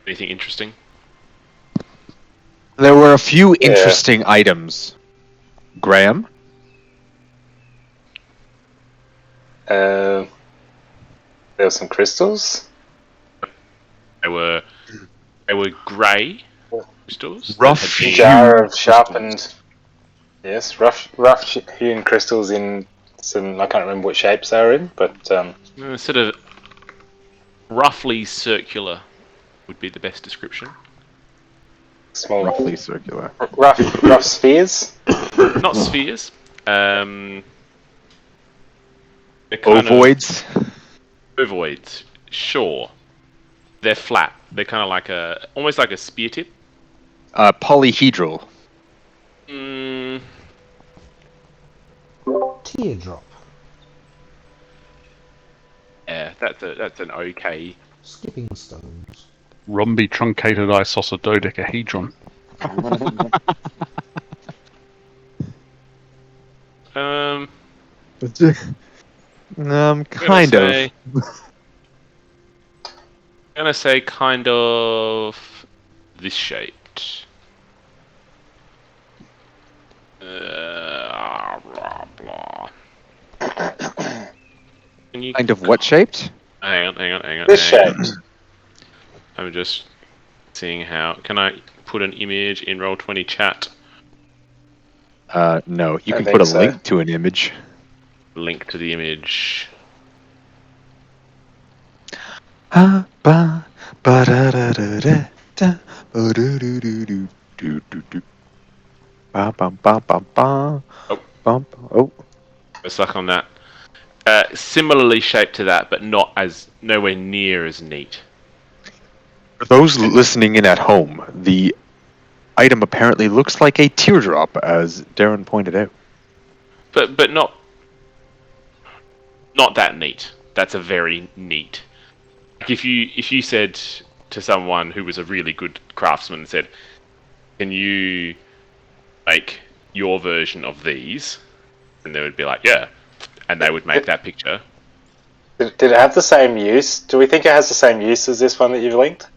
Anything interesting? There were a few interesting items. Graham? There were some crystals. They were grey crystals. Rough that had been- Jar of sharpened. Yes, rough hewn crystals in some. I can't remember what shapes they were in, but sort of roughly circular would be the best description. small, Roughly circular. rough spheres. Not spheres. They're kind of Ovoids? ovoids. Sure. They're flat. They're kind of like almost like a spear tip. Polyhedral. Teardrop. Yeah, that's an okay. Skipping stones. Rhombi truncated isosododecahedron. Kind of. I'm gonna say kind of this shaped. Blah, blah. Can you Kind of what shaped? Hang on. This shaped. I'm just seeing how. Can I put an image in Roll20 chat? No. You I can think put a so. link to an image. Link to the image. Oh, We're stuck on that. Similarly shaped to that, but nowhere near as neat. for those listening in at home, the item apparently looks like a teardrop, as Darren pointed out. But not that neat. That's a very neat. Like if you said to someone who was a really good craftsman and said, "Can you make your version of these?" and they would be like, "Yeah," and they would make that picture. Did it have the same use? Do we think it has the same use as this one that you've linked?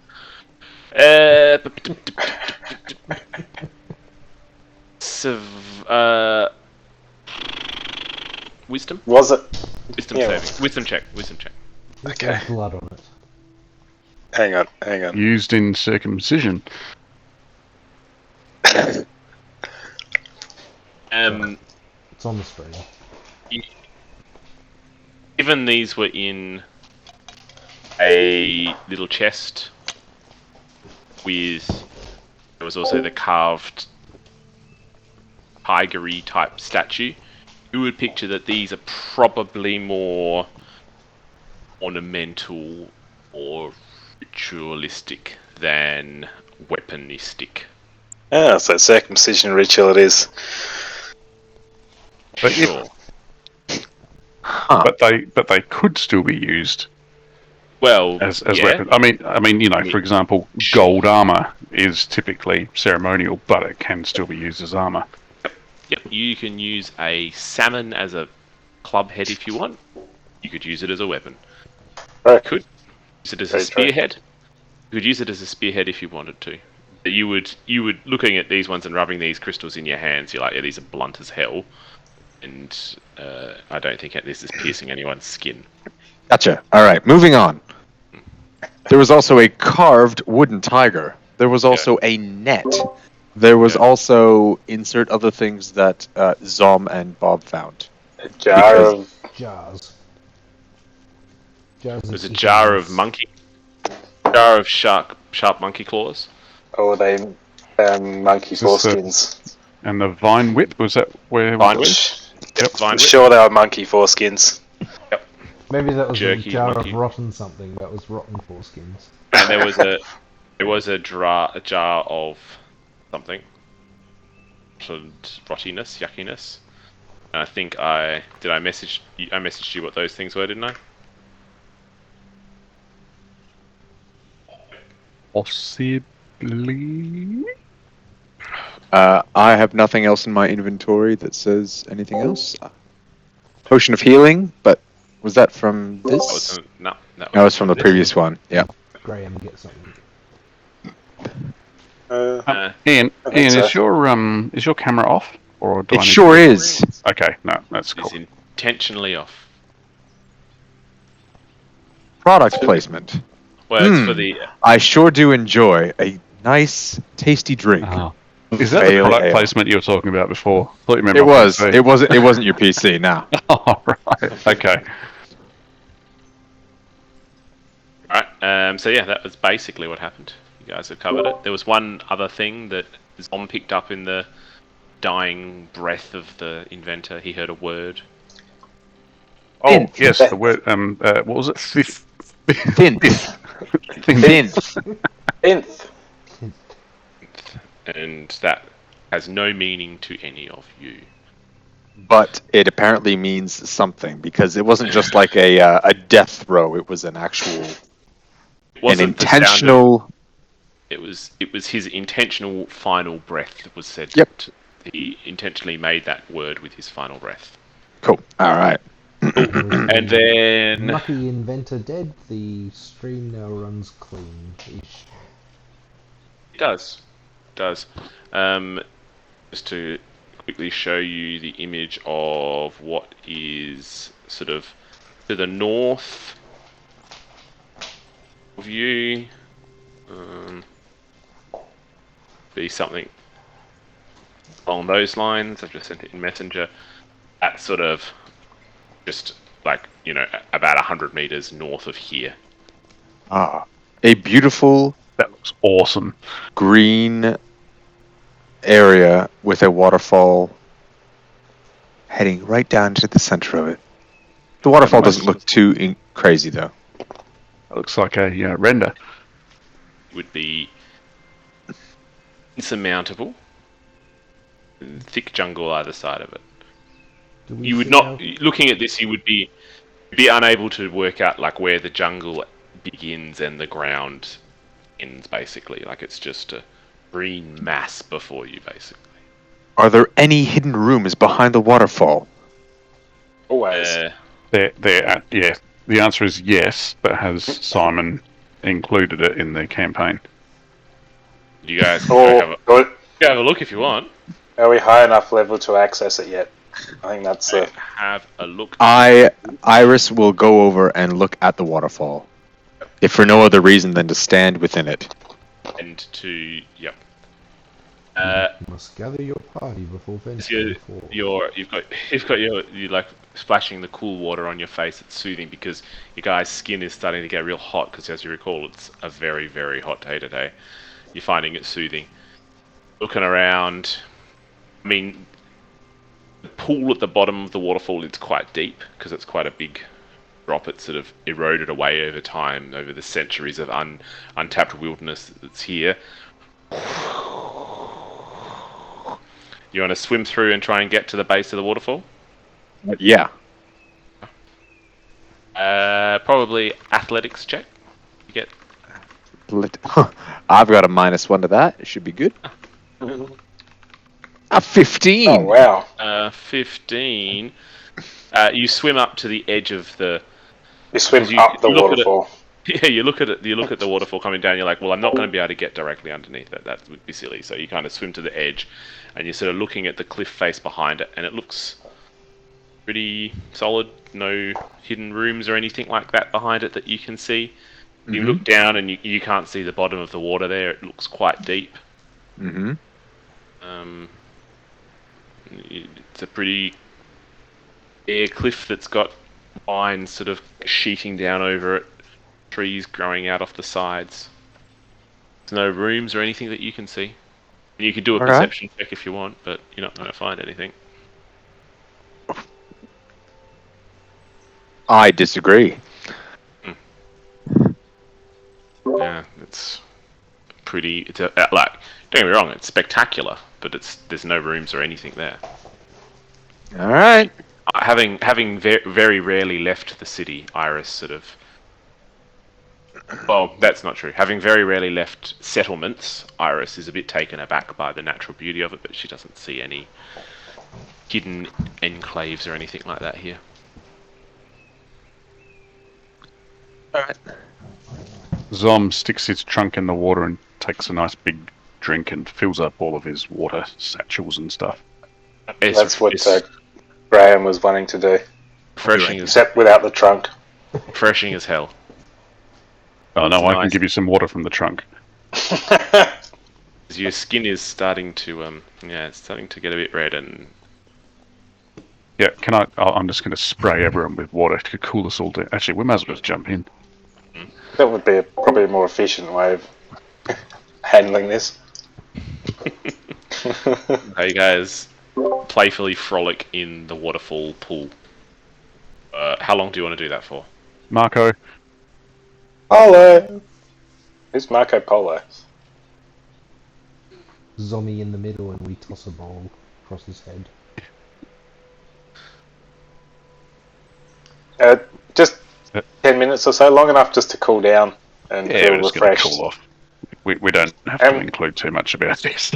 Wisdom? Was it? Wisdom Yeah. saving. Wisdom check. There's Okay. no blood on it. Hang on. Used in circumcision. It's on the screen. Given these were in a little chest with, there was also the carved tigery type statue, you would picture that these are probably more ornamental or ritualistic than weaponistic. Oh, so circumcision ritual it is. But if- Sure. Huh. But they could still be used Well, as yeah. weapons. I mean, you know, for example, gold armor is typically ceremonial, but it can still be used as armor. Yep, you can use a salmon as a club head if you want. You could use it as a weapon. Right. Could use it as Very a true. spearhead. You could use it as a spearhead if you wanted to. But you would looking at these ones and rubbing these crystals in your hands. You're like, yeah, these are blunt as hell, and I don't think this is piercing anyone's skin. Gotcha. All right, moving on. There was also a carved wooden tiger. There was also a net. There was Yeah. also insert other things that Zom and Bob found. A jar Because- of Jars. There's a jar of sharp monkey claws. or they monkey Is this the- foreskins. And the vine whip, was that where Vine we whip? Yep. Vine I'm whip. sure they were monkey foreskins. Maybe that was Jerky a jar monkey. of rotten something. That was rotten foreskins. And there was a jar of something. Rottiness, yuckiness. And I think I messaged you what those things were, didn't I? possibly? I have nothing else in my inventory that says anything else. Potion of healing, but was that from this? That was That was from the previous one. Yeah. Graham get something. Ian, I think Ian, so. is your camera off, or do I It need to- sure is. Okay, no, that's It's cool. intentionally off. Product placement. Well, it's for the I sure do enjoy a nice, tasty drink. Oh. Is that the Pale product ale. placement you were talking about before? I thought you meant It my was. PC. It wasn't. It wasn't your PC. Now. Oh, right. Okay. Alright, so yeah, that was basically what happened. You guys have covered it. There was one other thing that Zom picked up in the dying breath of the inventor. He heard a word. Oh, Thin. yes, the word. What was it? Fifth. Thin. Thin. Inth. And that has no meaning to any of you. But it apparently means something because it wasn't just like a death throw. It was an actual, It an wasn't the sound of- intentional. It was his intentional final breath that was said. Yep. He intentionally made that word with his final breath. Cool. All right. And then Lucky inventor dead. The stream now runs clean. Ish. it does. Just to quickly show you the image of what is sort of to the north of you. Be something along those lines. I've just sent it in Messenger. That's sort of just like, about 100 meters north of here. A beautiful That looks awesome. green area with a waterfall heading right down to the center of it. The waterfall doesn't look too crazy though. It looks like a render. Would be insurmountable. Thick jungle either side of it. Do we You would see not, how- looking at this, you would be unable to work out like where the jungle begins and the ground ends. Basically, like it's just a green mass before you. Basically, Are there any hidden rooms behind the waterfall? Always. Yeah. The answer is yes, but has Simon included it in the campaign? you guys go Or have a look if you want. are we high enough level to access it yet? I think that's it. Have a look. Iris will go over and look at the waterfall, if for no other reason than to stand within it. And to yep. You must gather your party before So venturing forth. you've got you like splashing the cool water on your face. It's soothing because your guy's skin is starting to get real hot because, as you recall, it's a very, very hot day today. You're finding it soothing. Looking around, I mean, the pool at the bottom of the waterfall is quite deep because it's quite a big drop. It's sort of eroded away over time, over the centuries of untapped wilderness that's here. You want to swim through and try and get to the base of the waterfall? Yeah. Probably athletics check. You get I've got a -1 to that. It should be good. A 15. Oh wow! 15. You swim up to the edge of the. You swim you- up the you look at it- waterfall. Yeah, you look at it. You look at the waterfall coming down. You're like, well, I'm not going to be able to get directly underneath it. That would be silly. So you kind of swim to the edge, and you're sort of looking at the cliff face behind it, and it looks pretty solid. No hidden rooms or anything like that behind it that you can see. You look down, and you can't see the bottom of the water there. It looks quite deep. Mm-hmm. It's a pretty bare cliff that's got vines sort of sheeting down over it, trees growing out off the sides. There's no rooms or anything that you can see. And you could do a Alright. perception check if you want, but you're not going to find anything. I disagree. Yeah, it's pretty. It's like, don't get me wrong, it's spectacular, but there's no rooms or anything there. All right. Having very rarely left the city, Iris sort of. Well, that's not true. Having very rarely left settlements, Iris is a bit taken aback by the natural beauty of it, but she doesn't see any hidden enclaves or anything like that here. All right. Zom sticks his trunk in the water and takes a nice big drink and fills up all of his water satchels and stuff. That's what Graham was wanting to do, refreshing except without the trunk. refreshing as hell. Oh no, It's I can nice. give you some water from the trunk. Your skin is starting to it's starting to get a bit red, and Yeah, I'm just going to spray everyone with water to cool us all down. Actually, we might as well just jump in. That would be probably a more efficient way of handling this. you guys playfully frolic in the waterfall pool. How long do you want to do that for? Marco, Polo! Who's Marco Polo? Zombie in the middle, and we toss a ball across his head. Just 10 minutes or so, long enough just to cool down and yeah, feel we're just going to refreshed. cool off. We don't have to include too much about this.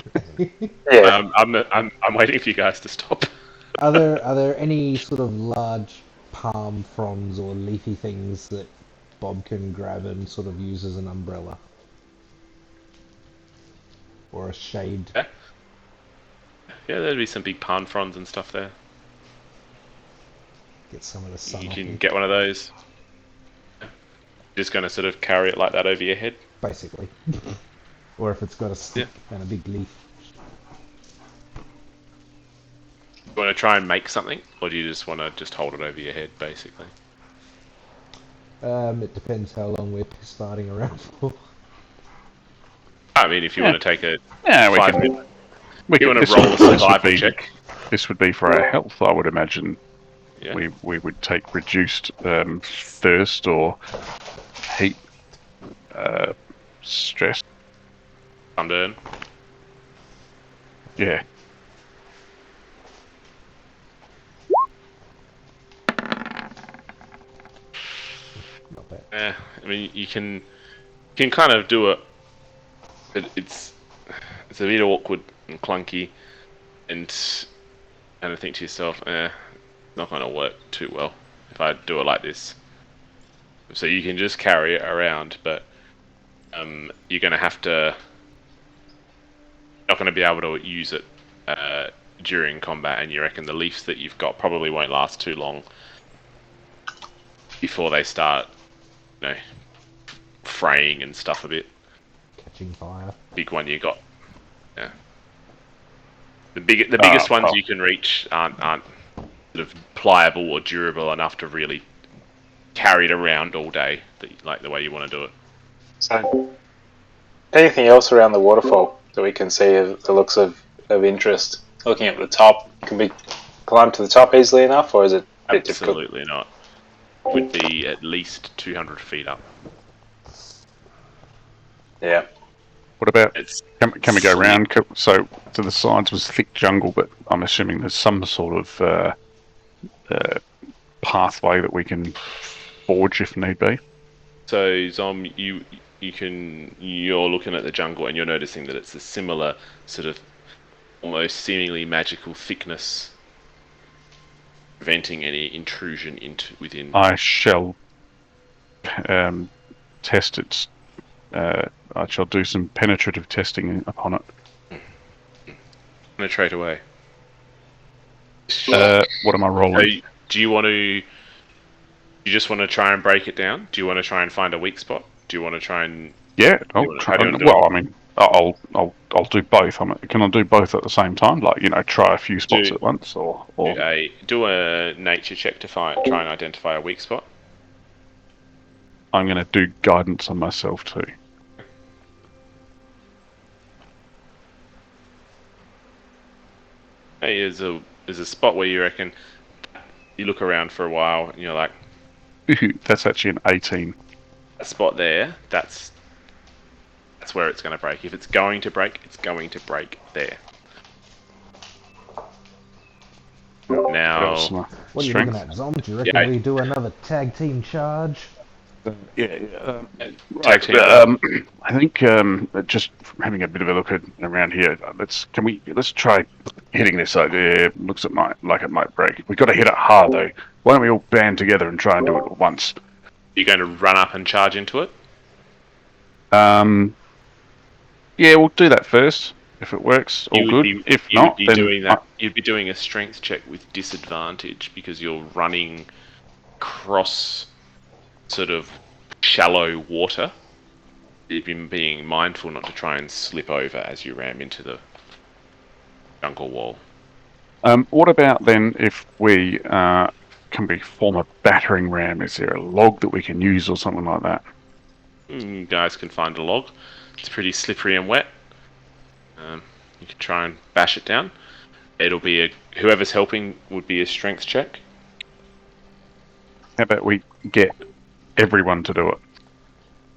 Yeah, I'm waiting for you guys to stop. Are there any sort of large palm fronds or leafy things that Bob can grab and sort of use as an umbrella? Or a shade? Yeah, there'd be some big palm fronds and stuff there. Get some of the sun You off can you, get one of those. Just going to sort of carry it like that over your head. basically. Or if it's got a stick and a big leaf. You want to try and make something, or do you just want to just hold it over your head, basically? It depends how long we're starting around for. I mean, if you want to take a Yeah, we 5 can. minute, We you can want to roll a survival check. This would be for our health, I would imagine. Yeah. We would take reduced thirst or heat, stress. Sunburn. Yeah. Not bad. I mean, you can kind of do it. It's a bit awkward and clunky, and kind of think to yourself, not going to work too well if I do it like this. So you can just carry it around, but you're going to have to. Not going to be able to use it during combat, and you reckon the leaves that you've got probably won't last too long before they start, fraying and stuff a bit. Catching fire. Big one you got. Yeah. The biggest ones you can reach aren't sort of pliable or durable enough to really carry it around all day, like the way you want to do it. So, anything else around the waterfall that we can see the looks of interest? Looking at the top, can we climb to the top easily enough, or is it a bit difficult? Absolutely not. Would be at least 200 feet up. Yeah. What about? It's Can we go round? So to the sides was thick jungle, but I'm assuming there's some sort of pathway that we can forge if need be. So Zom, you're looking at the jungle and you're noticing that it's a similar sort of almost seemingly magical thickness, preventing any intrusion within. I shall test it. I shall do some penetrative testing upon it. Penetrate away. What am I rolling? Do you want to? You just want to try and break it down? Do you want to try and find a weak spot? Do you want to try and? Yeah, I'll how do you try. wanna do Well, I mean, I'll do both. Can I do both at the same time? Like, try a few spots at once, or Do a nature check to try and identify a weak spot. I'm going to do guidance on myself too. Hey, there's a spot where you reckon you look around for a while and you're like, That's actually an 18. that spot there, that's where it's going to break. If it's going to break, it's going to break there. Now, What are you looking at, Zom? Do you reckon we do another tag team charge? tag team. I think just having a bit of a look around here. Let's try hitting this idea. Looks like it might break. We've got to hit it hard though. Why don't we all band together and try and do it at once? You're going to run up and charge into it? Yeah, we'll do that first. If it works, all good. If you would not, be then doing that. You'd be doing a strength check with disadvantage because you're running across sort of shallow water. You've been being mindful not to try and slip over as you ram into the jungle wall. What about then if we can we form a battering ram? Is there a log that we can use or something like that? You guys can find a log. It's pretty slippery and wet. You can try and bash it down. It'll be whoever's helping would be a strength check. How about we get everyone to do it?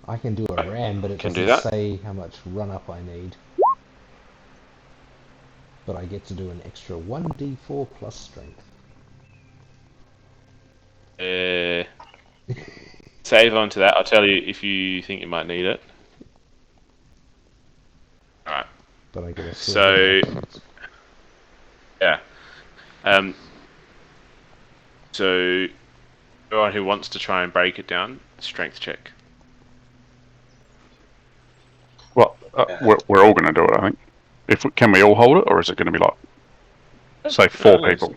I can do a ram, but it Can do doesn't that. say how much run-up I need. But I get to do an extra 1d4 plus strength. Save on to that. I'll tell you if you think you might need it. Alright. But I get a So, yeah. So, everyone who wants to try and break it down, strength check. Well, we're all going to do it, I think. Can we all hold it, or is it going to be like, say, 4 people?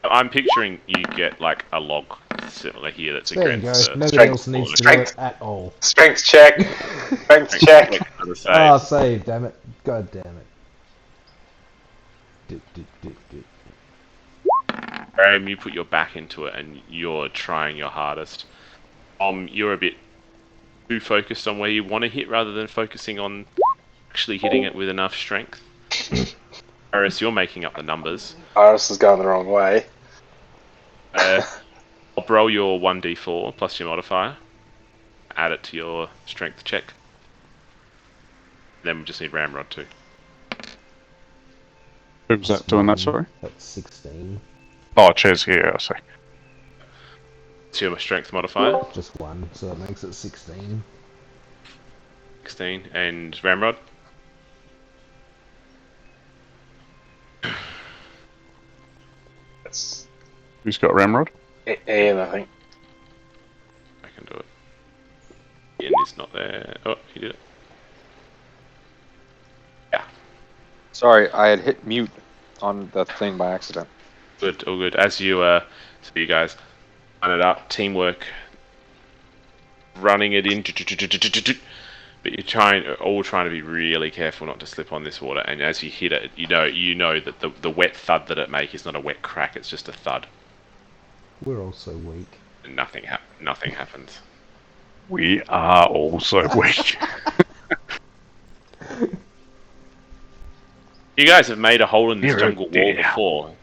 I'm picturing you get like a log similar here that's there you against go. Nobody else needs to do it at all. Strength check. Strength check. for the Ah, save. save, damn it. God damn it. Dip. Graham, you put your back into it and you're trying your hardest. You're a bit too focused on where you want to hit rather than focusing on actually hitting it with enough strength. Whereas you're making up the numbers. Iris has gone the wrong way. I'll roll your 1d4 plus your modifier. Add it to your strength check. Then we just need Ramrod too. Who's that doing that, sorry? That's 16. Oh, Ches here, I see. It's your strength modifier. Just one, so that makes it 16. 16. And Ramrod? It's Who's got Ramrod? Ian, I think. I can do it. Ian is not there. Oh, he did it. Yeah. Sorry, I had hit mute on the thing by accident. Good, all good. As you, so you guys line it up, teamwork, running it in, but you're all trying to be really careful not to slip on this water. And as you hit it, you know that the wet thud that it makes is not a wet crack; it's just a thud. We're all so weak. And nothing happens. We are also weak. You guys have made a hole in this Dear, oh jungle wall dear. before.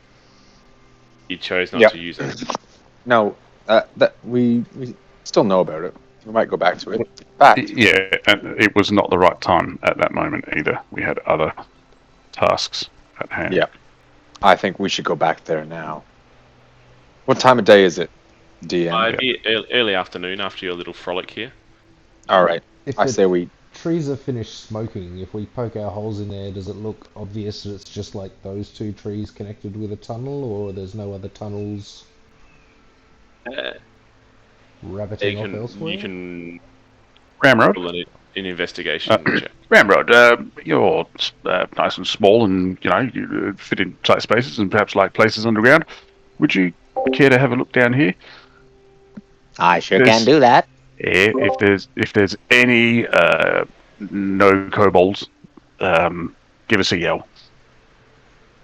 You chose not Yep. to use it. No, that we still know about it. We might go back to it. Fact. Yeah, and it was not the right time at that moment either. We had other tasks at hand. Yeah. I think we should go back there now. What time of day is it, DM? It'd be early afternoon after your little frolic here. All right. If I the say we. trees are finished smoking, if we poke our holes in there, does it look obvious that it's just like those two trees connected with a tunnel, or there's no other tunnels rabbiting off elsewhere? You can Ramrod? roll an investigation check. Ramrod, you're nice and small and, you fit in tight spaces and perhaps like places underground. Would you care to have a look down here? I sure There's- can do that. Yeah, if there's any no kobolds, give us a yell.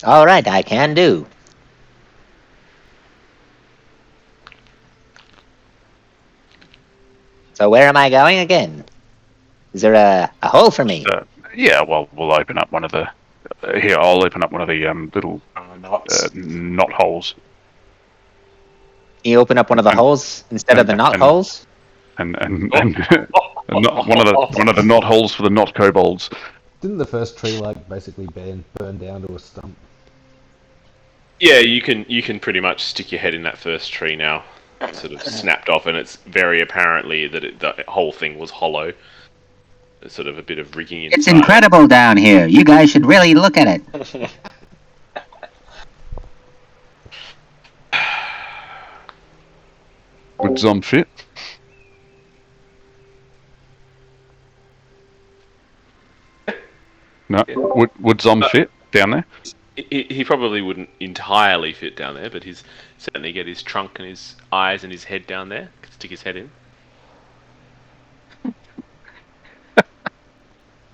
All right, I can do. So where am I going again? Is there a hole for me? Yeah, well, we'll open up one of the. Here, I'll open up one of the little Knots. knot holes, You open up one of the holes instead of the knot and- holes? and one of the knot holes for the not kobolds. Didn't the first tree like basically burn down to a stump? Yeah, you can pretty much stick your head in that first tree now. It's sort of snapped off, and it's very apparently that the whole thing was hollow. There's sort of a bit of rigging inside. It's incredible down here. You guys should really look at it. Would Zom fit? No. Would Zom fit down there? He probably wouldn't entirely fit down there, but he's certainly get his trunk and his eyes and his head down there. Could stick his head in.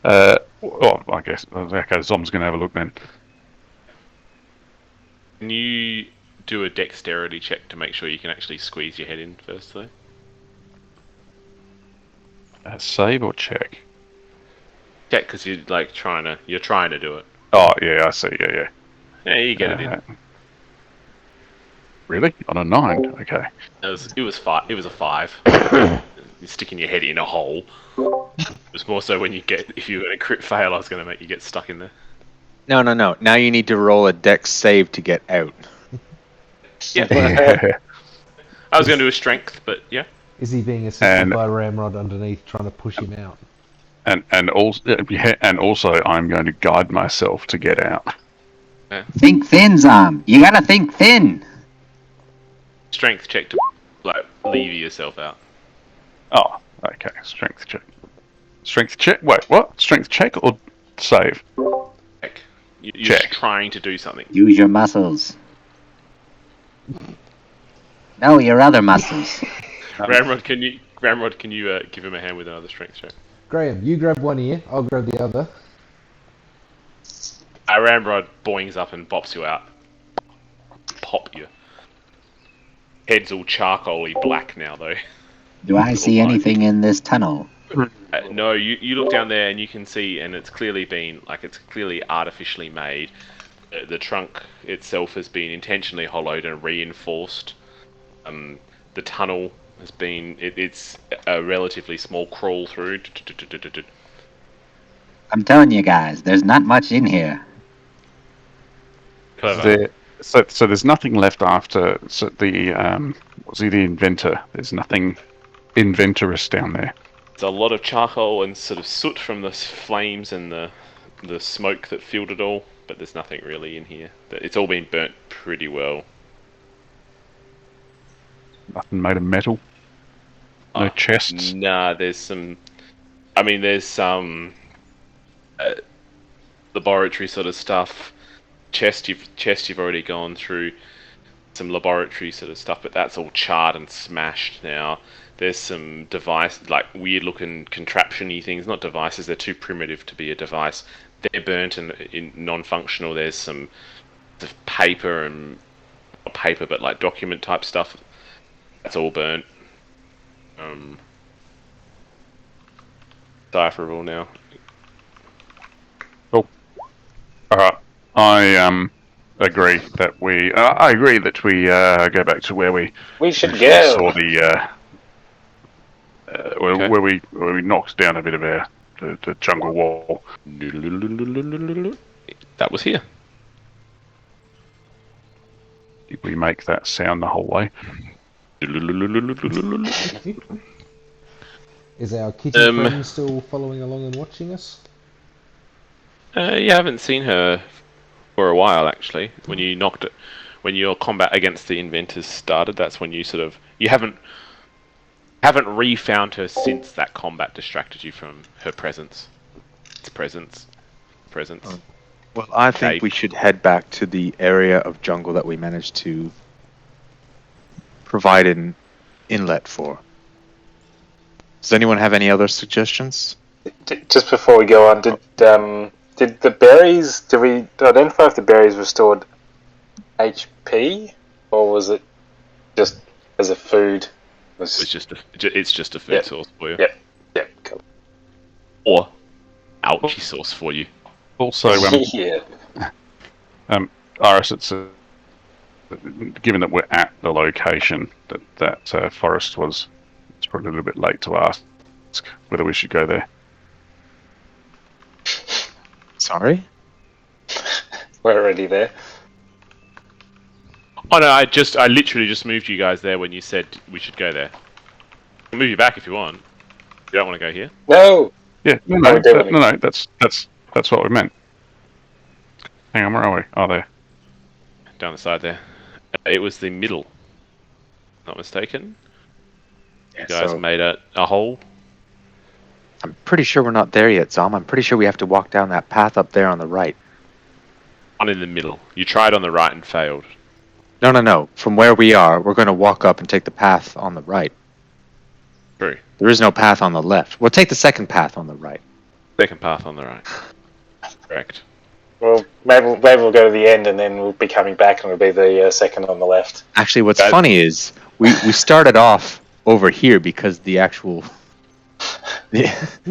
Well, I guess. Okay, Zom's going to have a look then. Can you do a dexterity check to make sure you can actually squeeze your head in first, though? Save or check? Check, because you're like trying to do it. Oh, yeah, I see. Yeah. Yeah, you get it in. Really? On a 9? Okay. It was a 5. You're sticking your head in a hole. It was more so when if you were going to crit fail, I was going to make you get stuck in there. No. Now you need to roll a dex save to get out. Yeah. I was going to do a strength, but yeah. Is he being assisted by Ramrod underneath trying to push him out? And also, I'm going to guide myself to get out. Yeah. Think thin, Zom. You gotta think thin. Strength check to lever yourself out. Oh, okay. Strength check. Strength check? Wait, what? Strength check or save? Check. You're Check. trying to do something. Use your muscles. No, your other muscles. Ramrod, can you give him a hand with another strength check? Graham, you grab one ear, I'll grab the other. Ramrod boings up and bops you out. Pop you. Head's all charcoaly black now, though. Do I see anything in this tunnel? No, you look down there and you can see, and it's clearly artificially made. The trunk itself has been intentionally hollowed and reinforced. The tunnel has been... It's a relatively small crawl through. I'm telling you guys, there's not much in here. Clever. So there's nothing left after the was he the inventor? There's nothing inventorous down there. There's a lot of charcoal and sort of soot from the flames and the smoke that filled it all, but there's nothing really in here. It's all been burnt pretty well. Nothing made of metal. No chests. Nah, there's some. I mean, there's some laboratory sort of stuff. Chest you've already gone through. Some laboratory sort of stuff, but that's all charred and smashed now. There's some weird looking contraption-y things, not devices, they're too primitive to be a device. They're burnt and non-functional. There's some paper and, not paper, but like document type stuff. That's all burnt. Decipherable now. Cool. Alright. I agree that we go back to where we should go. saw the where we knocked down a bit of the jungle wall. That was here. Did we make that sound the whole way? Is our kitty friend still following along and watching us? You haven't seen her for a while, actually. When your combat against the inventors started, that's when you haven't refound her since that combat distracted you from her presence. Its presence. Oh. Well, I think we should head back to the area of jungle that we managed to provide an inlet for. Does anyone have any other suggestions? Just before we go on, did the berries? Did we identify if the berries restored HP, or was it just as a food? It's just a food source for you. Yep. Cool. Or ouchie source for you. Also, yeah. Iris, it's given that we're at the location that forest was, it's probably a little bit late to ask whether we should go there. Sorry? We're already there. Oh no, I literally just moved you guys there when you said we should go there. I'll move you back if you want. You don't want to go here? No! Yeah, no, that's what we meant. Hang on, where are we? Oh, there. Down the side there. It was the middle. Not mistaken. You guys made a hole. I'm pretty sure we're not there yet, Zom. I'm pretty sure we have to walk down that path up there on the right. One in the middle. You tried on the right and failed. No. From where we are, we're going to walk up and take the path on the right. True. There is no path on the left. We'll take the second path on the right. Second path on the right. Correct. Well, maybe we'll go to the end and then we'll be coming back and it'll be the second on the left. Actually, what's That- funny is we started off over here because the actual the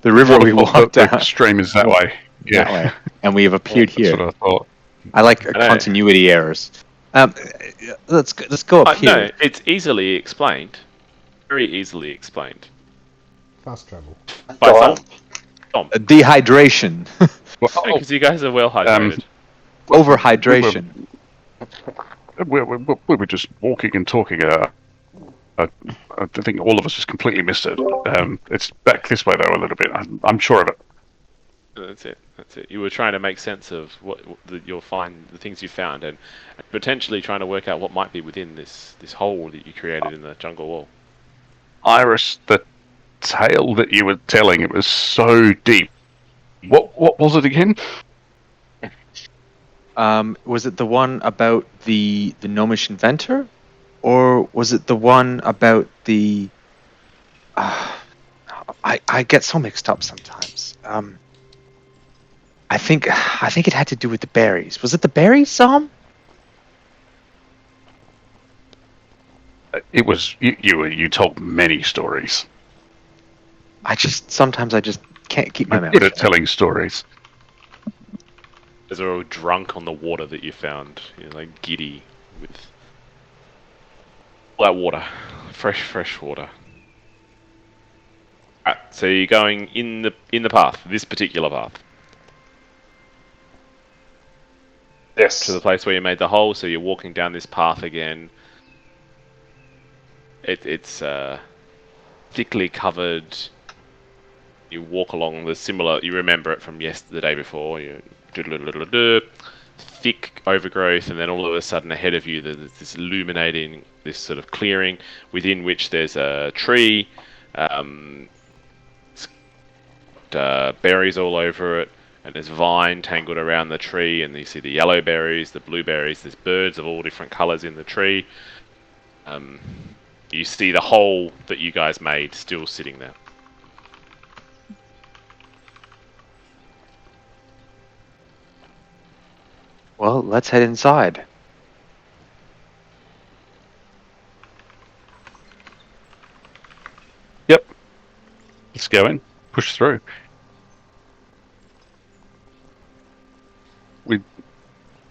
river we walked the down stream is that way. Yeah, that way, and we have appeared that's here. what I thought. I like know. continuity errors. Let's go up here. No, it's easily explained. Very easily explained. Fast travel. By Go on. Tom. Dehydration, Well, Because you guys are well hydrated. overhydration. we were just walking and talking. I think all of us just completely missed it. It's back this way though a little bit. I'm sure of it. That's it. You were trying to make sense of you'll find, the things you found, and potentially trying to work out what might be within this hole that you created in the jungle wall. Iris, the tale that you were telling, it was so deep. What was it again? Was it the one about the gnomish inventor, or was it the one about the? I get so mixed up sometimes. I think it had to do with the berries. Was it the berries, Sam? It was you told many stories. Sometimes I just can't keep my You're mouth good at shut. telling stories. As they're all drunk on the water that you found, like giddy with all that water, fresh water. Right, so you're going in the path, this particular path, Yes. to the place where you made the hole. So you're walking down this path again. It's thickly covered. You walk along the similar. You remember it from the day before. You thick overgrowth, and then all of a sudden ahead of you there's this illuminating, this sort of clearing within which there's a tree. It's got, berries all over it, and there's vine tangled around the tree, and you see the yellow berries, the blueberries. There's birds of all different colours in the tree. You see the hole that you guys made still sitting there. Well, let's head inside. Yep. Let's go in. Push through.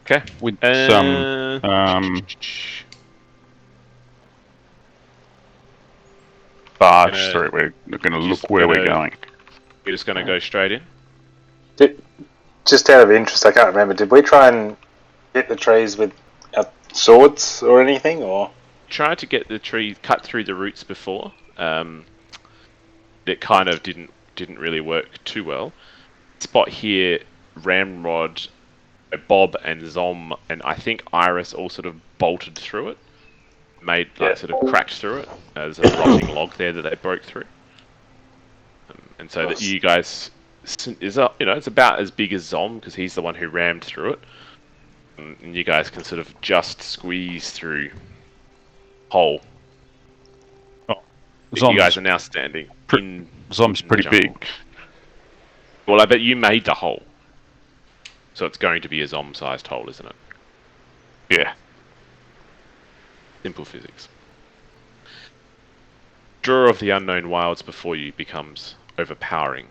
Okay. With some barge Gonna- through. We're going to just look where we're gonna- going. You're just going to go straight in. Just out of interest, I can't remember. Did we try and hit the trees with our swords or anything, or? Tried to get the tree cut through the roots before. It kind of didn't really work too well. Spot here, Ramrod, Bob and Zom, and I think Iris all sort of bolted through it. Made sort of cracked through it. There's a rotting log there that they broke through. And so that you guys is it's about as big as Zom because he's the one who rammed through it. And you guys can sort of just squeeze through hole. You guys are now standing in. Zom's in the pretty jungle. big. Well, I bet you made the hole, so it's going to be a Zom-sized hole, isn't it? Yeah. Simple physics. Draw of the unknown wilds before you becomes overpowering.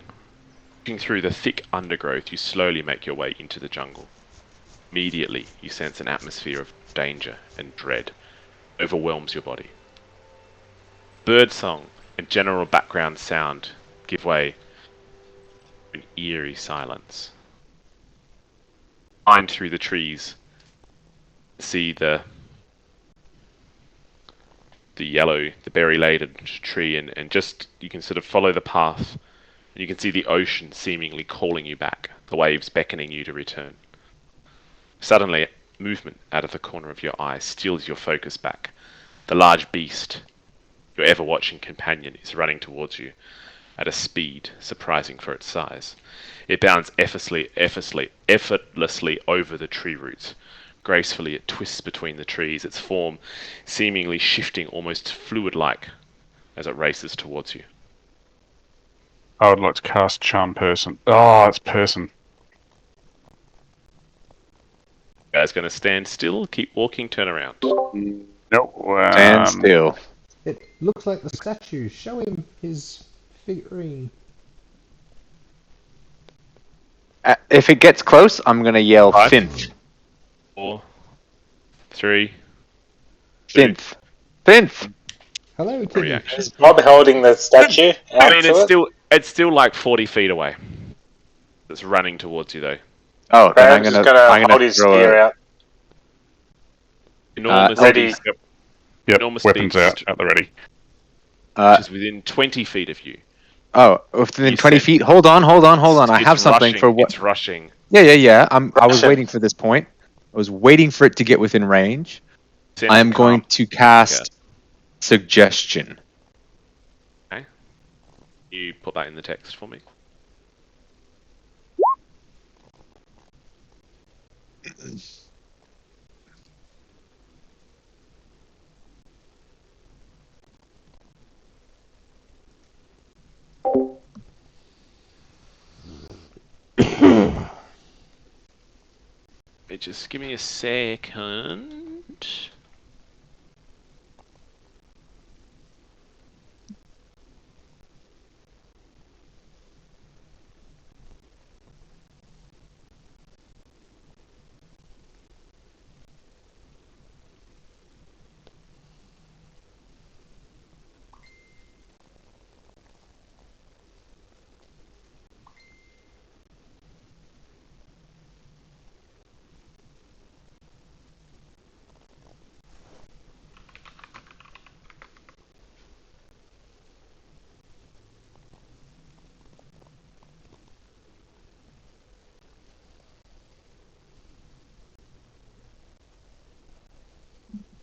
Looking through the thick undergrowth, you slowly make your way into the jungle. Immediately, you sense an atmosphere of danger and dread overwhelms your body. Birdsong and general background sound give way to an eerie silence. Behind through the trees, see the berry-laden tree, and just you can sort of follow the path, and you can see the ocean seemingly calling you back, the waves beckoning you to return. Suddenly, movement out of the corner of your eye steals your focus back. The large beast, your ever-watching companion, is running towards you. at a speed surprising for its size. It bounds effortlessly over the tree roots. Gracefully it twists between the trees, its form seemingly shifting almost fluid-like as it races towards you. I would like to cast Charm Person. Oh, it's Person. You guys going to stand still, keep walking, turn around. No. Stand still. It looks like the statue. Show him his figurine. If it gets close, I'm gonna yell 5, Finth. 4, 3. Finth. Finth. Hello, Timmy. Reaction. Is Bob holding the statue? I mean, out to it? it's still like 40 feet away. It's running towards you though. Oh, then I'm Bram's gonna, just gonna hold his throw spear out. Enormous ready. beast, Yep, enormous weapons beast, out the ready. which is within 20 feet of you. Within You 20 said- feet. Hold on. I have It's something rushing, for what? It's rushing. Yeah. I was Russian. waiting for this point. I was waiting for it to get within range. Send I am calm. going to cast Suggestion. You put that in the text for me. Just give me a second.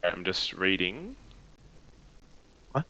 I'm just reading. What?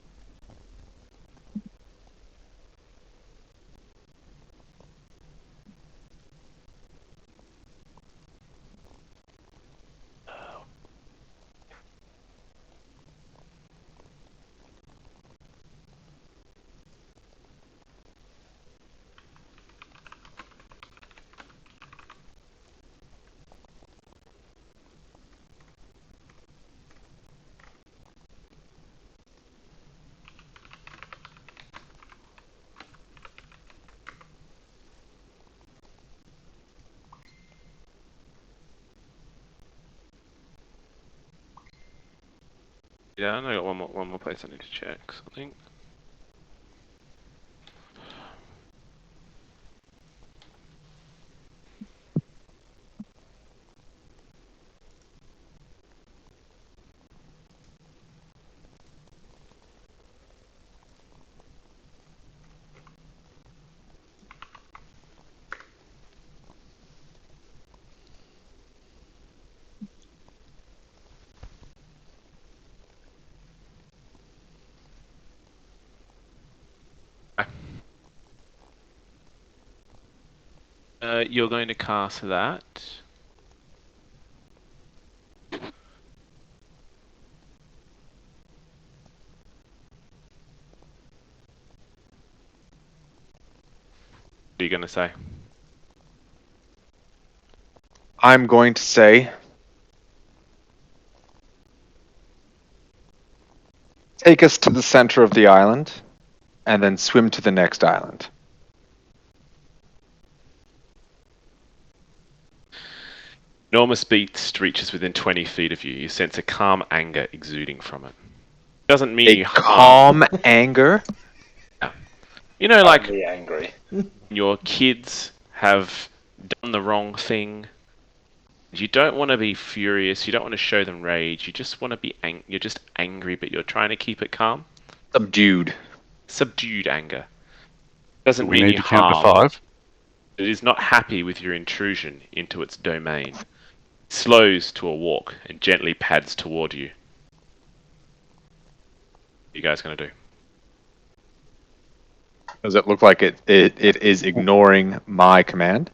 Yeah, I got one more place I need to check something. You're going to cast that. What are you going to say? I'm going to say, take us to the center of the island, and then swim to the next island. Enormous beast reaches within 20 feet of you. You sense a calm anger exuding from it. Doesn't mean A you harm. calm anger. You know, like Be angry. your kids have done the wrong thing. You don't want to be furious. You don't want to show them rage. You just want to be you're just angry, but you're trying to keep it calm. Subdued. Subdued anger. Doesn't We mean need you to count to harm. 5. It is not happy with your intrusion into its domain. It slows to a walk and gently pads toward you. What are you guys going to do? Does it look like it is ignoring my command?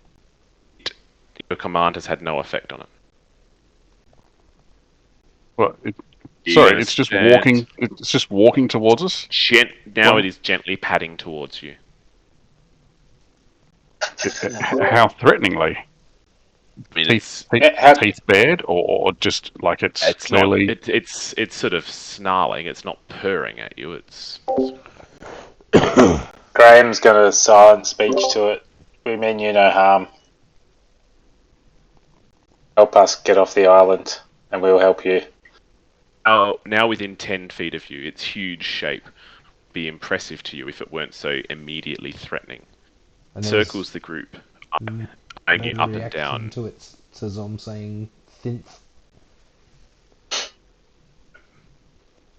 Your command has had no effect on it. Well, You sorry, it's just understand? walking. It's just walking towards us. Now Well- it is gently padding towards you. How threateningly? I mean, Teeth, Yeah, teeth bared, or just like it's clearly. not. It's sort of snarling. It's not purring at you. It's Graham's got a silent speech to it. We mean you no harm. Help us get off the island, and we'll help you. now within 10 feet of you. Its huge shape be impressive to you if it weren't so immediately threatening. And there's Circles the group, no eyeing you up and reaction down. to it, to Zom saying synth.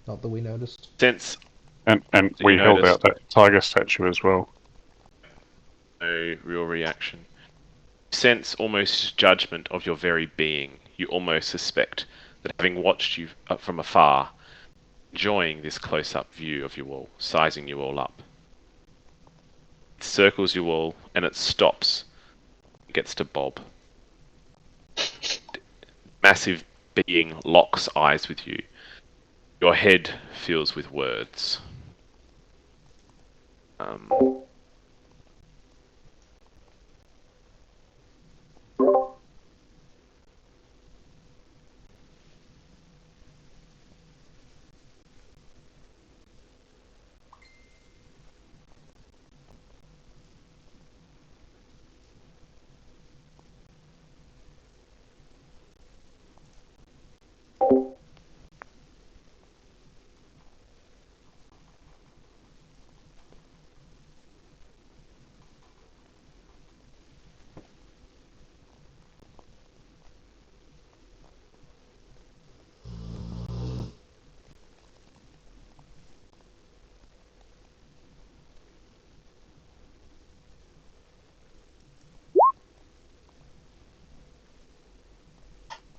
Not that we noticed. Sense And So we you held noticed. out that tiger statue as well. no real reaction. Sense almost judgment of your very being. You almost suspect that having watched you up from afar, enjoying this close-up view of you all, sizing you all up. It circles you all, and it stops. It gets to Bob. Massive being locks eyes with you. Your head fills with words.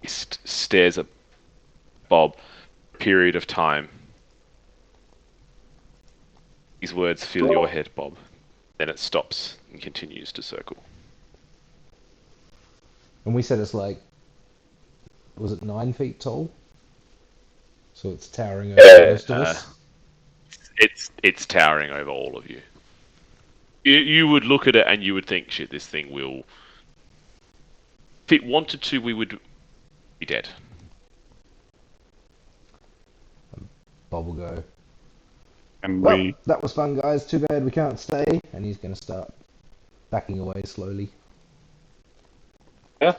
He stares at Bob for a period of time. These words fill your head, Bob. Then it stops and continues to circle. And we said it's like, was it 9 feet tall? So it's towering over Yeah, most of us. It's towering over all of you. You would look at it and you would think, shit, this thing will... If it wanted to, we would be dead. Bob will go, And well, we that was fun, guys. Too bad we can't stay. And he's going to start backing away slowly. I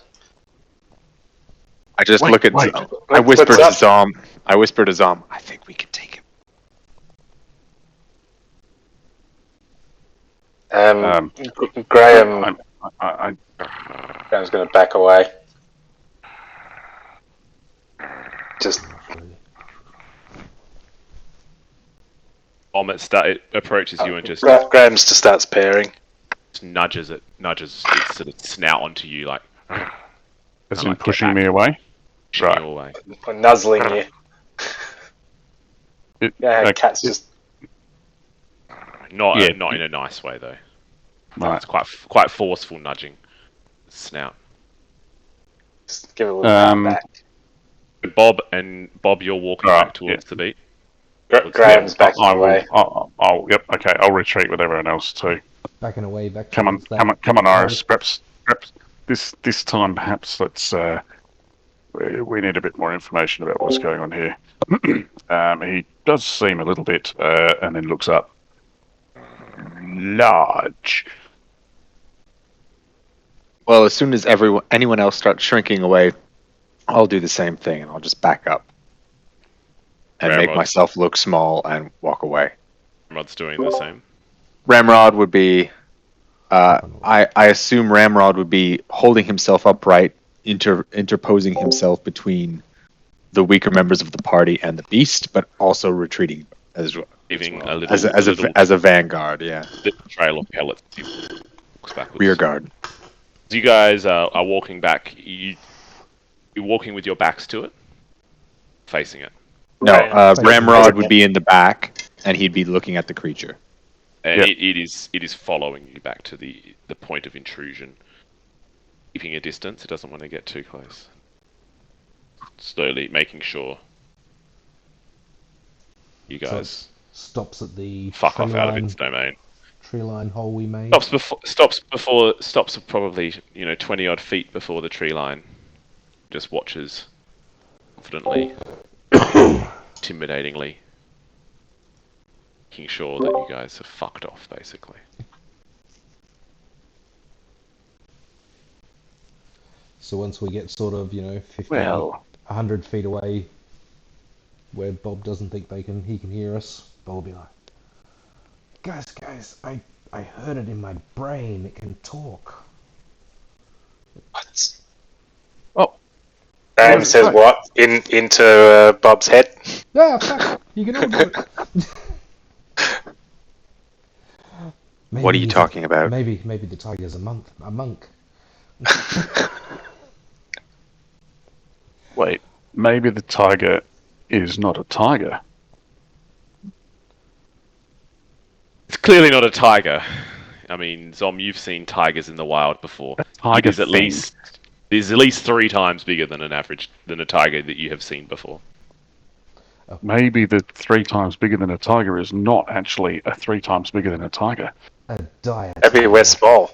just Wait, look at. wait. I whisper What's to up? Zom. I whisper to Zom. I think we can take him. Graham, I Graham's going to back away. Just It approaches you and just Graham's just starts pairing. nudges its sort of snout onto you, like as I in like get pushing back. me away. pushing Right. you away. Or nuzzling you. It, Yeah, uh, cats just Not Yeah. not in a nice way though. right. It's quite forceful nudging. Snout. give it a little Um, back. Bob, you're walking Right, back towards the beat. Graham's backing I will. away. Yep. Okay. I'll retreat with everyone else too. Backing away, back Come on, towards that come on, Iris. guy. Perhaps this time, perhaps let's. We need a bit more information about what's going on here. He does seem a little bit, and then looks up. Large. Well, as soon as anyone else starts shrinking away, I'll do the same thing, and I'll just back up and make Ramrod. myself look small and walk away. Rod's doing the same. Ramrod would be. I assume Ramrod would be holding himself upright, interposing himself between the weaker members of the party and the beast, but also retreating as well. Giving well. a little as a vanguard, yeah, little trail of pellets. He walks backwards. rear guard. As you guys are walking back, you're walking with your backs to it, facing it. No, Right. Ramrod would be in the back, and he'd be looking at the creature. And Yep. it is following you back to the point of intrusion, keeping a distance. It doesn't want to get too close. Slowly making sure you So guys it stops at the fuck tree off out of line, its domain. tree line hole we made. Stops probably 20 odd feet before the tree line. Just watches confidently, intimidatingly, making sure that you guys are fucked off, basically. So once we get sort of 50, Well, 100 feet away, where Bob doesn't think he can hear us, Bob will be like, guys, I heard it in my brain. It can talk. What? oh, Graham says Right. what? Into Bob's head? Yeah, fuck, you can all do it. What are you he's talking about? Maybe the tiger's a monk. wait. Maybe the tiger is not a tiger. It's clearly not a tiger. I mean, Zom, you've seen tigers in the wild before. Tiger It is at least 3 times bigger than a tiger that you have seen before. Maybe the 3 times bigger than a tiger is not actually a 3 times bigger than a tiger. A dire Maybe tiger. we're small.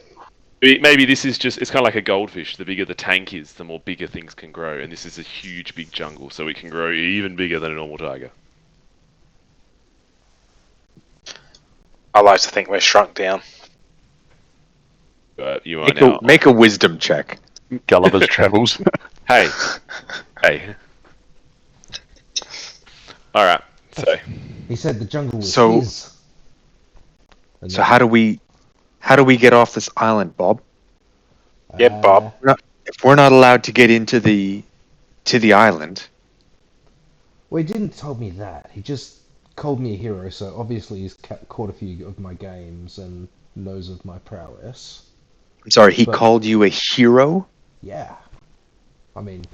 Maybe this is it's kind of like a goldfish. The bigger the tank is, the more bigger things can grow. And this is a huge, big jungle, so it can grow even bigger than a normal tiger. I like to think we're shrunk down. You are Make now... make a wisdom check. Gulliver's Travels. Hey. Hey. Alright, so... He said the jungle was So- his. And So how do we get off this island, Bob? Yep, Bob. If we're not allowed to get into the island, Well, he didn't tell me that. He just called me a hero, so obviously he's caught a few of my games and knows of my prowess. I'm sorry, he But- called you a hero? Yeah. I mean,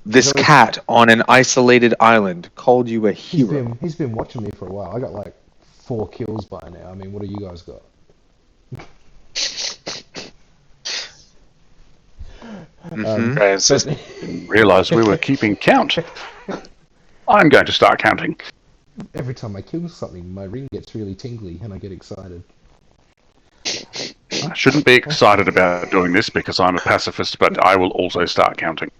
This No. cat on an isolated island called you a hero. he's been watching me for a while. I got like 4 kills by now. I mean, what do you guys got? Mhm. Graham says, Realised we were keeping count. I'm going to start counting. Every time I kill something, my ring gets really tingly and I get excited. I shouldn't be excited about doing this because I'm a pacifist, but I will also start counting.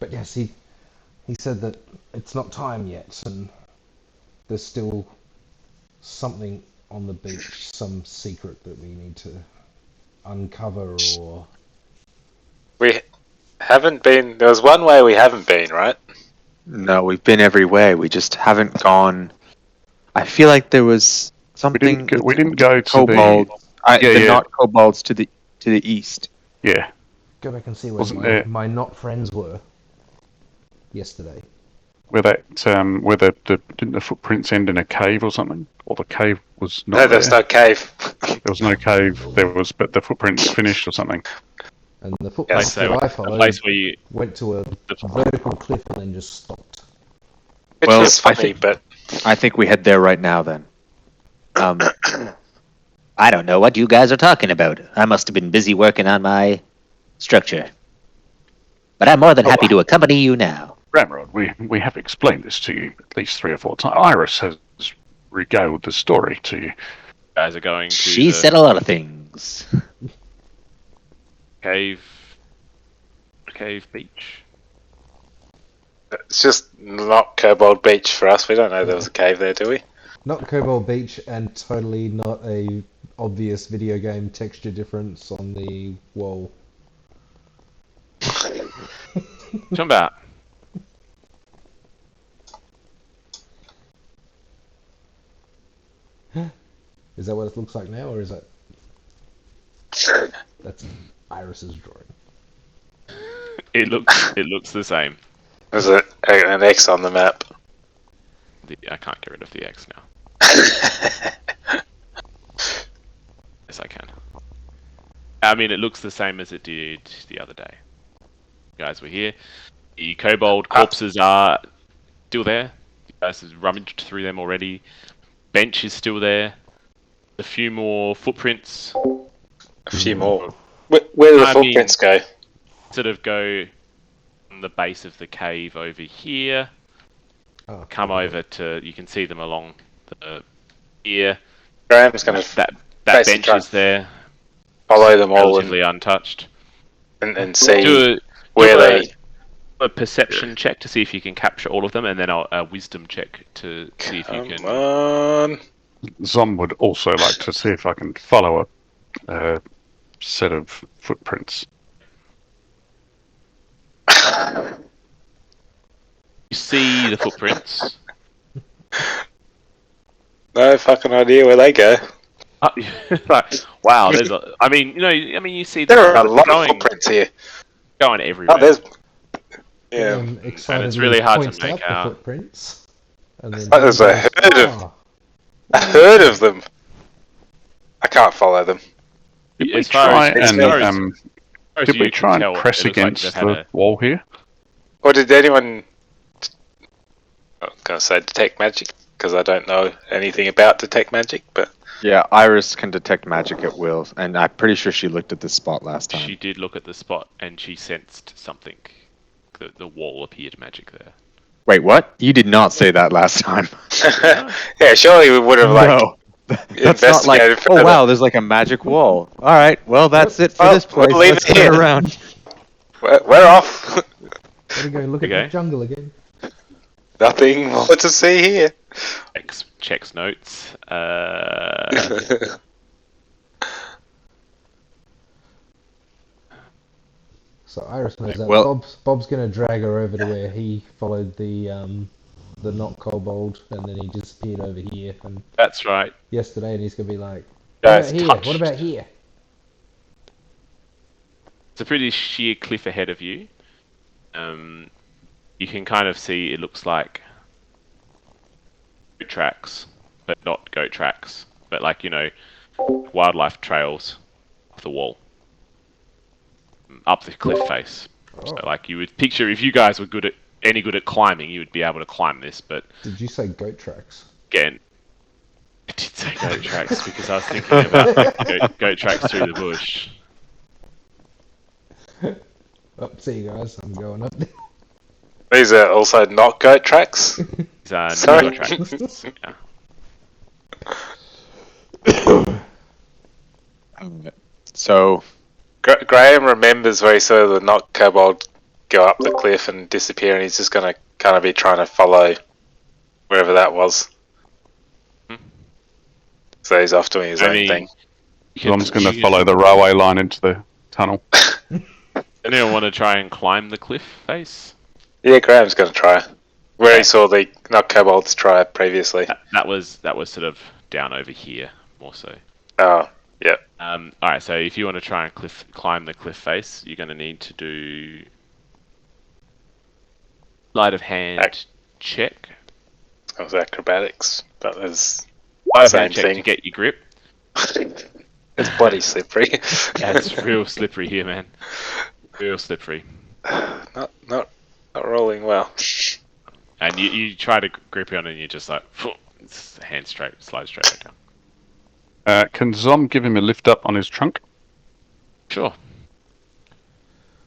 But yes, he said that it's not time yet, and there's still something on the beach, some secret that we need to uncover, or we haven't been. There was one way we haven't been, right? No, we've been every way. We just haven't gone. I feel like there was something. We didn't go to kobolds. Yeah, the yeah. not kobolds to the east. Yeah, go back and see where Wasn't there- my not friends were yesterday. where didn't the footprints end in a cave or something? Or the cave was not No, there's there? no cave. There was no cave. But the footprints finished or something. And the I footprints say, that I a followed place where you... went to a vertical cliff and then just stopped. Which Well, is I funny, think- but I think we head there right now. Then. I don't know what you guys are talking about. I must have been busy working on my structure. But I'm more than happy to accompany you now. Ramrod, we have explained this to you at least 3 or 4 times. Iris has regaled the story to you. guys are going to She the said a lot of things. cave beach. it's just not Kobold Beach for us. We don't know there was a cave there, do we? Not Cobalt Beach, and totally not a obvious video game texture difference on the wall. Come back. Is that what it looks like now, or is that that's Iris's drawing? It looks the same. There's an X on the map. I can't get rid of the X now. Yes, I can. I mean, it looks the same as it did the other day. You guys were here. The kobold corpses are still there. You guys have rummaged through them already. bench is still there. A few more footprints. A few more. Where do the footprints go? Sort of go on the base of the cave over here. Oh, Come over to, you can see them along the here. Graham's going to That basically bench try is there, follow them all relatively untouched. and see Do where a- they. a perception check to see if you can capture all of them, and then a wisdom check to see if you Come can. on. Zom would also like to see if I can follow a set of footprints. You see the footprints. No fucking idea where they go. Like, wow, there's a. I mean, you see There are a them lot of going footprints here. everywhere. Oh, there's. Yeah. And it's really hard to points make the out. footprints, and then Oh, there's a goes, herd of- "Ah." A herd of them. I can't follow them. Did we As far try as- and as did you we can try tell, and press it looks like against they've had the wall here? Or did anyone? I was going to say detect magic because I don't know anything about detect magic, but Yeah, Iris can detect magic at will, and I'm pretty sure she looked at this spot last time. She did look at the spot and she sensed something. The wall appeared magic there. Wait, what? You did not say that last time. yeah, surely we would have like No. That's not like, investigated oh further. wow, there's like a magic wall. All right, well that's it for Well, this place. we'll leave Let's it turn here. around. We're off. Gotta go look Okay. at the jungle again. Nothing more to see here. Checks notes. So Iris knows that. Well- Bob's gonna drag her over to where he followed the not kobold, and then he disappeared over here. And That's right. yesterday, and he's gonna be like, No, "What it's about here? touched. What about here?" It's a pretty sheer cliff ahead of you. You can kind of see it looks like goat tracks, but not goat tracks, but like wildlife trails off the wall, up the cliff face. So Oh, like you would picture if you guys were any good at climbing, you would be able to climb this. But did you say goat tracks? again, I did say goat tracks because I was thinking about goat tracks through the bush. Oh, see you guys. I'm going up there. These are also not goat tracks. These are Sorry. goat tracks. Yeah. So Graham remembers where he saw the not kobold go up the cliff and disappear, and he's just going to kind of be trying to follow wherever that was. Hmm. So he's off doing his own thing. Zom's going to follow the railway line into the tunnel. Anyone want to try and climb the cliff face? Yeah, Graham's going to try. Where he saw the not kobolds try previously. That was sort of down over here, more so. Oh, yeah. Alright, so if you want to try and climb the cliff face, you're going to need to do sleight of hand check. That was acrobatics, but there's Sleight of same hand check thing. to get your grip. It's bloody slippery. Yeah, it's real slippery here, man. Real slippery. not rolling well. And you try to grip on it and you're just like, it's hand straight, slide straight back down. Can Zom give him a lift up on his trunk? Sure.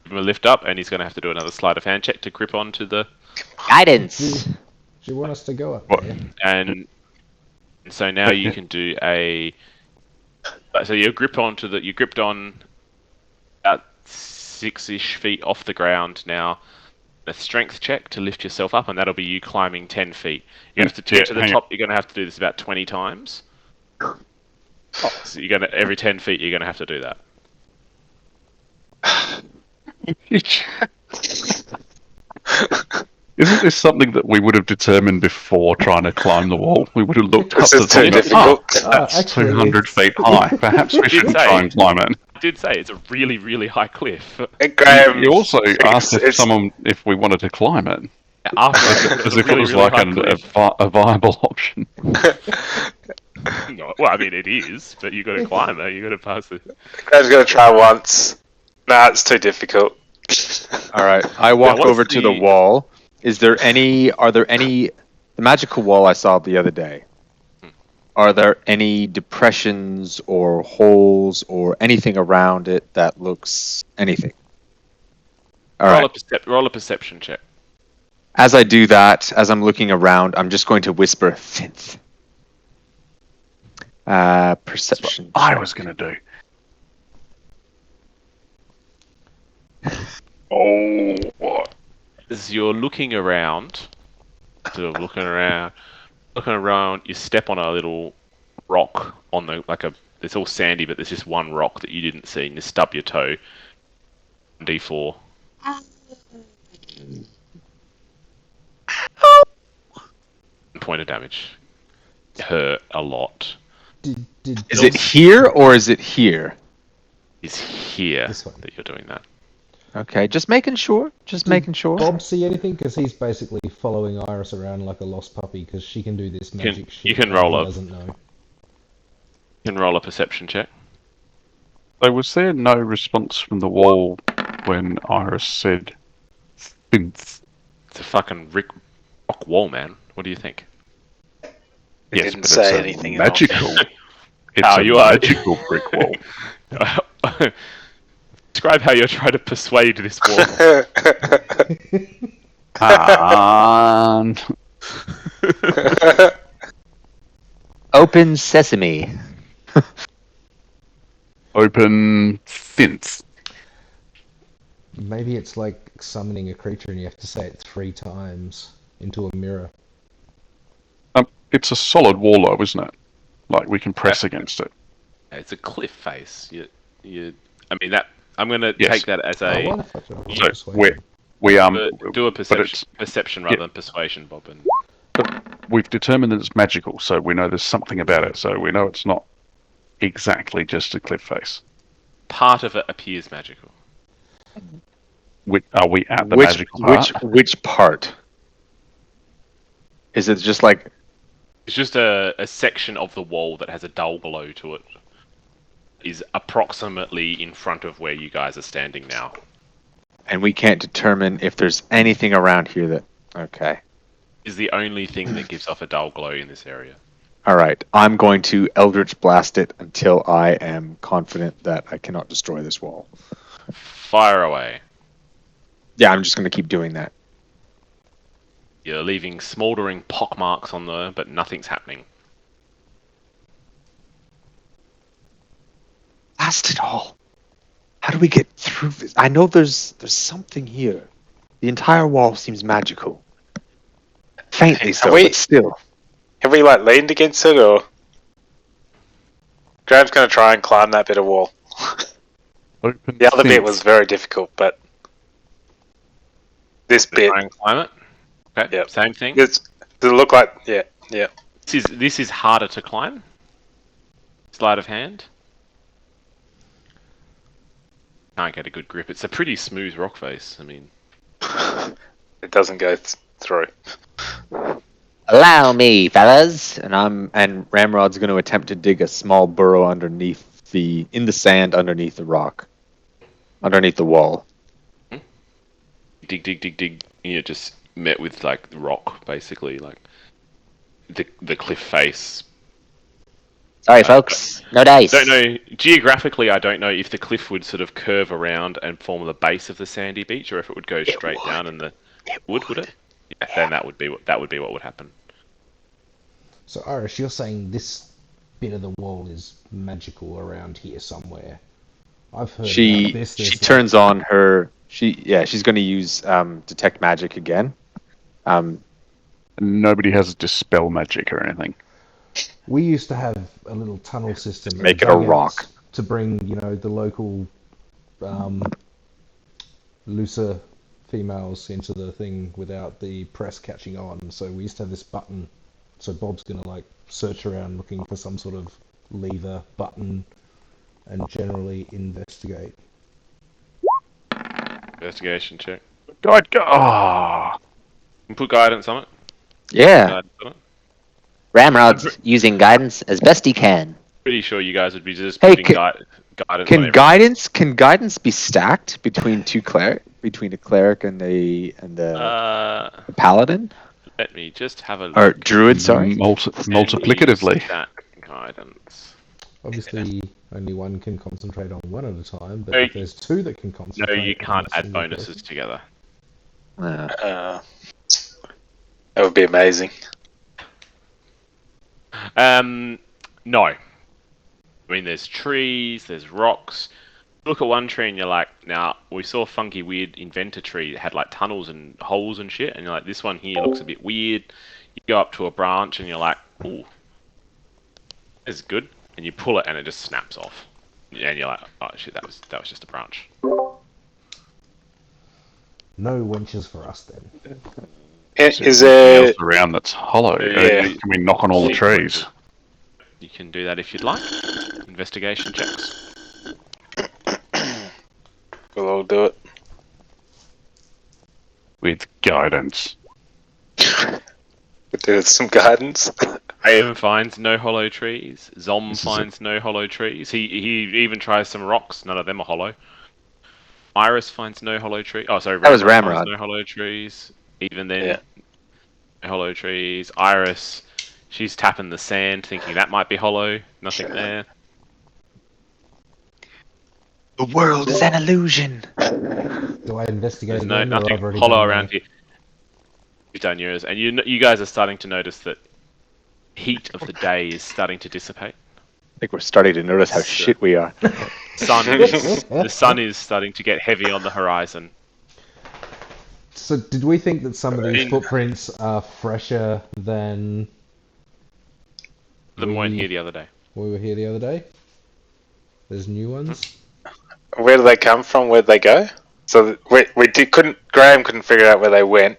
Give him a lift up and he's going to have to do another sleight of hand check to grip onto the... Guidance. Do you want us to go up What? there? And so now you can do a... So you gripped on about 6-ish feet off the ground now. A strength check to lift yourself up, and that'll be you climbing 10 feet. You have to get to the hang top. You're going to have to do this about 20 times. So every 10 feet, you're going to have to do that. Isn't this something that we would have determined before trying to climb the wall? We would have looked up This the is too thing. difficult. That's Actually, 200 it's- feet high. Perhaps we should say. try and climb it. I did say it's a really, really high cliff. And Graham, You also asked it's- if we wanted to climb it, After as if it was like a viable option. No, well, I mean, it is, but you got to climb it. You got to pass it. Graham's going to try once. Nah, it's too difficult. all right, I walk what's over to the the- wall. Are there any the magical wall I saw the other day? Are there any depressions or holes or anything around it that looks anything? All right. Roll a perception check. As I do that, as I'm looking around, I'm just going to whisper Finth. Perception. I check. was going to do. Oh, what? As you're looking around, you step on a little rock on the it's all sandy, but there's just one rock that you didn't see, and you stub your toe. D4. Point of damage. It hurt a lot. Is it here or is it here? It's here This one. that you're doing that. Okay, just making sure. Just making sure. Bob see anything? Because he's basically following Iris around like a lost puppy because she can do this magic shit. you can that roll he up. doesn't know. You can roll a perception check. So was there no response from the wall when Iris said Finth? It's a fucking rock wall, man. What do you think? It Yes, didn't but say it's a anything at all. magical. It's Oh, a you are- magical brick wall. Describe how you're trying to persuade this wall. And Open sesame. open Finth. Maybe it's like summoning a creature and you have to say it 3 times into a mirror. It's a solid wall, though, isn't it? Like we can press against it. It's a cliff face. I mean that. I'm gonna Yes. take that as Oh, a what if I don't So persuade we do a but perception rather yeah. than persuasion, Bob. And we've determined that it's magical, so we know there's something about it. So we know it's not exactly just a cliff face. part of it appears magical. Are we at the Which magical part? which part? Is it just like It's just a section of the wall that has a dull glow to it. Is approximately in front of where you guys are standing now. and we can't determine if there's anything around here that okay. Is the only thing that gives off a dull glow in this area. All right, I'm going to Eldritch Blast it until I am confident that I cannot destroy this wall. Fire away. Yeah, I'm just going to keep doing that. You're leaving smouldering pockmarks on there, but nothing's happening. Blast it all. How do we get through this? I know there's something here. The entire wall seems magical. Faintly so, we- but still. Have we like leaned against it, or Graham's gonna try and climb that bit of wall? Open The other bit Finth. was very difficult, but this bit, Try and climb it. Okay. Yep. Same thing. does it look like? Yeah. This is harder to climb. Sleight of hand. Can't get a good grip. It's a pretty smooth rock face. I mean, It doesn't go through. Allow me, fellas. And Ramrod's going to attempt to dig a small burrow in the sand underneath the rock, underneath the wall. dig. You're just met with like rock, basically, like the cliff face. Sorry, folks. No dice. Don't know geographically. I don't know if the cliff would sort of curve around and form the base of the sandy beach, or if it would go straight down. And would it? Yeah, then that would be what would happen. So Iris, you're saying this bit of the wall is magical around here somewhere. I've heard She about this. There's turns on her. She's going to use detect magic again. Nobody has dispel magic or anything. We used to have a little tunnel system. Make at it a dugouts rock. to bring, the local looser females into the thing without the press catching on. So we used to have this button. So Bob's gonna like search around looking for some sort of lever button and generally investigate. Investigation check. God, ah, And put guidance on it. Yeah. Guidance on it. Ramrod's using guidance as best he can. Pretty sure you guys would be just Hey, putting guidance on everything. Can guidance be stacked between a cleric and a paladin Let me just have a look. or druid? Sorry. multiplicatively. Stack. Guidance. Obviously, only one can concentrate on one at a time, but No, if there's two that can No, concentrate, you on can't a add single bonuses person- together. That would be amazing. No. I mean, there's trees, there's rocks. Look at one tree and you're like, now, we saw a funky, weird inventor tree that had like tunnels and holes and shit, and you're like, this one here looks a bit weird. You go up to a branch and you're like, ooh, this is good. And you pull it and it just snaps off. And you're like, oh shit, that was just a branch. No wenches for us then. Is there there? anything else around that's hollow? Yeah. Can we knock on all the trees? You can do that if you'd like. Investigation checks. We'll all do it. With guidance. We'll do some guidance. Aim finds no hollow trees. Zom This is finds no hollow trees. He even tries some rocks. None of them are hollow. Iris finds no hollow tree. Oh, sorry. That was Ramrod Ramrod. finds no hollow trees. Even then, Yeah. no hollow trees. Iris, she's tapping the sand, thinking that might be hollow. Nothing there. The world is an illusion. Do I investigate There's no again, or nothing I've already hollow done around mine? here. You've done yours, and you guys are starting to notice that heat of the day is starting to dissipate. I think we're starting to notice how shit we are. The sun is starting to get heavy on the horizon. So, did we think that some of these mean- footprints are fresher than The weren't here the other day. we were here the other day? There's new ones? Where do they come from? Where'd they go? So Graham couldn't figure out where they went.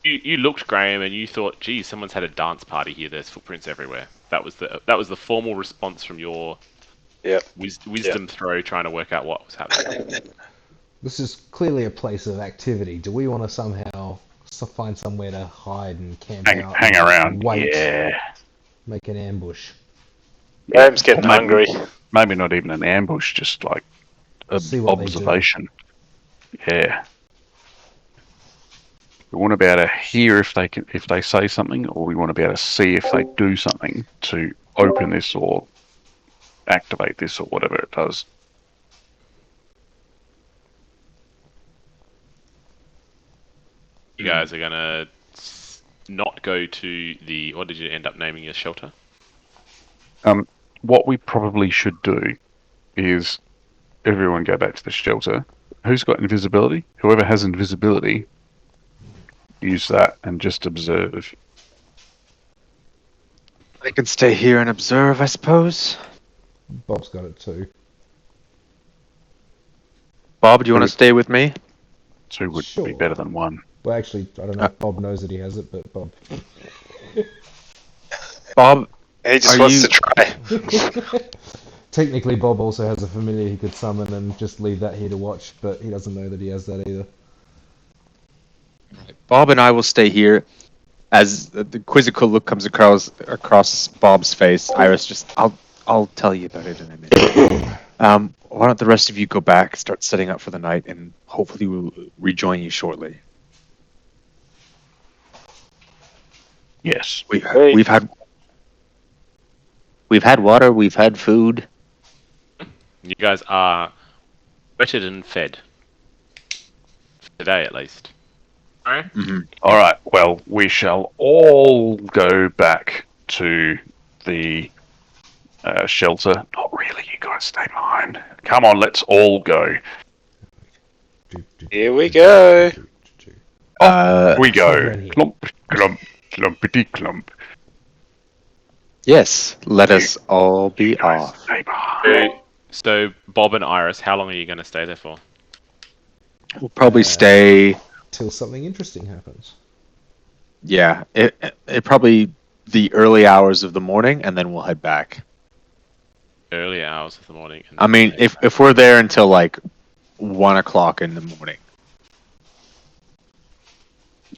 You looked, Graham, and you thought, "Geez, someone's had a dance party here. There's footprints everywhere." That was the formal response from your Yep. wisdom throw, trying to work out what was happening. This is clearly a place of activity. Do we want to somehow find somewhere to hide and camp out? Hang and around. Wait, Yeah. make an ambush. Graham's getting Maybe- hungry. Maybe not even an ambush, just like See what they do. observation. Yeah. We want to be able to hear if they say something, or we want to be able to see if they do something to open this or activate this or whatever it does. You guys are gonna not go to the. What did you end up naming your shelter? What we probably should do is everyone go back to the shelter. Who's got invisibility? Whoever has invisibility, use that and just observe. I can stay here and observe, I suppose. Bob's got it too. Bob, do you want to stay with me? 2 would Sure. be better than 1. Well, actually, I don't know if Bob knows that he has it, but Bob. Bob, He just Are wants you- to try. Technically, Bob also has a familiar he could summon and just leave that here to watch, but he doesn't know that he has that either. Bob and I will stay here. As the quizzical look comes across Bob's face, Iris just, I'll tell you about it in a minute. Why don't the rest of you go back, start setting up for the night, and hopefully we'll rejoin you shortly. Yes. Hey. We've had water, we've had food. You guys are wetted and fed. For today, at least. Alright? All right. Well, we shall all go back to the shelter. Not really. You guys stay behind. Come on, let's all go. Here we go. We go. Right here. Clump, clump, clumpity clump. yes, let us all be Guys, off. stay behind. So, Bob and Iris, how long are you going to stay there for? We'll probably stay. Till something interesting happens. Yeah, it probably the early hours of the morning, and then we'll head back. Early hours of the morning. And I mean, if we're there until like 1 o'clock in the morning.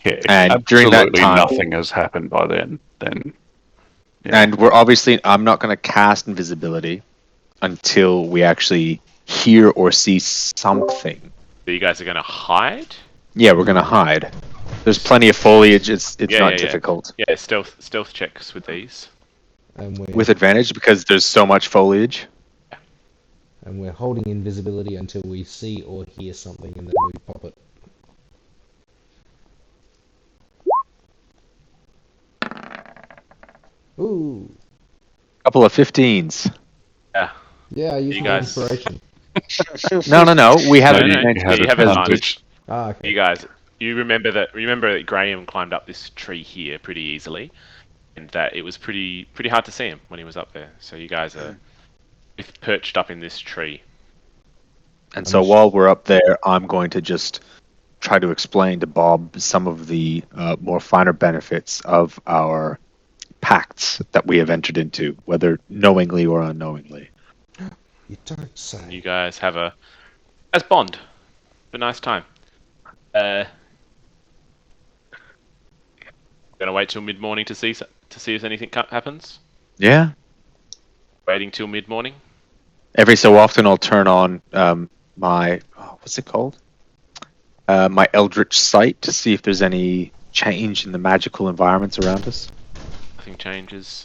Yeah, if And during that absolutely time- nothing has happened by then. Yeah. And we're obviously, I'm not going to cast invisibility until we actually hear or see something. So you guys are going to hide? Yeah, we're going to hide. There's plenty of foliage. It's Yeah, not yeah. difficult. Yeah, stealth checks with these. And we're With advantage because there's so much foliage. holding invisibility until we see or hear something, and then we pop it. Ooh. Couple of 15s. Yeah, I use You my guys- inspiration. No. We have No, an no, advantage. yeah, you have advantage. Ah, okay. You guys, you remember that Graham climbed up this tree here pretty easily, and that it was pretty hard to see him when he was up there. So you guys are perched up in this tree. And so while we're up there, I'm going to just try to explain to Bob some of the more finer benefits of our pacts that we have entered into, whether knowingly or unknowingly. You don't say. And you guys have as bond, a nice time. Gonna wait till mid morning to see if anything happens. Yeah. Waiting till mid morning. Every so often, I'll turn on my what's it called? My Eldritch Sight to see if there's any change in the magical environments around us. Nothing changes.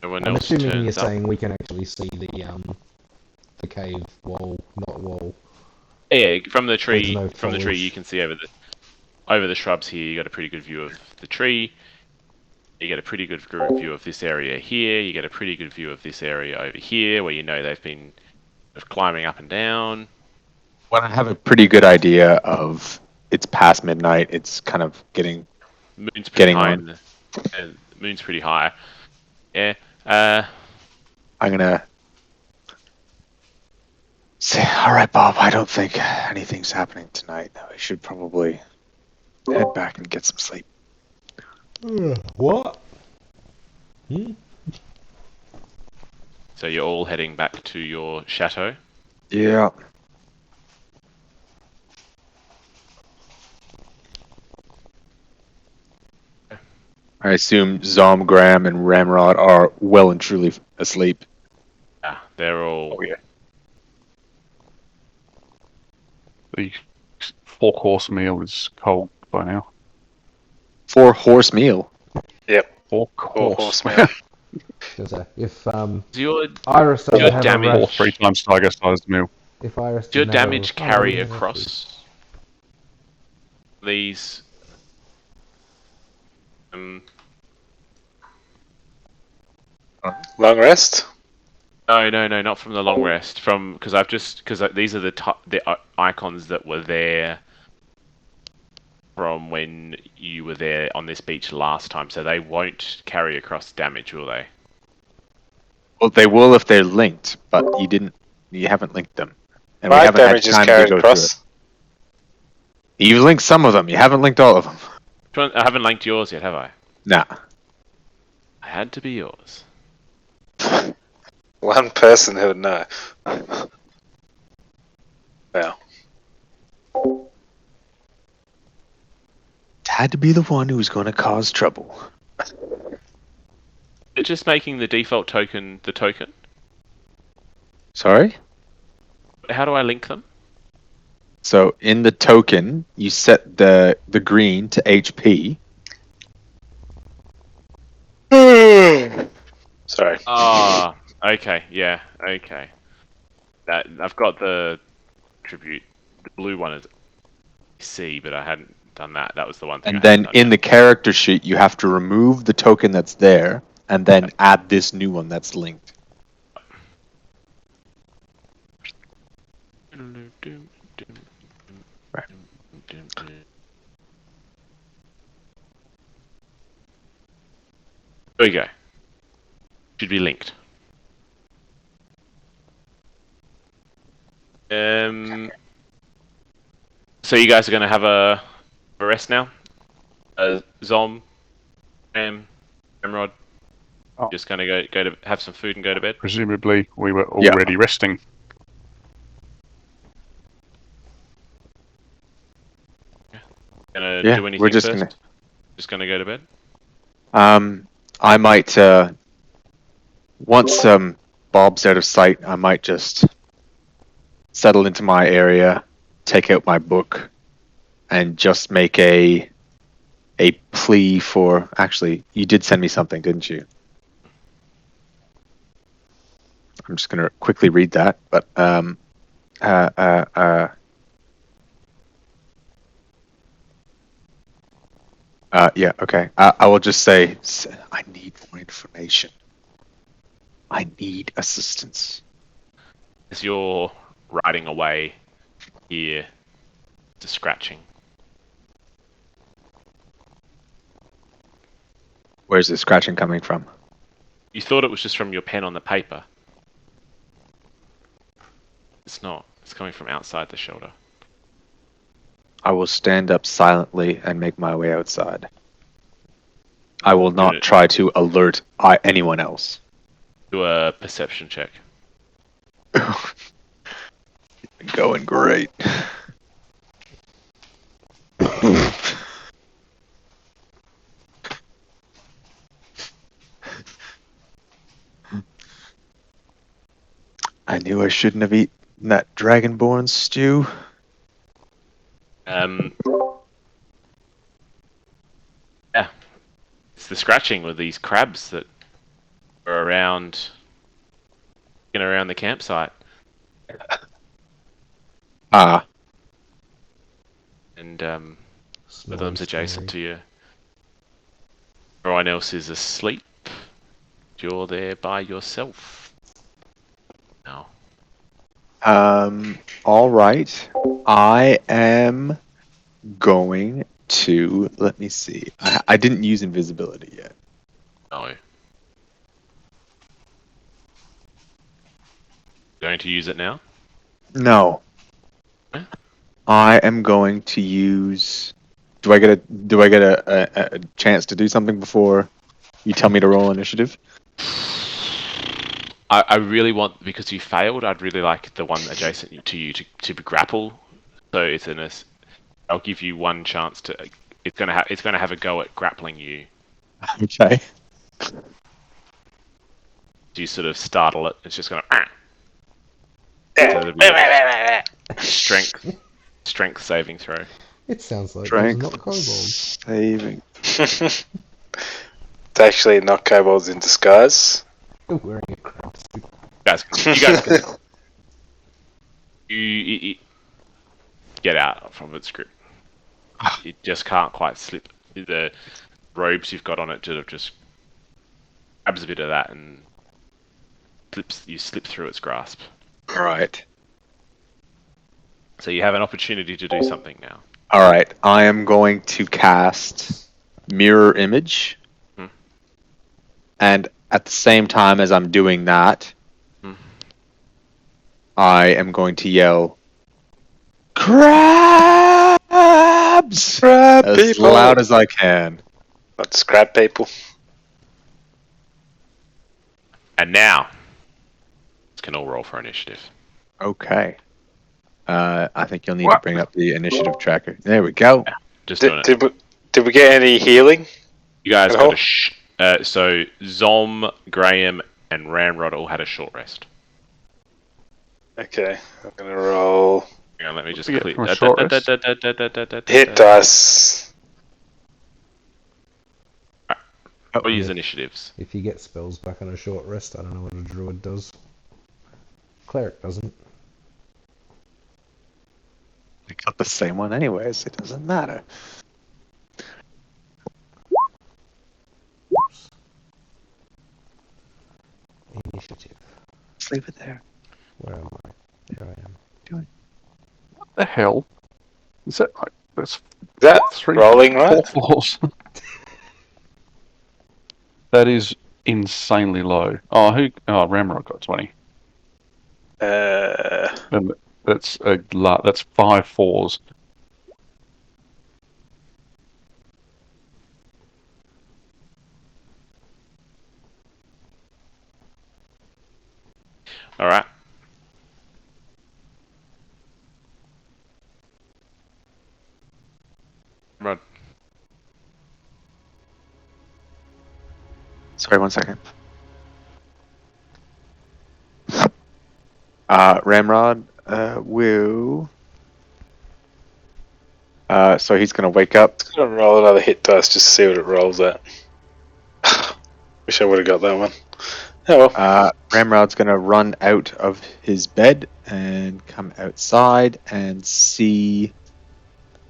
No one I'm else assuming you're turns up. saying we can actually see the cave wall, not wall. Yeah, from the tree. no From the tree, foliage. you can see over the shrubs here. You got a pretty good view of the tree. You get a pretty good view of this area here. You get a pretty good view of this area over here, where you know they've been climbing up and down. When I have a pretty good idea of it's past midnight, it's kind of getting Moon's pretty Getting high. on. And the moon's pretty high. Yeah. I'm gonna say, all right, Bob, I don't think anything's happening tonight. We should probably head back and get some sleep. What? So you're all heading back to your chateau. Yeah. I assume Zom, Graham, and Ramrod are well and truly asleep. Yeah, they're all. Oh, yeah. The 4-course meal is cold by now. 4-horse meal. Or 4-course. horseman. If Your Iris doesn't your have damage- a Or rash, 3 times tiger-sized meal. if Iris does your didn't have a damage rash- carry Oh, yeah, across these? Long rest? No, not from the long rest. Because these are the icons that were there from when you were there on this beach last time. So they won't carry across damage, will they? Well, they will if they're linked, but you haven't linked them. And My haven't had damage is time to carried go through across. it. You've linked some of them, you haven't linked all of them. I haven't linked yours yet, have I? Nah. I had to be yours. One person who would know. Well, It had to be the one who was going to cause trouble. It's just making the default token the token. Sorry? How do I link them? So in the token, you set the green to HP. sorry. Ah, okay, yeah, okay. That I've got the tribute. The blue one is C, but I hadn't done that. That was the one thing. And I then hadn't done in the character sheet, you have to remove the token that's there and then add this new one that's linked. Right. There we go. Should be linked. So you guys are going to have a rest now? Zom, Ramrod, Oh. just going to go to have some food and go to bed? Presumably, we were Yeah. already resting. Gonna Yeah, do anything we're just first? Just gonna go to bed? I might, once Bob's out of sight, I might just settle into my area, take out my book, and just make a plea for. Actually, you did send me something, didn't you? I'm just gonna quickly read that. But yeah, okay. I will just say, I need more information. I need assistance. As you're riding away, hear the scratching. Where's the scratching coming from? You thought it was just from your pen on the paper. It's not. It's coming from outside the shelter. I will stand up silently and make my way outside. I will not try to alert anyone else. Do a perception check. Going great. I knew I shouldn't have eaten that dragonborn stew. Yeah. It's the scratching with these crabs that are around the campsite. Ah. And one of them's adjacent to you. Everyone else is asleep. You're there by yourself. Now. All right. I am going to. Let me see. I didn't use invisibility yet. No. Going to use it now? No. Huh? I am going to use. Do I get a chance to do something before you tell me to roll initiative? I really want, because you failed, I'd really like the one adjacent to you to grapple. So it's I'll give you one chance to. It's gonna have a go at grappling you. Okay. You sort of startle it. It's just gonna. So it'll be strength saving throw. It sounds like Strength those are not kobolds. saving. It's actually not kobolds in disguise. You're wearing a crab suit. You guys you get out from its grip. It just can't quite slip. The robes you've got on it just grabs a bit of that and you slip through its grasp. All right. So you have an opportunity to do something now. All right. I am going to cast Mirror Image. And at the same time as I'm doing that, I am going to yell, "Crabs!" Crab as people. loud as I can. Not scrap people. And now, you can all roll for initiative. Okay. I think you'll need to bring up the initiative tracker. There we go. Just doing it. Did we get any healing? You guys at got all? so Zom, Graham, and Ramrod all had a short rest. Okay, I'm gonna roll. Hang on, let me just Yeah, click. from a short rest. Hit dice. I'll use initiatives. If you get spells back on a short rest, I don't know what a druid does. Cleric doesn't. We got the same one anyways. It doesn't matter. Initiative. Just leave it there. Where am I? There I am. What the hell? Is that like that's Is that 3 rolling 4 right? floors? That is insanely low. Oh, Ramrod got 20. And that's that's 5 4s. All right. Rod. Sorry, 1 second. Ramrod will. So he's gonna wake up. I'm gonna roll another hit dice just to see what it rolls at. Wish I would have got that one. Oh, Ramrod's gonna run out of his bed and come outside and see,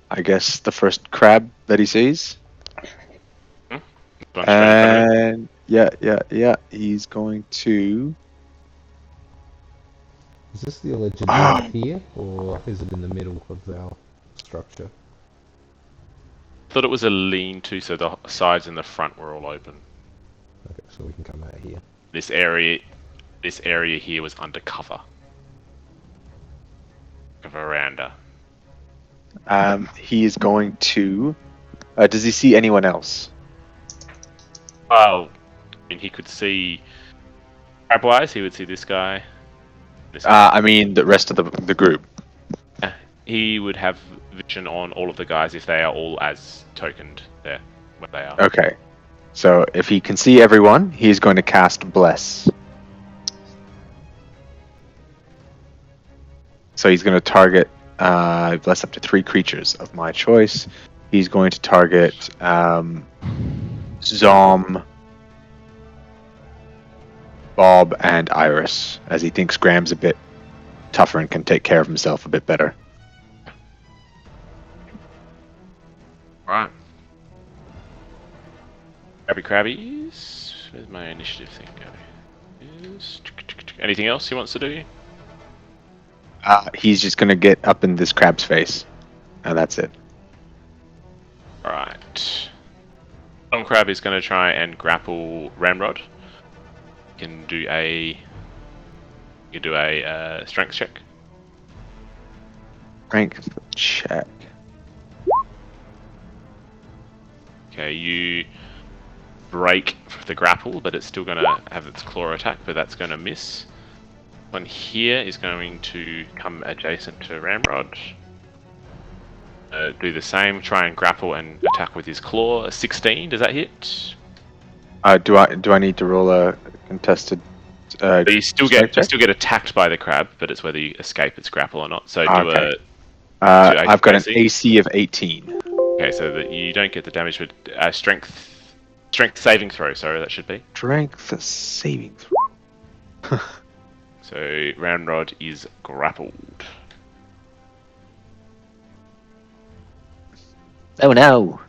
I guess, the first crab that he sees. Bunch right in front of him. And yeah, he's going to. Is this the alleged Ah. door here, or is it in the middle of our structure? Thought it was a lean-to, so the sides and the front were all open. Okay, so we can come out here. This area here was undercover. A veranda. He is going to. Does he see anyone else? Oh, I mean, he could see. Crab-wise, he would see this guy. This guy. I mean, the rest of the group. He would have vision on all of the guys if they are all as tokened there, where they are. Okay. So if he can see everyone, he's going to cast Bless. So he's going to target Bless up to 3 creatures of my choice. He's going to target Zom, Bob, and Iris, as he thinks Graham's a bit tougher and can take care of himself a bit better. Right. Krabbies. Where's my initiative thing going? Anything else he wants to do? He's just going to get up in this crab's face, and that's it. Right. Tom Crab is going to try and grapple Ramrod. You can do a strength check. Strength check. Okay, you break the grapple, but it's still going to have its claw attack, but that's going to miss. One here is going to come adjacent to Ramrod. Do the same, try and grapple and attack with his claw. A 16, does that hit? Do I need to roll a contested? But you still strength check? get attacked by the crab, but it's whether you escape its grapple or not. So do Okay. a I've got an AC. AC of 18. Okay, so that you don't get the damage, but strength saving throw. Sorry, that should be. Strength saving throw. So Ramrod is grappled. Oh no.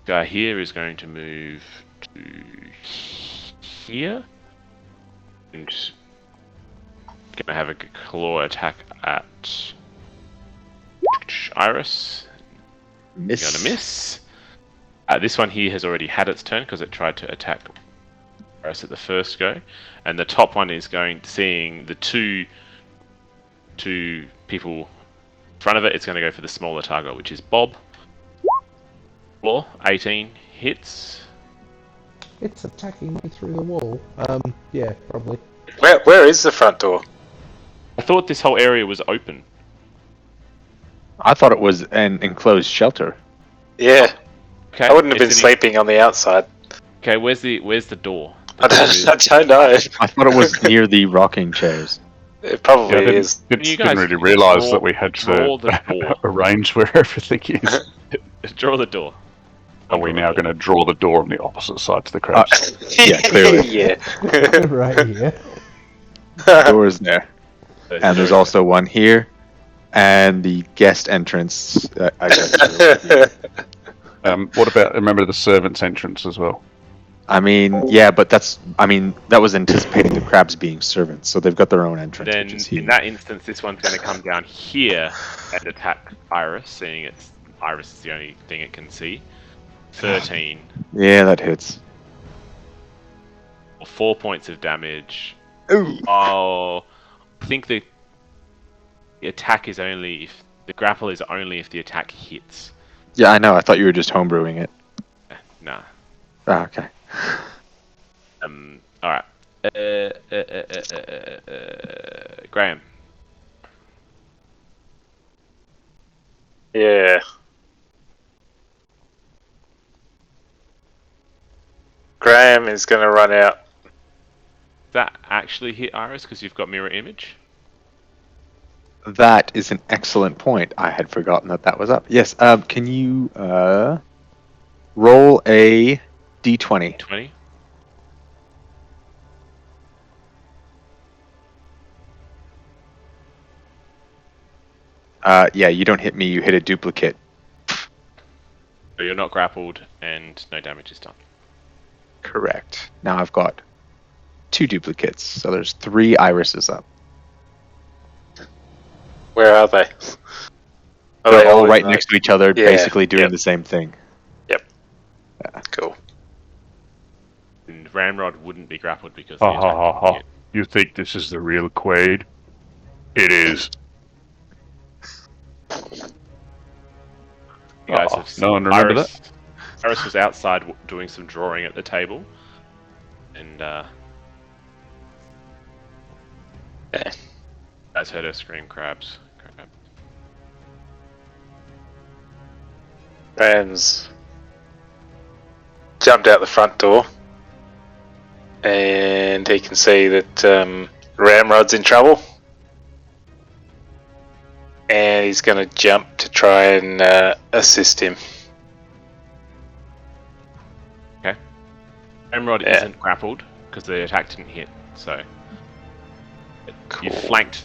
Guy here is going to move to here and going to have a claw attack at Iris. Miss. Going to miss. This one here has already had its turn because it tried to attack Iris at the first go, and the top one is seeing the two people in front of it. It's going to go for the smaller target, which is Bob. Floor 18 hits. It's attacking me through the wall. Yeah, probably. where is the front door? I thought this whole area was open. I thought it was an enclosed shelter. Yeah, Okay, I wouldn't have been it's sleeping on the outside. Okay, where's the door? I don't know. I thought it was near the rocking chairs. It probably I is. didn't You guys really realise draw- that we had draw the to door. arrange where everything is. Draw the door. Are we now going to draw the door on the opposite side to the crabs? Yeah, clearly. Yeah. Right here. Doors there. And there's also one here. And the guest entrance, I guess. What about, remember the servants' entrance as well? I mean, yeah, but that was anticipating the crabs being servants, so they've got their own entrance, Then which is here. in that instance, this one's going to come down here and attack Iris, seeing Iris is the only thing it can see. 13 Yeah, that hits. or 4 points of damage. Ooh. Oh, I think the attack is only if the grapple is only if the attack hits. Yeah, I know. I thought you were just homebrewing it. Nah. Ah, okay. All right. Graham. Yeah. Graham is going to run out. Does that actually hit Iris because you've got mirror image? That is an excellent point. I had forgotten that was up. Yes. Can you roll a d20? 20. Yeah, you don't hit me, you hit a duplicate. So you're not grappled, and no damage is done. Correct. Now I've got 2 duplicates, so there's 3 irises up. Where are they? Are They're they all in right the- next to each other, Yeah, basically doing yep. the same thing. Cool. And Ramrod wouldn't be grappled because the Ha ha attack ha didn't ha. hit. You think this is the real Quaid? It is. You guys Oh, have no one remember Iris, Iris was outside doing some drawing at the table, and Okay. guys heard her scream, "Crabs!" Crab. Rams jumped out the front door, and he can see that Ramrod's in trouble, and he's going to jump to try and assist him. Ramrod Yeah. isn't grappled because the attack didn't hit. So Cool.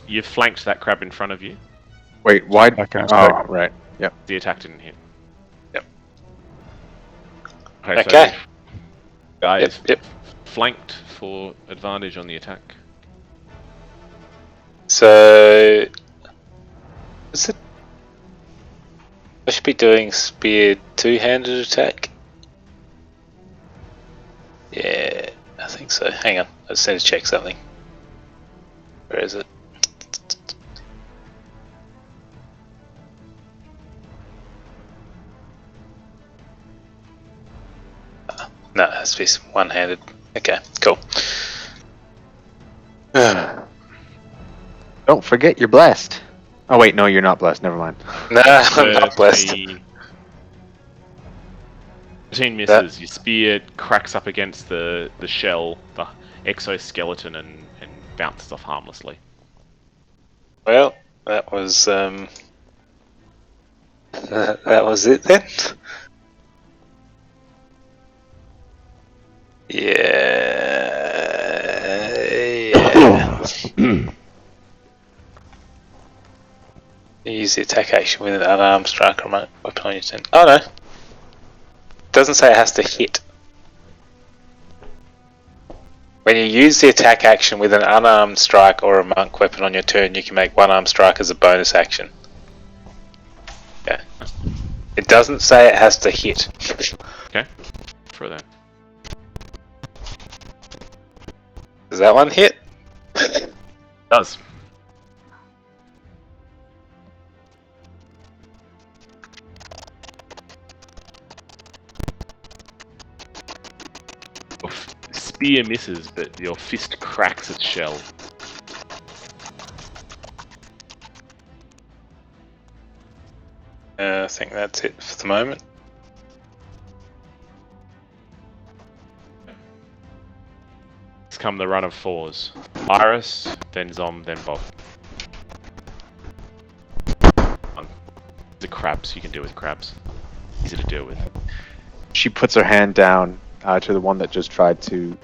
you've flanked that crab in front of you. Wait, why? Okay, Oh, right. Yep. The attack didn't hit. Yep. Okay. Okay. So guys Yep. flanked for advantage on the attack. So, is it? I should be doing spear two-handed attack. Yeah, I think so. Hang on, I just need to check something. Where is it? No, it has to be one-handed. Okay, cool. Don't forget you're blessed. Oh wait, no, you're not blessed. Never mind. No, I'm not blessed. 13 misses. Your spear cracks up against the shell, the exoskeleton, and bounces off harmlessly. Well, that was that was it then. Yeah. Use the attack action with an unarmed strike or remote weapon on your turn. Oh no. Doesn't say it has to hit. When you use the attack action with an unarmed strike or a monk weapon on your turn, you can make one armed strike as a bonus action. Yeah. It doesn't say it has to hit. Okay? For that. Does that one hit? Does. Your spear misses, but your fist cracks its shell. I think that's it for the moment. It's come the run of fours. Iris, then Zom, then Bob. The crabs, you can deal with crabs. Easy to deal with. She puts her hand down to the one that just tried to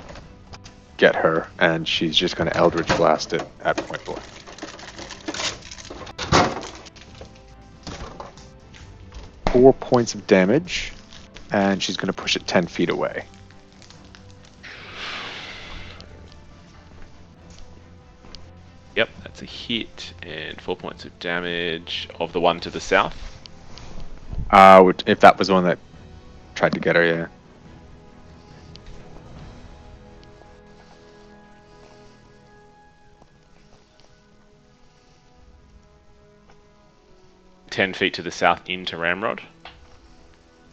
get her, and she's just going to Eldritch Blast it at point blank. Four points of damage, and she's going to push it 10 feet away. Yep, that's a hit, and 4 points of damage of the one to the south. If that was the one that tried to get her, yeah. Ten feet to the south into Ramrod.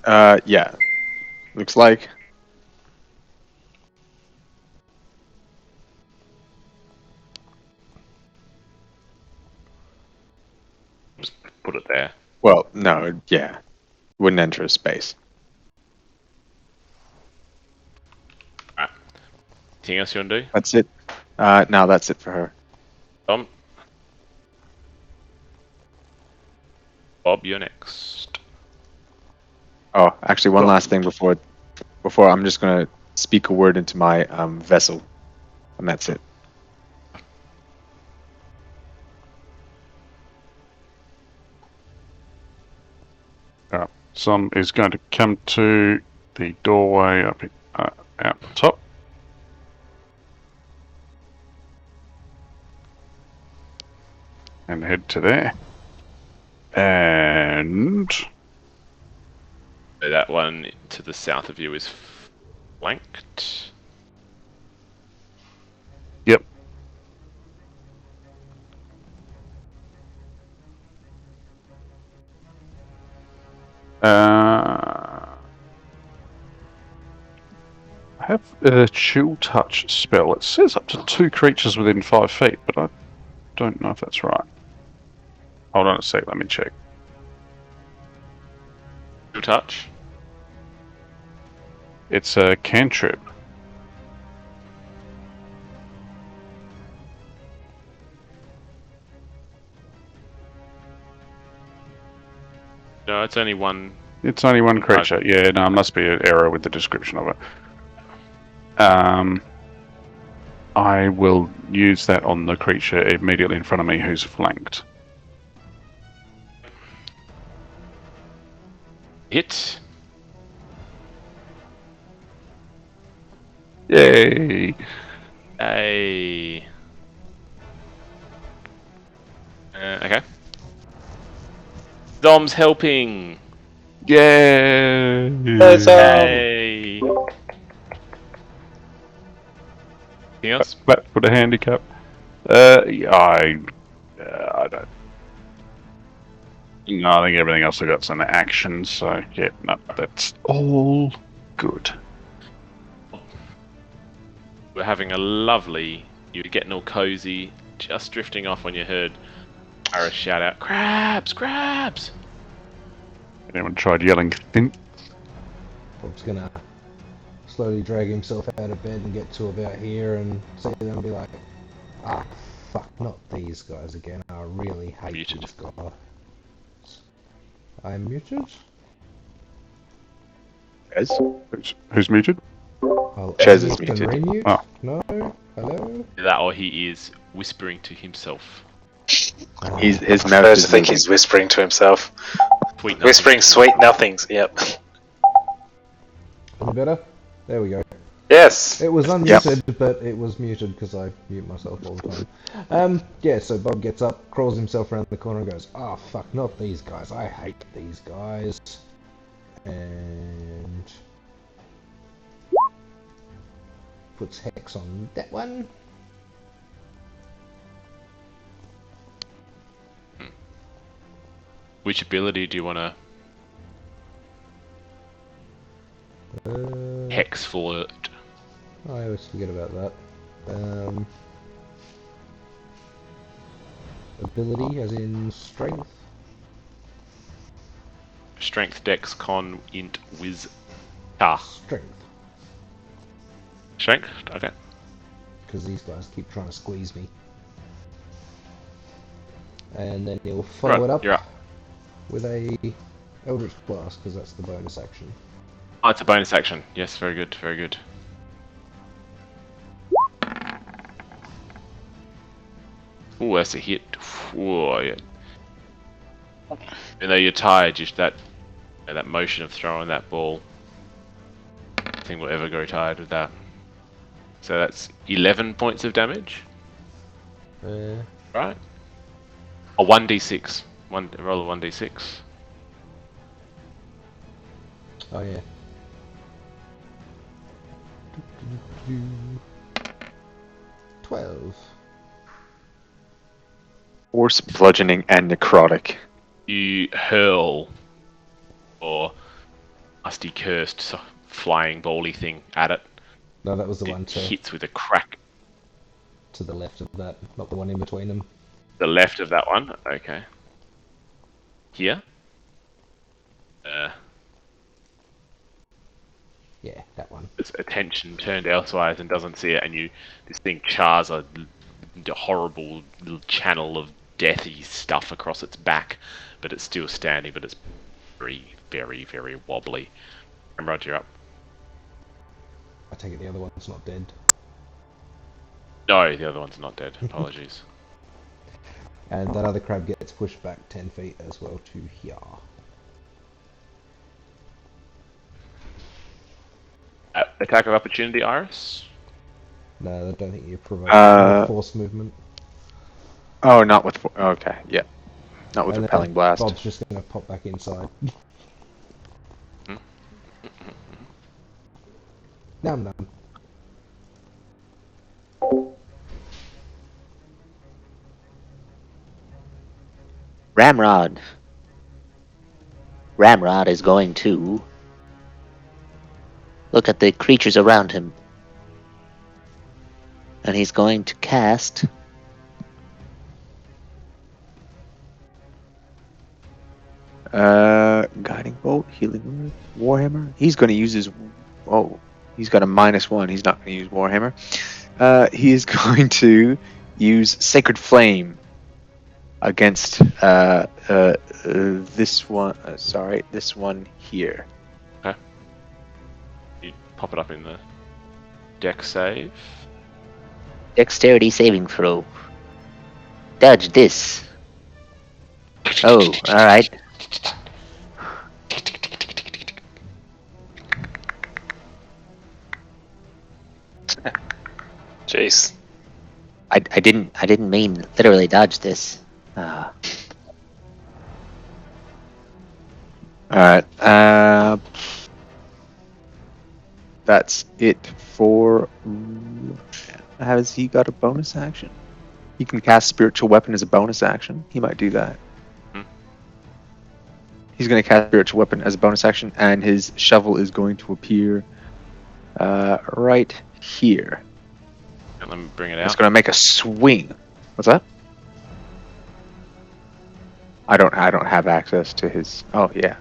Yeah. Looks like. Just put it there. Well, no, yeah. Wouldn't enter a space. Anything else you want to do? That's it. No, that's it for her. Tom? Bob, you're next. Oh, actually, one last thing before I'm just gonna speak a word into my vessel, and that's it. Some is going to come to the doorway up out the top. And head to there. And So that one to the south of you is flanked. yep. I have a chill touch spell. It says up to 2 creatures within 5 feet, but I don't know if that's right. Hold on a sec, let me check. Your touch. It's a cantrip. No, it's only one. It's only one creature. Yeah, no, it must be an error with the description of it. I will use that on the creature immediately in front of me who's flanked. Hit. Yay! A. Okay. Dom's helping. Yay! Hey. Anything else? That's for the handicap. I don't. No, I think everything else I got's an action, so yeah, no, that's all good. We're having a lovely. You're getting all cozy, just drifting off when you heard Ara shout out, "Crabs! Crabs!" Anyone tried yelling "Think"? Bob's gonna slowly drag himself out of bed and get to about here and see them and be like, ah, fuck, not these guys again. I really hate Muted. these guys. I'm muted? Guys, Who's muted? I'll Chaz is unmute and muted. remute. Oh. No? Hello? That or he is whispering to himself. his I mouth first is think moving. he's whispering to himself. Sweet Whispering nothings. sweet nothings, yep. Any better? There we go. Yes! It was unmuted, but it was muted because I mute myself all the time. Yeah, so Bob gets up, crawls himself around the corner and goes, oh fuck, not these guys. I hate these guys. And puts Hex on that one. Which ability do you want to hex for it? I always forget about that. Ability, as in strength. Strength, Dex, Con, Int, Wiz, Ah. Strength. Strength? Okay. Because these guys keep trying to squeeze me. And then he'll follow Right, it up you're up. with a Eldritch Blast, because that's the bonus action. Oh, it's a bonus action. Yes, very good, very good. Ooh, that's a hit. Ooh, yeah. Even though you're tired, just that motion of throwing that ball, nothing will ever grow tired with that. So that's 11 points of damage, right? A 1d6. Roll a 1d6. Oh yeah. 12. Force, bludgeoning, and necrotic. You hurl, or musty cursed flying bally thing at it. No, that was the one It to hits with a crack. the left of that, not the one in between them. The left of that one. Okay. Here. Yeah, that one. Its attention turned elsewhere and doesn't see it, and this thing chars a horrible little channel of deathy stuff across its back, but it's still standing, but it's very, very, very wobbly. And Roger, you're up. I take it the other one's not dead. No, the other one's not dead. Apologies. And that other crab gets pushed back 10 feet as well to here. attack of opportunity, Iris? No, I don't think you provoke force movement. Oh, not with. Okay, yeah. Not with And then repelling blast. Bob's just going to pop back inside. Nom nom. Ramrod. Ramrod is going to look at the creatures around him. And he's going to cast Guiding Bolt, Healing Word, Warhammer. He's going to use his. Oh, he's got a -1. He's not going to use Warhammer. He is going to use Sacred Flame against this one. Sorry, this one here. You pop it up in the deck save. dexterity saving throw. Dodge this. Oh, alright. Jeez. I didn't mean literally dodge this. Alright. That's it for. Has he got a bonus action? He can cast Spiritual Weapon as a bonus action. He might do that. He's going to cast Spiritual Weapon as a bonus action, and his shovel is going to appear right here. And let me bring it It's out. going to make a swing. What's that? I don't have access to his. Oh yeah.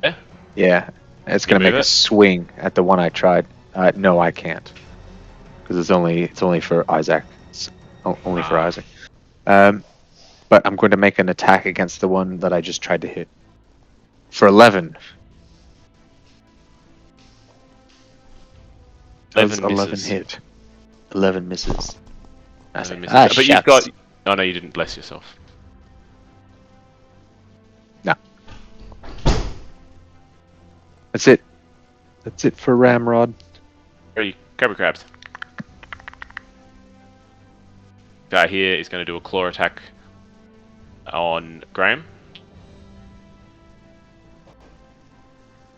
Yeah? Yeah. It's Can going you to make move a it? swing at the one I tried. No, I can't. Because it's only for Isaac. It's only for Isaac. But I'm going to make an attack against the one that I just tried to hit. For 11. 11 11 misses. hit. 11 misses. I say, 11 misses. Ah, But you've shucks. got. Oh no, you didn't bless yourself. No. That's it. That's it for Ramrod. Ready, Cobra Crabs. Guy here is going to do a claw attack on Graham.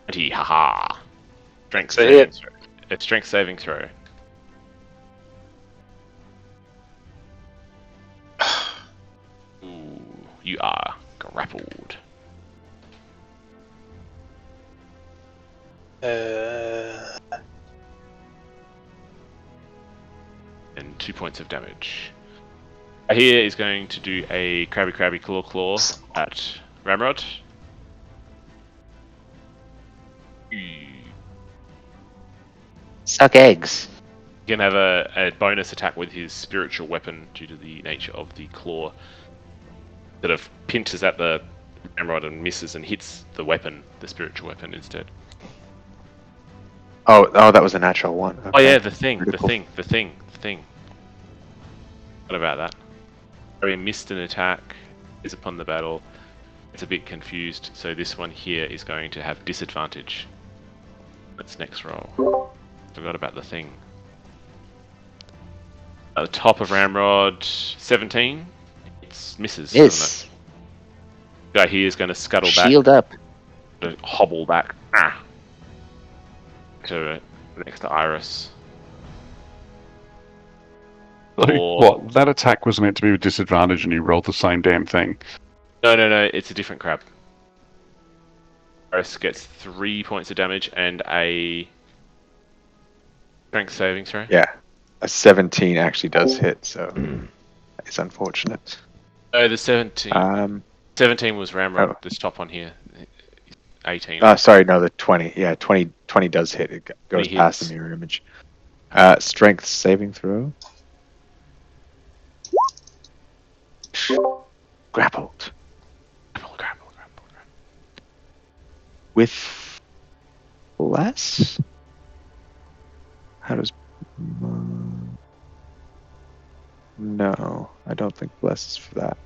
20, haha. Strength So saving hit. throw. It's strength saving throw. Ooh, you are grappled. And 2 points of damage. Here is going to do a Krabby Claw at Ramrod. Suck eggs. He can have a bonus attack with his spiritual weapon due to the nature of the claw. Sort of pinches at the Ramrod and misses and hits the weapon, the spiritual weapon instead. Oh, that was a natural one. Oh Okay. yeah, the thing. What about that? He missed an attack, is upon the battle. It's a bit confused, so this one here is going to have disadvantage. Let's next roll. Forgot about the thing. At the top of Ramrod, 17. It misses. doesn't Miss. it? Guy here is going to scuttle Shield up. back, hobble back. To next to Iris. Or- What? That attack was meant to be with disadvantage, and you rolled the same damn thing. No, it's a different crab. Iris gets 3 points of damage and a strength saving throw. Yeah. A 17 actually does hit, so it's unfortunate. No, the 17. 17 was Ramrod, oh. this top one here. 18. Sorry, no, the 20. Yeah, 20 does hit. It goes 20 past hits. the mirror image. Strength saving throw. Grappled. Grapple. With bless? How does... No, I don't think bless is for that.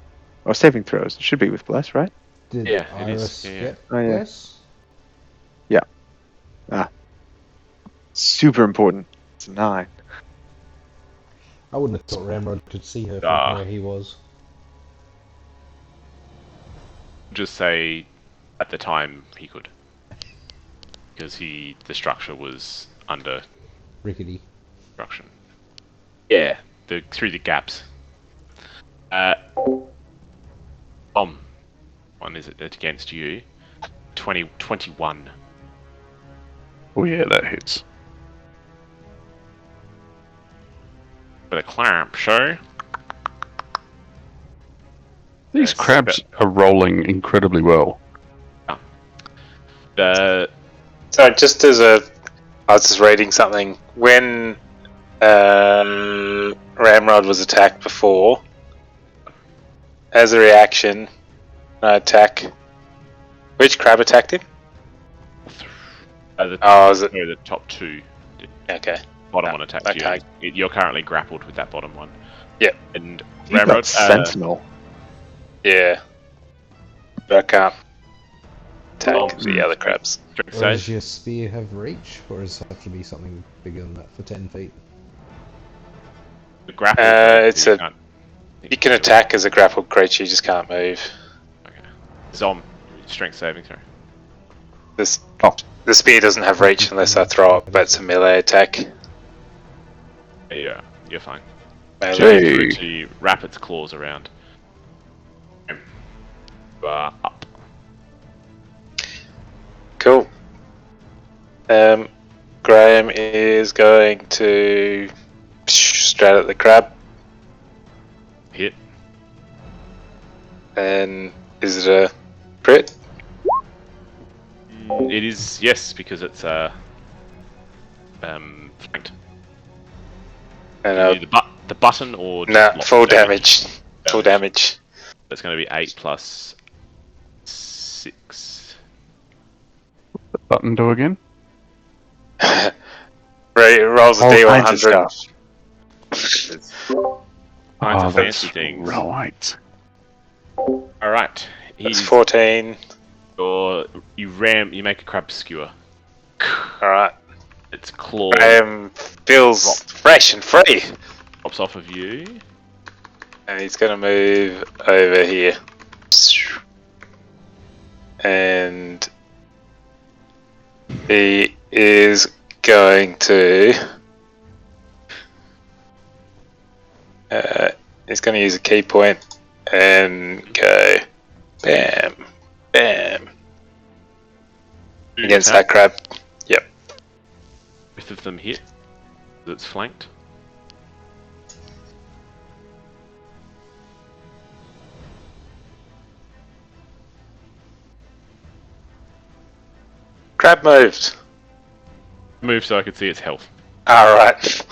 Oh, saving throws. It should be with bless, right? Did Yeah, it is. Iris Yeah. get Oh, yeah. this? Super important. It's a 9. I wouldn't have thought Ramrod could see her from Ah. where he was. Just say at the time he could. Because the structure was under Rickety. construction. Yeah, through the gaps. One is it against you? 21. Oh yeah, that hits. For the clamp show. These Yes, crabs are rolling incredibly well. The So just as I was just reading something. When Ramrod was attacked before, as a reaction, attack. Which crab attacked him? Is it? the top two. Okay. Bottom No, one attacked okay. you. You're currently grappled with that bottom one. Yep. And He's got Ramrod, Sentinel. Yeah. But I can't attack Oh, the other crabs. strength Or does save. your spear have reach, or does it have to be something bigger than that for 10 feet? The grapple. It's you a- can't- You can attack as a grappled creature, you just can't move. Okay. Zom, strength saving throw. This The spear doesn't have reach unless I throw it, but it's a melee attack. Yeah, you're fine. Melee. Hey. To wrap its claws around. Up. Cool. Graham is going to straight at the crab, Hit. and is it a crit? It is, yes, because it's flanked. And The button or no, just full damage. Full damage. That's going to be 8 plus 6. Button do again. Right, it rolls a All kinds of D100. stuff. There's kinds of fancy that's things. right. All right, That's 14. you make a crab skewer. Alright. Its claw Graham feels fresh and free. drops off of you. And he's going to move over here. And he is going to... he's going to use a key point and go bam, bam against that crab. Yep. Both of them hit. It's flanked. Crab moved. Move so I could see its health. Alright.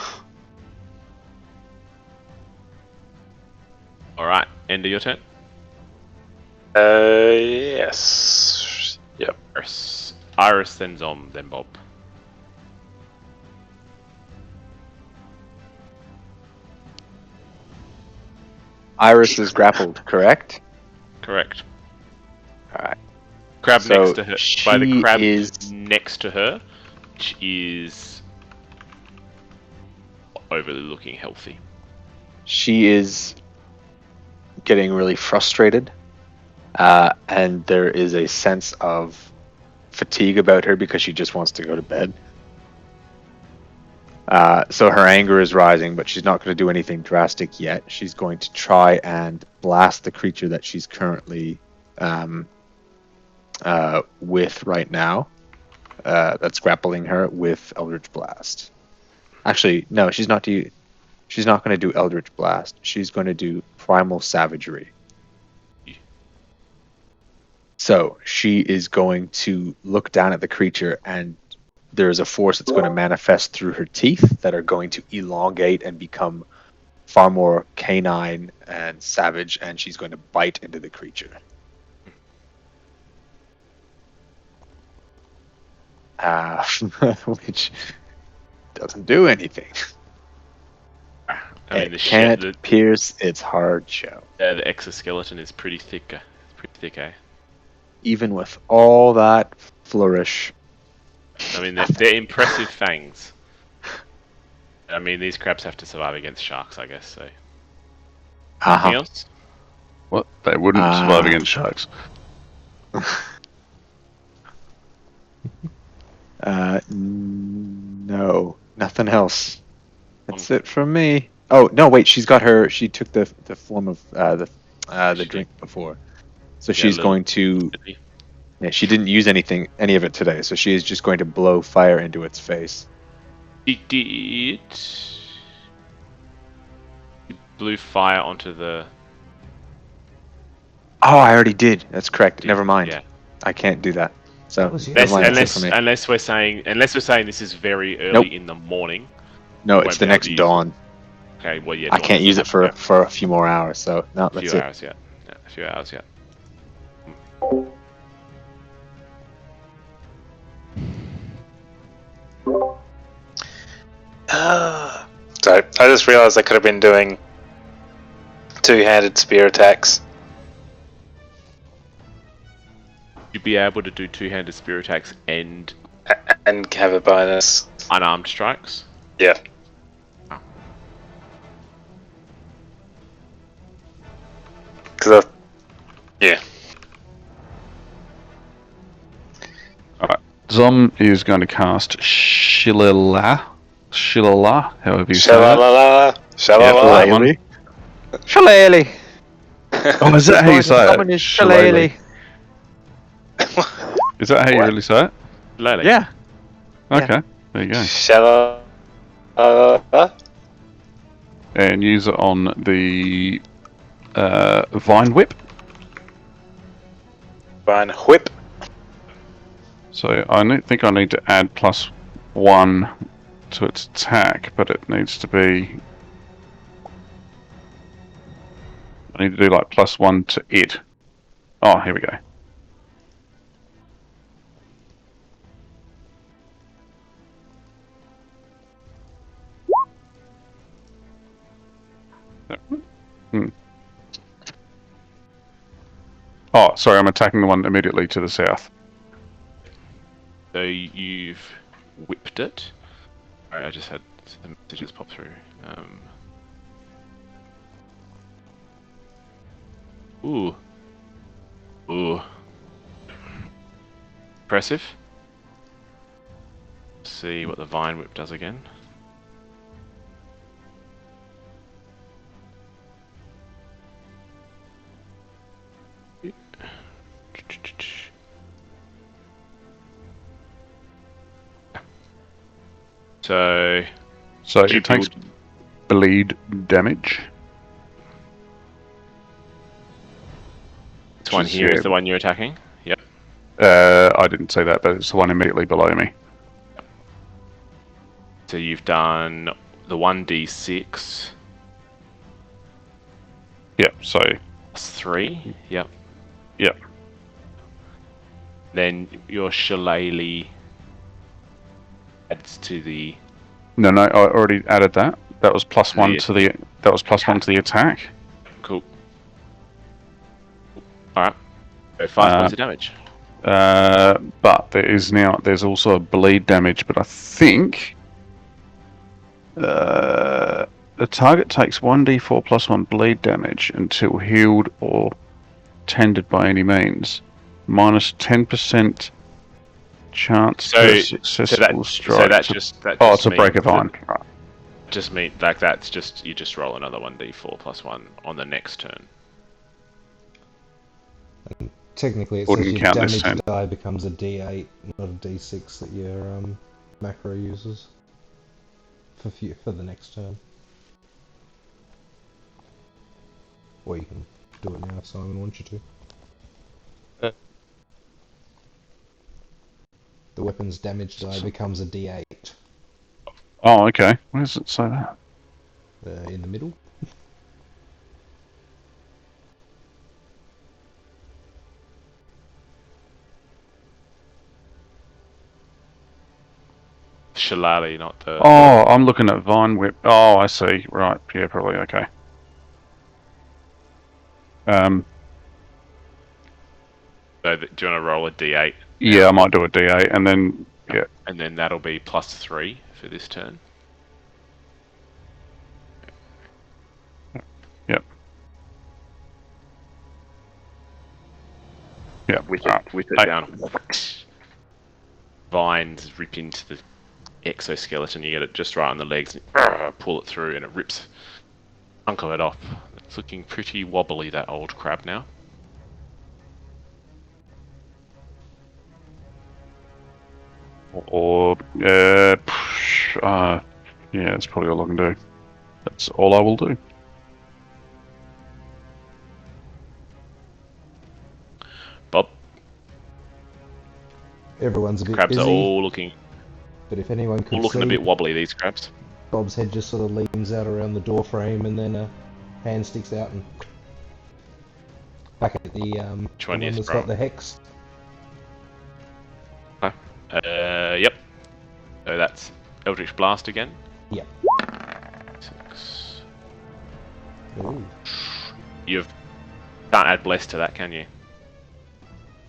All right, end of your turn. Yes. Yep. Iris, then Zom, then Bob. Iris is grappled, correct? Correct. Alright. Crab So next to her. By the she crab is- next to her, which is overly looking healthy. She is getting really frustrated, and there is a sense of fatigue about her because she just wants to go to bed. So her anger is rising, but she's not going to do anything drastic yet. She's going to try and blast the creature that she's currently with right now. That's grappling her with Eldritch Blast. Actually, no, she's not going to do Eldritch Blast. She's going to do Primal Savagery. So she is going to look down at the creature, and there is a force that's going to manifest through her teeth that are going to elongate and become far more canine and savage, and she's going to bite into the creature. Which doesn't do anything. I mean, the It can't shit, pierce its hard shell. the exoskeleton is pretty thick. It's pretty thick, eh? Even with all that flourish, I mean, they're impressive fangs. I mean, these crabs have to survive against sharks, I guess. So, anything else? What? They wouldn't survive against sharks. No, nothing else. That's it from me. Oh no, wait, she took the form of the drink before, so she's going to. Yeah, she didn't use any of it today, so she is just going to blow fire into its face. She did. She blew fire onto the. Oh, I already did. That's correct. Never mind. Yeah. I can't do that. So was your- never mind, that's it for me. Unless we're saying this is very early in the morning. No, won't it's the be able next to use dawn. Okay, well yeah. I can't use it for a few more hours. So no, a that's few it. hours, yeah. A few hours, yeah. So I just realised I could have been doing two-handed spear attacks. You'd be able to do two-handed spear attacks and And have a bonus. unarmed strikes. Yeah. Because yeah. Zom is going to cast Shillelagh, however you say it. Shalala. Shalala. that one. Shillelagh. Oh, is that how you say Someone it? is Shillelagh. Is that how you What? really say it? Lily. Yeah. Okay, there you go. Shalala. And use it on the Vine Whip. Vine whip. So I think I need to add +1 to its attack, but it needs to be. I need to do like +1 to it. Oh, here we go. Oh, sorry, I'm attacking the one immediately to the south. So you've whipped it. Alright, I just had some messages pop through. Ooh. Ooh. Impressive. See what the Vine Whip does again. So So you it takes build- bleed damage. this one Just, here yeah. is the one you're attacking. Yep. I didn't say that, but it's the one immediately below me. So you've done the 1d6 Yep. So plus 3. Yep. Yep. Then your shillelagh adds to the. no, I already added that. That was +1 The- to the. That was +1 to the attack. Cool. Alright. So 5 points of damage. But there's also a bleed damage, but I think the target takes 1d4 +1 bleed damage until healed or tended by any means. Minus 10% chance So- to successful strike. So that to- just that oh, just to break a means vine. that- Right. Just mean like that's just you just roll another 1d4 plus 1 on the next turn. Technically, it Wouldn't says your count this damage time. die becomes a D8, not a D6 that your macro uses for the next turn. Or you can do it now if Simon wants you to. The weapon's damage die becomes a D8 Oh, okay. Where does it say that? in the middle. Shillelagh, not the. Oh, I'm looking at Vine Whip. Oh, I see. Right. Yeah, probably. Okay. So do you want to roll a d8? Yeah, I might do a D8, and then Yeah. And then that'll be +3 for this turn. Yep. Yep. With Alright. it Hey, down. Vines rip into the exoskeleton. You get it just right on the legs. And pull it through, and it rips a chunk of it off. It's looking pretty wobbly, that old crab now. Or yeah, that's probably all I can do. That's all I will do. Bob, Everyone's a bit crabs busy, are all looking but if anyone could a see, bit wobbly. These crabs. Bob's head just sort of leans out around the door frame, and then a hand sticks out and back at the Which one the is that's from? got the hex. Yep. So that's Eldritch Blast again. Yep. 6. Ooh. You can't add Bless to that, can you?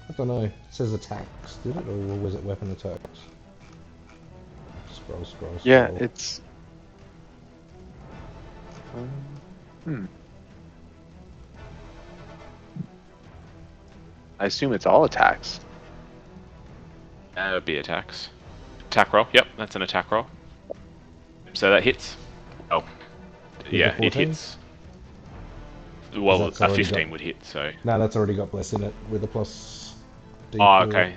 I don't know. It says attacks, did it, or was it weapon attacks? Scroll. Yeah, it's. I assume it's all attacks. That would be attacks. Attack roll. Yep, that's an attack roll. So that hits. Oh, yeah, a it 14? hits. Well, That's a already 15 got- would hit. So. No, that's already got bless in it with a plus. Oh, D4. okay.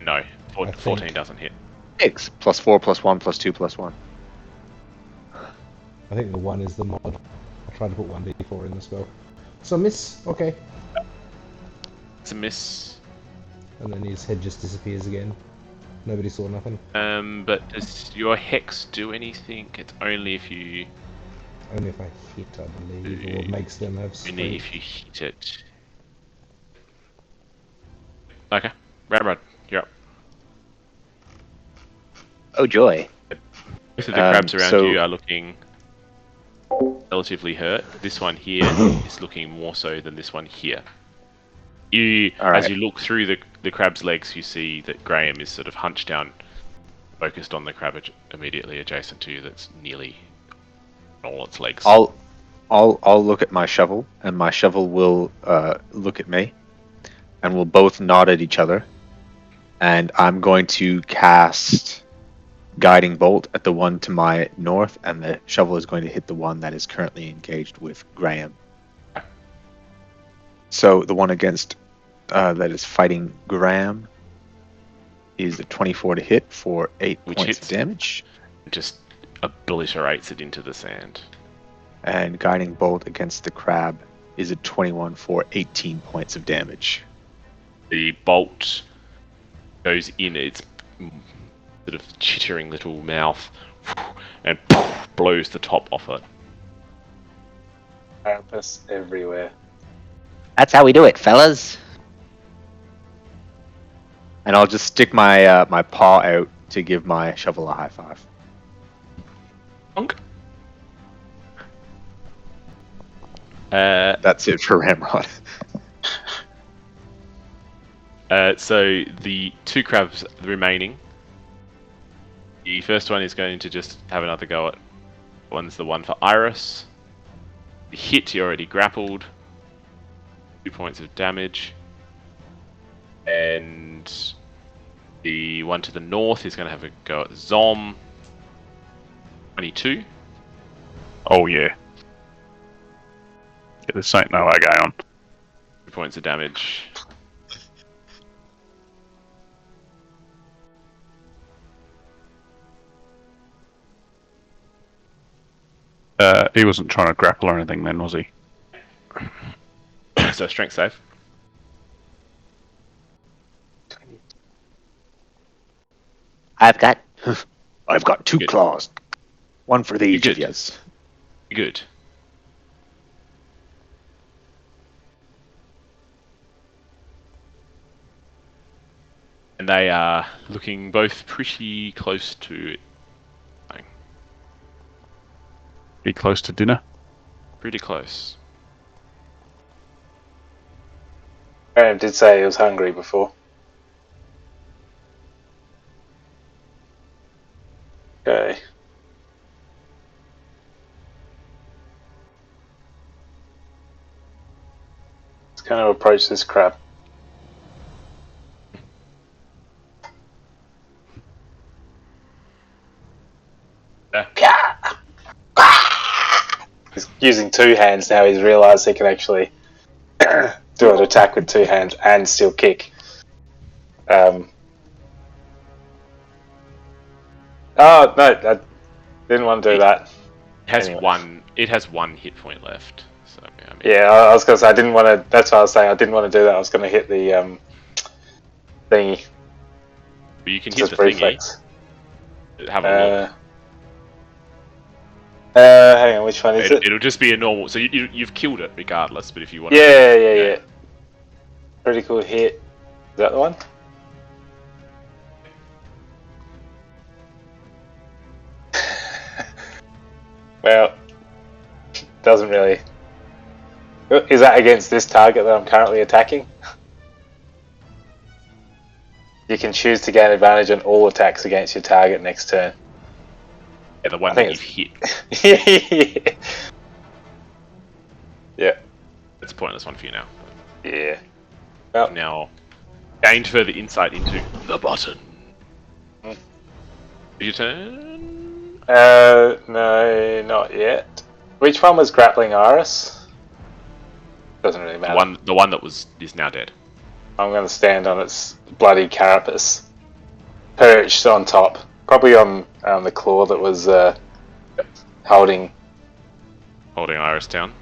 No, I think. 14 doesn't hit. 6 +4 +1 +2 +1. I think the 1 is the mod. I'll try to put 1d4 in the spell. So miss. Okay. It's a miss. And then his head just disappears again. Nobody saw nothing. But does your hex do anything? It's only if you. Only if I hit, I believe, or makes them have Only strength. if you hit it. Okay. Ramrod, you're up. Oh joy. Most of the crabs around so- you are looking relatively hurt. This one here is looking more so than this one here. As Alright. you look through the crab's legs, you see that Graham is sort of hunched down, focused on the crab immediately adjacent to you. That's nearly all its legs. I'll look at my shovel, and my shovel will look at me, and we'll both nod at each other. And I'm going to cast Guiding Bolt at the one to my north, and the shovel is going to hit the one that is currently engaged with Graham. So the one against that is fighting Graham is a 24 to hit for 8 Which points hits. of damage. Just obliterates it into the sand. And Guiding Bolt against the crab is a 21 for 18 points of damage. The bolt goes in its sort of chittering little mouth and blows the top off it. Krampus everywhere. That's how we do it, fellas. And I'll just stick my my paw out to give my shovel a high five. Bonk. That's it for Ramrod. So the two crabs remaining. The first one is going to just have another go at. One's the one for Iris. The hit, you already grappled. 2 points of damage. And the one to the north is going to have a go at Zom. 22. Oh yeah. Yeah, this ain't no way going on. 2 points of damage. He wasn't trying to grapple or anything then, was he? So strength save. I've got I've got 2 Good. claws. One for the each of Good. yous. Good. And they are looking both pretty close to it. Be close to dinner. Pretty close. Graham did say he was hungry before. approach this crab. He's using two hands now. He's realised he can actually do an attack with two hands and still kick. Oh no, I didn't want to do that. It has Anyway. It has one hit point left. So I mean, Yeah, I was gonna say I didn't want to. That's what I was saying. I didn't want to do that. I was gonna hit the thingy. but you can hit Just the reflex. thingy. Have a look. Hang on, which one is it? It'll just be a normal. So you've killed it regardless. But if you want, Yeah. Critical hit. Is that the one? Well, doesn't really. Is that against this target that I'm currently attacking? You can choose to gain advantage on all attacks against your target next turn. yeah, the one I think that you've hit. Yeah. It's a pointless one for you now. Yeah. Now, gained further insight into the button. Mm. Your turn. No, not yet. Which one was grappling Iris? Doesn't really matter. The one that is now dead. I'm going to stand on its bloody carapace, perched on top, probably on the claw that was holding Holding Iris down.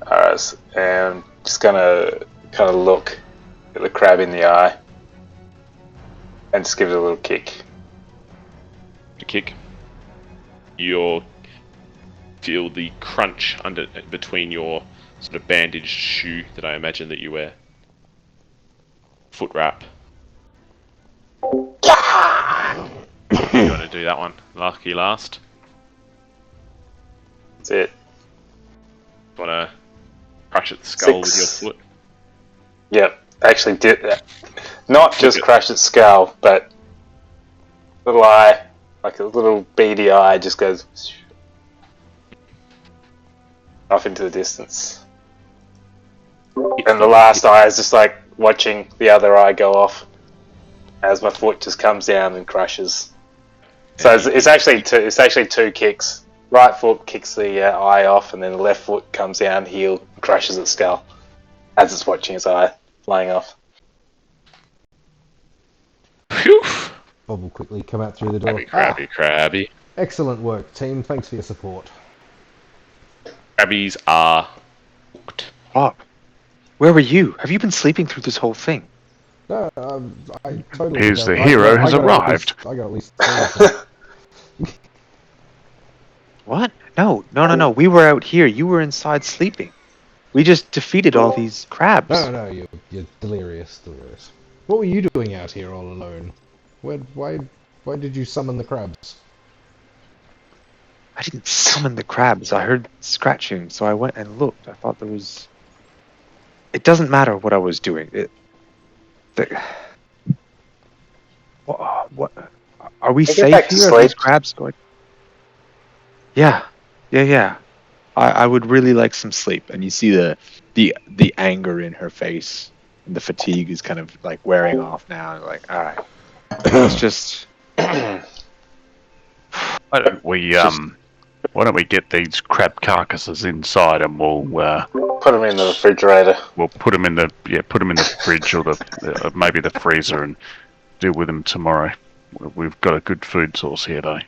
Iris, and just going to kind of look at the crab in the eye and just give it a little kick. The kick. You feel the crunch between your sort of bandaged shoe that I imagine that you wear. Foot wrap. You want to do that one? Lucky last. That's it. Want to crush its skull with your 6. foot? Yep, actually did that. Not just crush its skull, but little eye, like a little beady eye, just goes off into the distance. And the last eye is just like watching the other eye go off as my foot just comes down and crushes. So it's actually two kicks. Right foot kicks the eye off, and then the left foot comes down, heel, and crushes its skull as it's watching its eye flying off. Phew! Bob will quickly come out through the door. Crabby. Excellent work, team. Thanks for your support. Crabbies are hooked. Bob, where were you? Have you been sleeping through this whole thing? No, I totally. Here's the forgot. hero has got arrived. I got at least 3 of them. What? No. We were out here. You were inside sleeping. We just defeated all these crabs. No, you're delirious. What were you doing out here all alone? Why did you summon the crabs? I didn't summon the crabs. I heard scratching, so I went and looked. I thought there was... It doesn't matter what I was doing. What? Are we Get safe back to here? Are sleep. these crabs going... Yeah. I would really like some sleep. And you see the anger in her face. And the fatigue is kind of like wearing off now. Like, all right. Let's just... Why don't we get these crab carcasses inside, and we'll Put them in the refrigerator. put them in the fridge or the maybe the freezer, and deal with them tomorrow. We've got a good food source here, though.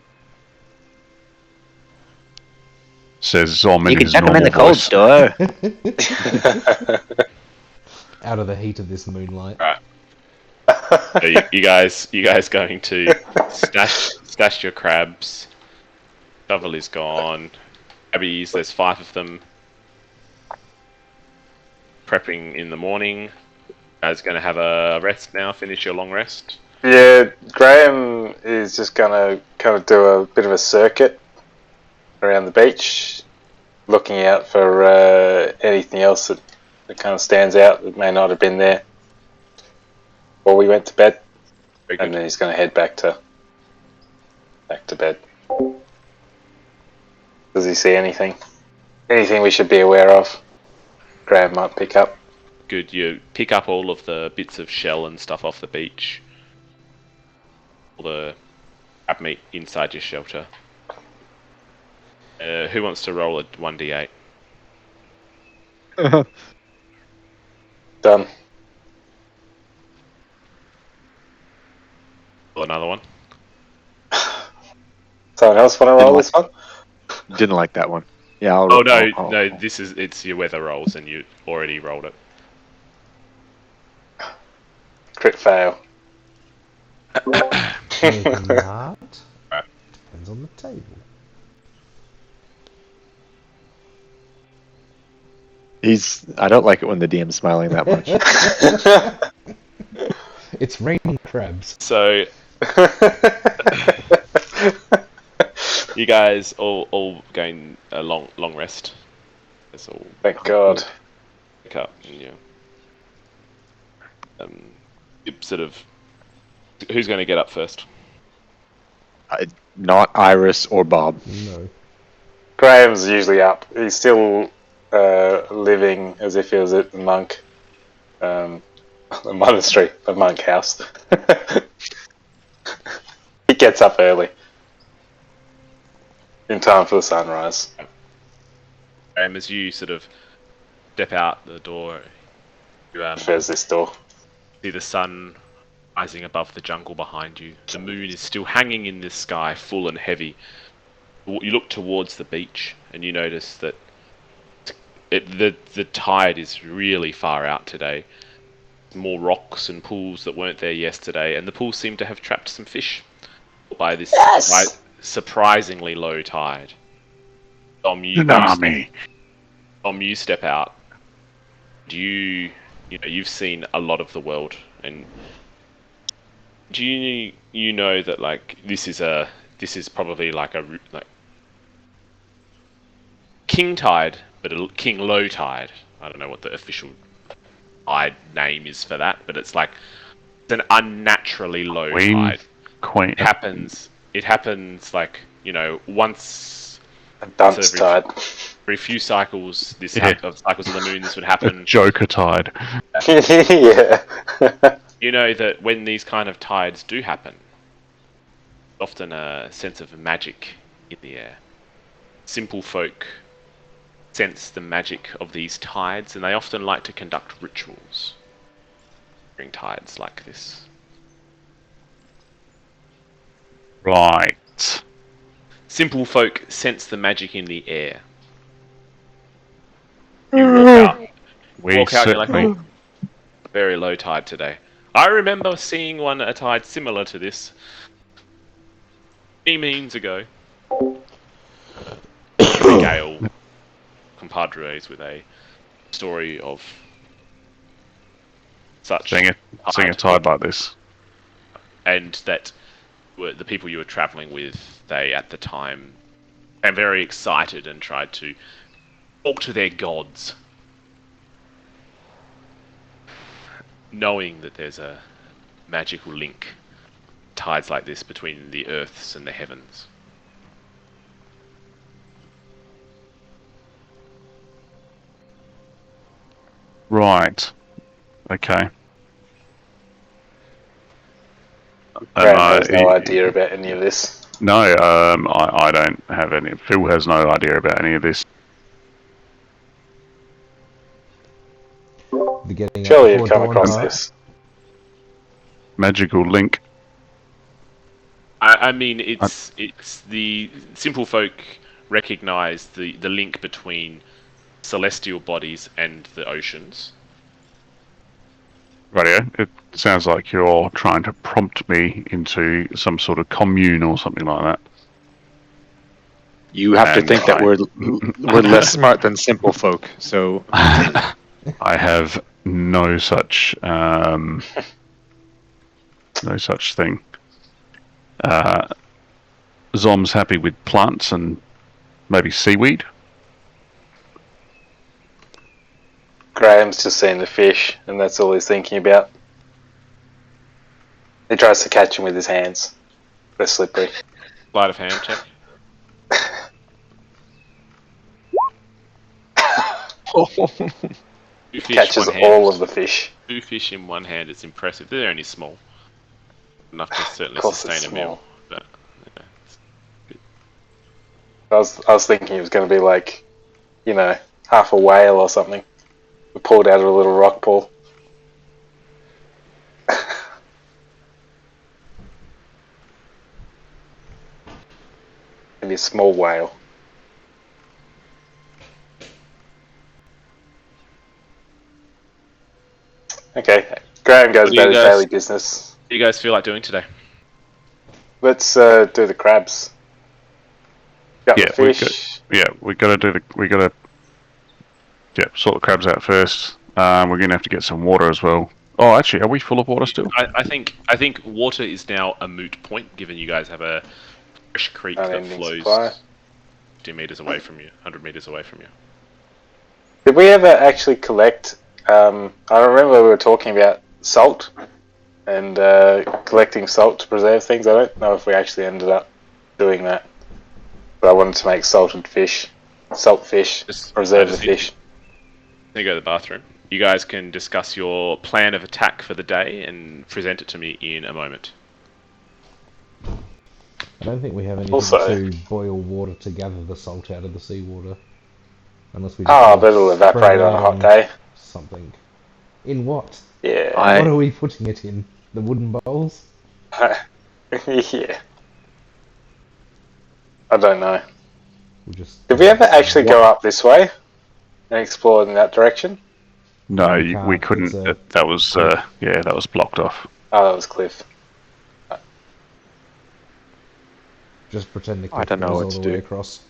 Says Zom You in can his chuck them in normal the cold voice. store. Out of the heat of this moonlight. So you guys going to stash your crabs. Shovel is gone. Crabbies, there's 5 of them. Prepping in the morning. Guys going to have a rest now. Finish your long rest. Yeah, Graham is just gonna kind of do a bit of a circuit around the beach, looking out for anything else that kind of stands out that may not have been there before we went to bed. Very And good. then he's going to head back to bed. Does he see anything? Anything we should be aware of? Graham might pick up. Good. You pick up all of the bits of shell and stuff off the beach. All the crab meat inside your shelter. Who wants to roll a 1d8? Done. Roll another one. Someone else want to roll this one? Didn't like that one. Yeah. Oh no, it's your weather rolls, and you already rolled it. Crit fail. Maybe not. Right. Depends on the table. I don't like it when the DM's smiling that much. It's raining crabs. So you guys all gain a long rest. It's all Thank God. pick up, and you sort of. Who's going to get up first? Not Iris or Bob. No. Graham's usually up. He's still living as if he was at the monk, the monastery, the monk house. He gets up early, in time for the sunrise. As you sort of step out the door, you There's this door. see the sun rising above the jungle behind you. The moon is still hanging in the sky, full and heavy. You look towards the beach, and you notice that the tide is really far out today. More rocks and pools that weren't there yesterday, and the pools seem to have trapped some fish by this surprisingly low tide. Dom, you step out. You've seen a lot of the world, and do you know that like this is probably like king tide, but a king low tide. I don't know what the official tide name is for that, but it's an unnaturally low tide. It happens like once A dunce tide. every few cycles. Of cycles of the moon, this would happen. Joker tide. Yeah. You know that when these kind of tides do happen, often a sense of magic in the air. Simple folk sense the magic of these tides, and they often like to conduct rituals during tides like this. Right. Simple folk sense the magic in the air. You walk out, and you're like, oh, very low tide today. I remember seeing one at a tide similar to this many moons ago. Regale compadres with a story of such Seeing a tide like this. and that the people you were travelling with, they at the time became very excited and tried to talk to their gods, knowing that there's a magical link, tides like this, between the earths and the heavens. Right. Okay. Graham has no idea about any of this. No, I don't have any. Phil has no idea about any of this. The getting up Surely you've before come dawn across part. this. Magical link. I mean, it's the simple folk recognise the link between celestial bodies and the oceans. Radio. It sounds like you're trying to prompt me into some sort of commune or something like that. You have to And think that I- we're less smart than simple folk. So I have no such thing. Zom's happy with plants and maybe seaweed. Graham's just seen the fish, and that's all he's thinking about. He tries to catch him with his hands. They're slippery. Sleight of hand check. Two fish, catches one hand. all of the fish. 2 fish in one hand is impressive. They're only small. Enough to certainly Of course it's sustain a meal. small. But, I was thinking it was going to be like, you know, half a whale or something. We pulled out of a little rock pool. Maybe a small whale. Okay, Graham goes What do about you his guys- daily business. what do you guys feel like doing today? Let's do the crabs. Got Yeah, the we fish. we gotta sort the crabs out first. We're gonna have to get some water as well. Oh, actually, are we full of water still? I think water is now a moot point, given you guys have a fresh creek that Unending flows supply. 50 meters away from you, 100 meters away from you. Did we ever actually collect? I remember we were talking about salt and collecting salt to preserve things. I don't know if we actually ended up doing that, but I wanted to make salted fish, salt fish, Just- preserve I the just need fish. to go to the bathroom. You guys can discuss your plan of attack for the day and present it to me in a moment. I don't think we have anything Also- to boil water to gather the salt out of the seawater. Unless we Oh, just but it'll spread evaporate it on a out hot day. Something. In what? Yeah. I- What are we putting it in? The wooden bowls? Yeah. I don't know. We'll just Did we ever actually go up this way and explore in that direction? No, We we can't, couldn't. it's a- That was that was blocked off. Oh, that was Cliff. just pretend the I don't know goes what all to the way do. across.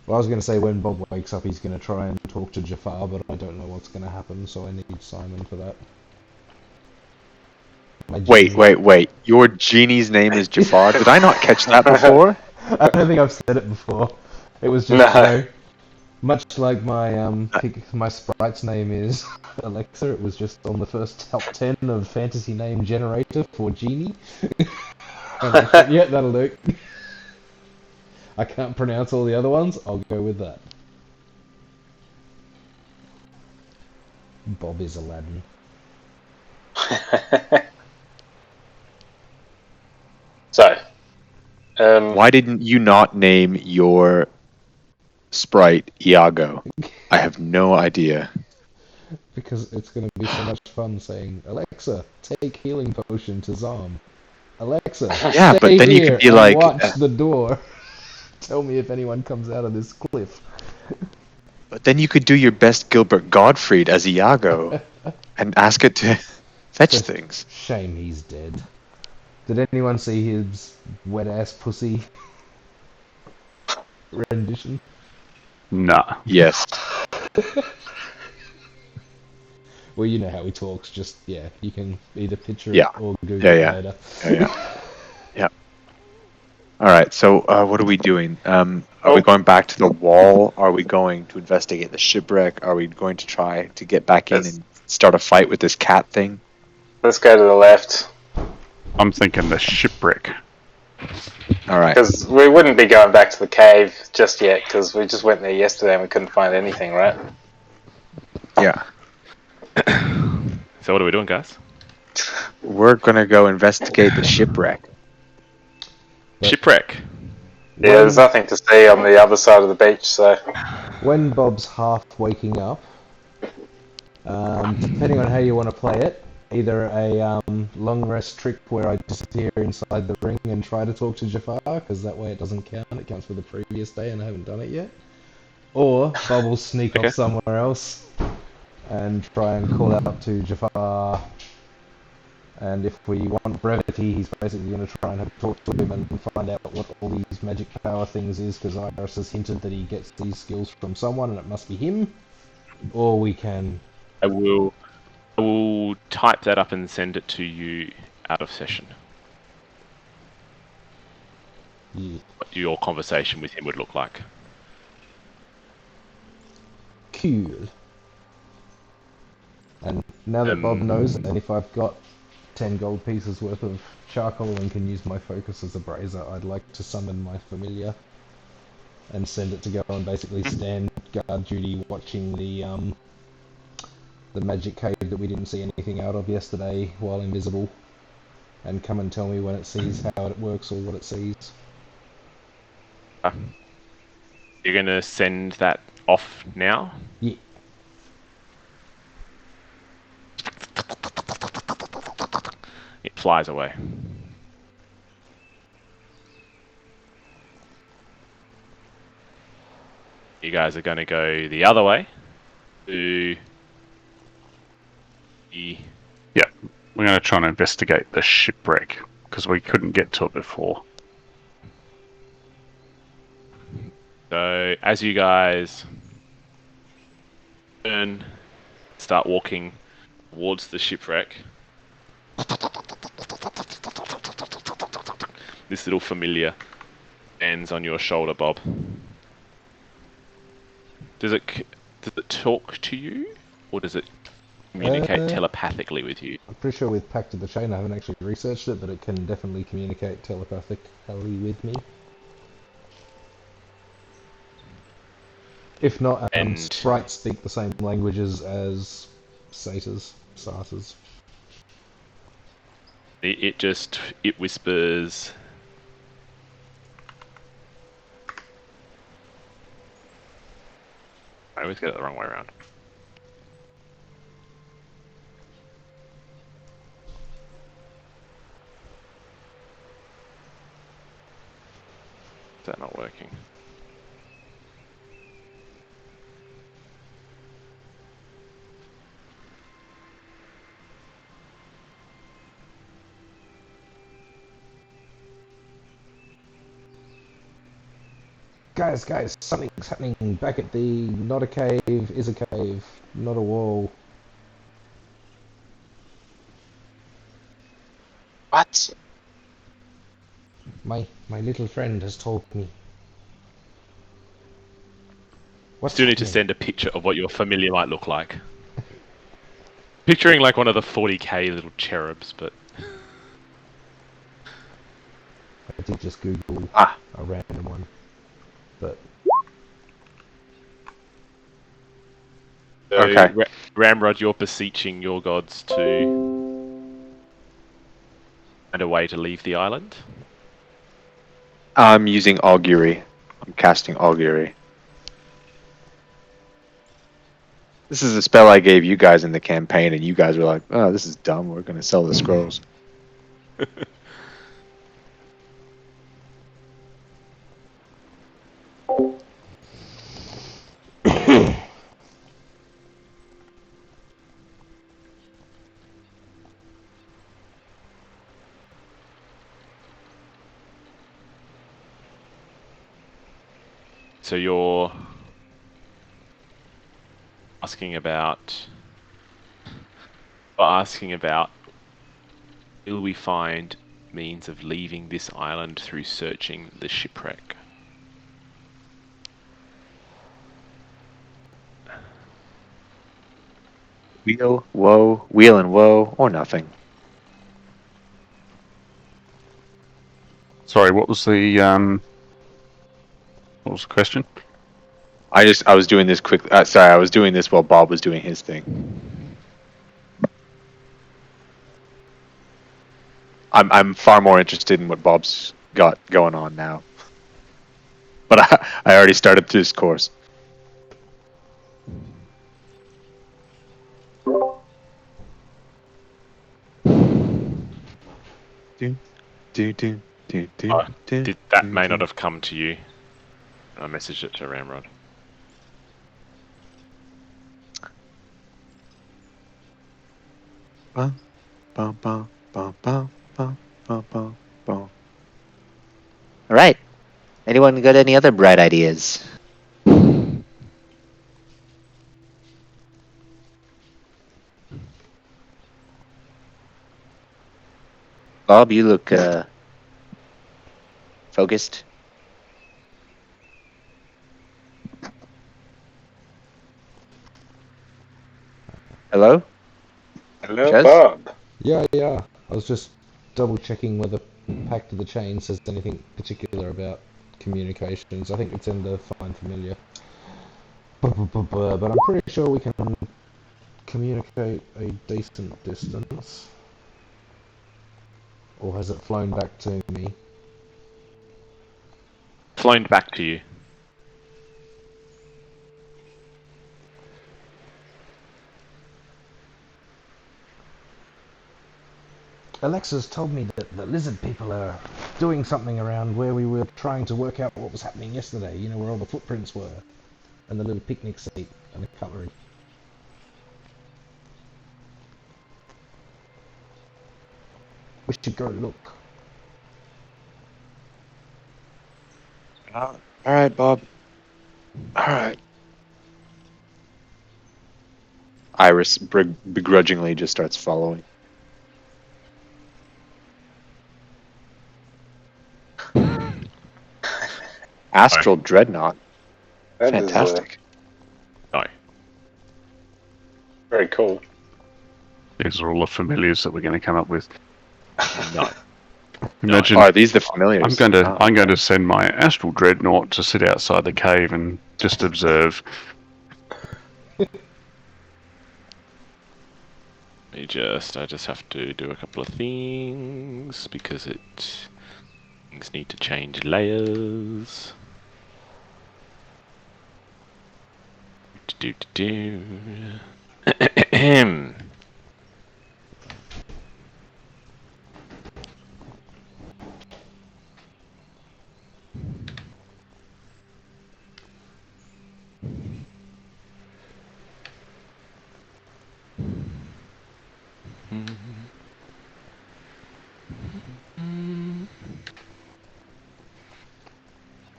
Well, I was going to say when Bob wakes up, he's going to try and talk to Jafar, but I don't know what's going to happen, so I need Simon for that. My Wait, genie- wait. Your genie's name is Jafar. Did I not catch that before? I don't think I've said it before. It was just, No. you know, much like my sprite's name is Alexa. It was just on the first top 10 of fantasy name generator for genie. And I thought, yeah, that'll do. I can't pronounce all the other ones. I'll go with that. Bob is Aladdin. So, Why didn't you not name your sprite Iago? I have no idea. Because it's going to be so much fun saying, Alexa, take healing potion to Zom. Alexa, Yeah, stay but then you here could be and like, watch the door. Tell me if anyone comes out of this cliff. But then you could do your best Gilbert Gottfried as Iago and ask it to fetch things. Shame he's dead. Did anyone see his wet ass pussy rendition? Nah. Yes. Well, you know how he talks. Just yeah, you can either picture Yeah. it or Google Yeah. it later. Yeah. All right. So, what are we doing? Are we Oh. going back to the wall? Are we going to investigate the shipwreck? Are we going to try to get back in Yes. and start a fight with this cat thing? let's go to the left. I'm thinking the shipwreck. All right. Because we wouldn't be going back to the cave just yet, because we just went there yesterday and we couldn't find anything, right? Yeah. So what are we doing, guys? We're gonna go investigate the shipwreck. But- Shipwreck. Yeah, there's nothing to see on the other side of the beach, so... When Bob's half waking up, depending on how you want to play it, either a long rest trick where I disappear inside the ring and try to talk to Jafar, because that way it doesn't count, it counts for the previous day and I haven't done it yet. Or Bob will sneak Okay. off somewhere else and try and call out to Jafar. And if we want brevity, he's basically going to try and talk to him and find out what all these magic power things is, because Iris has hinted that he gets these skills from someone and it must be him. Or we can... I will type that up and send it to you out of session. Yeah, What your conversation with him would look like. cool. And now that Bob knows, and if I've got 10 gold pieces worth of charcoal and can use my focus as a brazier, I'd like to summon my familiar. and send it to go and basically stand guard duty watching the magic cave that we didn't see anything out of yesterday while invisible, and come and tell me when it sees how it works or what it sees. You're going to send that off now? Yeah. It flies away. You guys are going to go the other way to the... Yeah, we're going to try and investigate the shipwreck because we couldn't get to it before. So as you guys turn, start walking towards the shipwreck, this little familiar stands on your shoulder, Bob. Does it talk to you, or does it communicate telepathically with you? I'm pretty sure with Pact of the Chain, I haven't actually researched it, but it can definitely communicate telepathically with me. If not, And- sprites speak the same languages as satyrs. It whispers. I always get it the wrong way around. Is that not working? Guys, something's happening back at the not a cave, is a cave, not a wall. What? My little friend has told me. What's Still need to happening? send a picture of what your familiar might look like. Picturing like one of the 40k little cherubs, but I did just Google Ah. a random one, but so, Okay. Ramrod, you're beseeching your gods to find a way to leave the island. I'm using augury. I'm casting augury. This is a spell I gave you guys in the campaign, and you guys were like, "Oh, this is dumb. We're going to sell the scrolls." So you're asking about will we find means of leaving this island through searching the shipwreck? Wheel and woe, or nothing. Sorry, what was the question? I was doing this quick. Sorry, I was doing this while Bob was doing his thing. I'm far more interested in what Bob's got going on now. But I already started this course. That may not have come to you. I messaged it to Ramrod. Bum, bum, bum, bum, bum, bum, bum, bum, bum. All right. Anyone got any other bright ideas? Bob, you look focused. Hello? Hello, Chaz? Bob. yeah. I was just double checking whether Pact of the Chain says anything particular about communications. I think it's in the Find Familiar. But I'm pretty sure we can communicate a decent distance. Or has it flown back to me? Flown back to you. Alexa's told me that the lizard people are doing something around where we were trying to work out what was happening yesterday. You know, where all the footprints were. And the little picnic seat and the cutlery. We should go look. All right, Bob. All right. Iris begrudgingly just starts following. Astral Dreadnought. That is, Fantastic. No. very cool. These are all the familiars that we're going to come up with. No. Imagine. Oh, are these the familiars? I'm going to send my astral dreadnought to sit outside the cave and just observe. I just have to do a couple of things because things need to change layers. Do.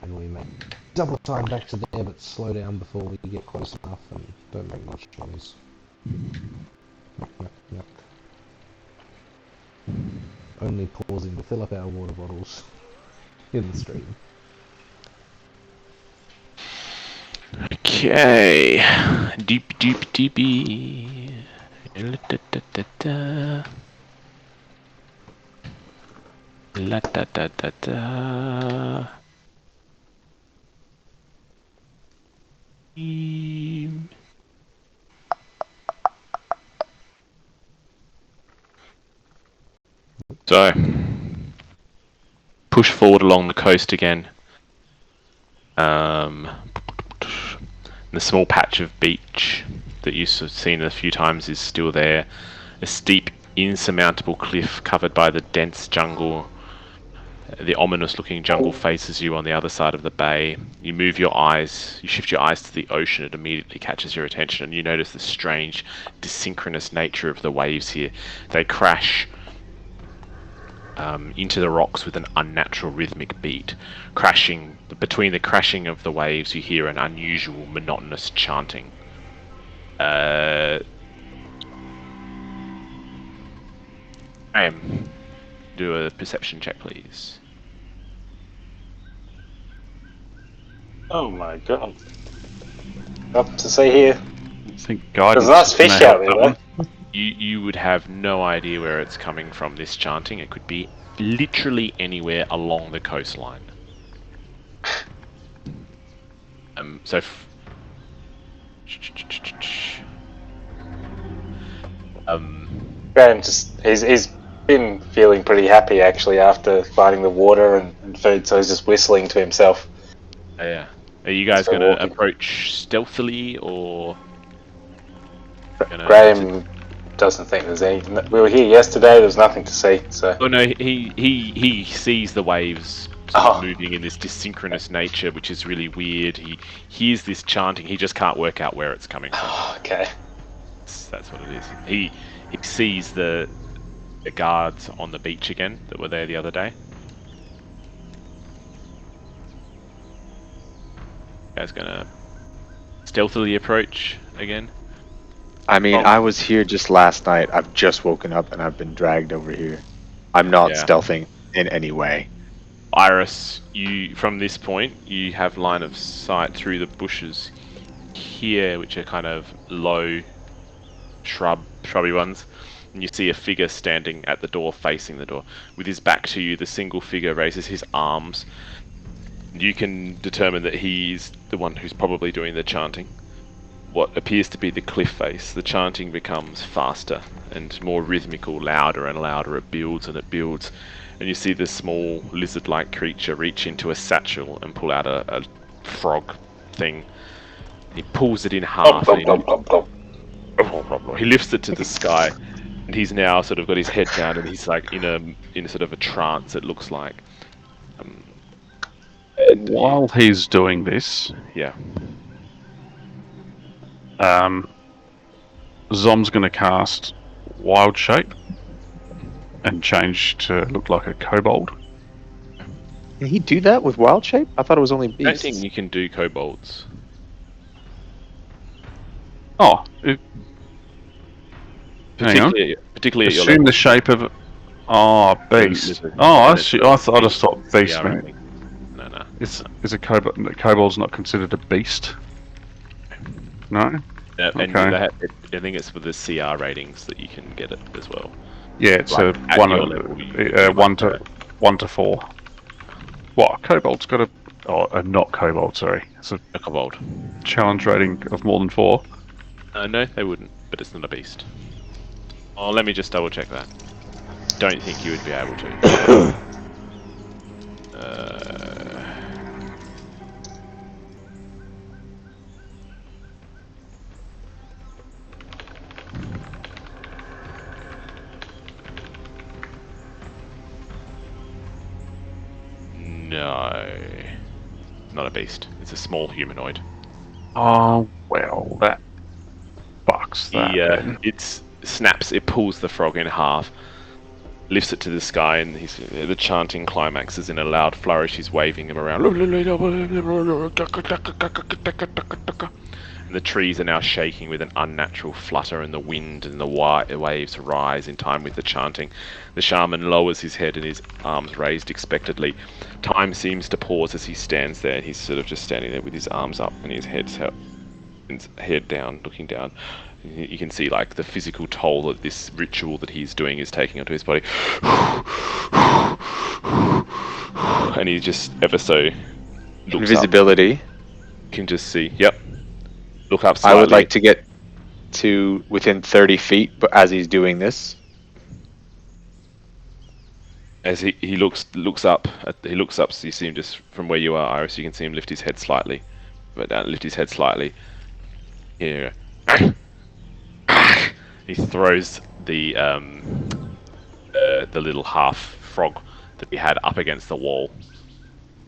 And we make double time back to there, but slow down before we get close enough and don't make much noise. Knock, knock, knock. Only pausing to fill up our water bottles in the stream. Okay. Deepy. La-da-da-da-da. La-da-da-da-da. So, push forward along the coast again. The small patch of beach that you've seen a few times is still there. A steep, insurmountable cliff covered by the dense jungle. The ominous-looking jungle faces you on the other side of the bay. You shift your eyes to the ocean. It immediately catches your attention, and you notice the strange, desynchronous nature of the waves here. They crash into the rocks with an unnatural rhythmic beat. Between the crashing of the waves, you hear an unusual, monotonous chanting. Do a perception check, please. Oh my god. Up to see here. I think guidance. There's a nice fish may out help there, that though. one. You would have no idea where it's coming from, this chanting. It could be literally anywhere along the coastline. Graham he's been feeling pretty happy actually after finding the water and food, so he's just whistling to himself. Yeah. Are you guys So going to walking. approach stealthily, or Graham doesn't think there's anything. We were here yesterday, there was nothing to see, so... Oh no, he sees the waves sort of moving in this desynchronous nature, which is really weird. He hears this chanting, he just can't work out where it's coming from. Okay. That's what it is. He sees the guards on the beach again that were there the other day. You guys gonna stealthily approach again? I mean, I was here just last night. I've just woken up and I've been dragged over here. I'm not Yeah. stealthing in any way. Iris, from this point, you have line of sight through the bushes here, which are kind of low shrubby ones, and you see a figure standing at the door, facing the door. With his back to you, the single figure raises his arms You can determine that he's the one who's probably doing the chanting. What appears to be the cliff face, the chanting becomes faster and more rhythmical, louder and louder. It builds and it builds, and you see this small lizard-like creature reach into a satchel and pull out a frog thing. He pulls it in half. And he lifts it to the sky, and he's now sort of got his head down, and he's like in a sort of a trance. It looks like. While he's doing this, Yeah. Zom's going to cast Wild Shape and change to look like a kobold. Can he do that with wild shape? I thought it was only I don't beasts. think you can do kobolds. Oh, hang on. Particularly at your Assume level. the shape of beast. Lizard. Oh, I see. I just thought beast Yeah, meant. No. Is a kobold's not considered a beast? No. And Okay. I think it's for the CR ratings that you can get it as well. Yeah, it's Like, a at one, your level, you one might to 4. What? Kobold's got not kobold. Sorry, it's a A kobold. challenge rating of more than 4. No, they wouldn't, but it's not a beast. Oh, let me just double check that. Don't think you would be able to. No. Not a beast. It's a small humanoid. Oh well, that fucks that. then. It snaps, it pulls the frog in half, lifts it to the sky, and the chanting climaxes in a loud flourish. He's waving him around. And the trees are now shaking with an unnatural flutter, and the wind and the waves rise in time with the chanting. The shaman lowers his head and his arms raised expectantly. Time seems to pause as he stands there. He's sort of just standing there with his arms up and his head down, looking down. You can see like the physical toll that this ritual that he's doing is taking onto his body. And he just ever so looks up. Invisibility. You can just see. Yep. Look up I slightly. would like to get to within 30 feet, but as he's doing this, As he looks up, he looks up. So you see him just from where you are, Iris. You can see him lift his head slightly, but lift his head slightly. Here, he throws the little half frog that he had up against the wall.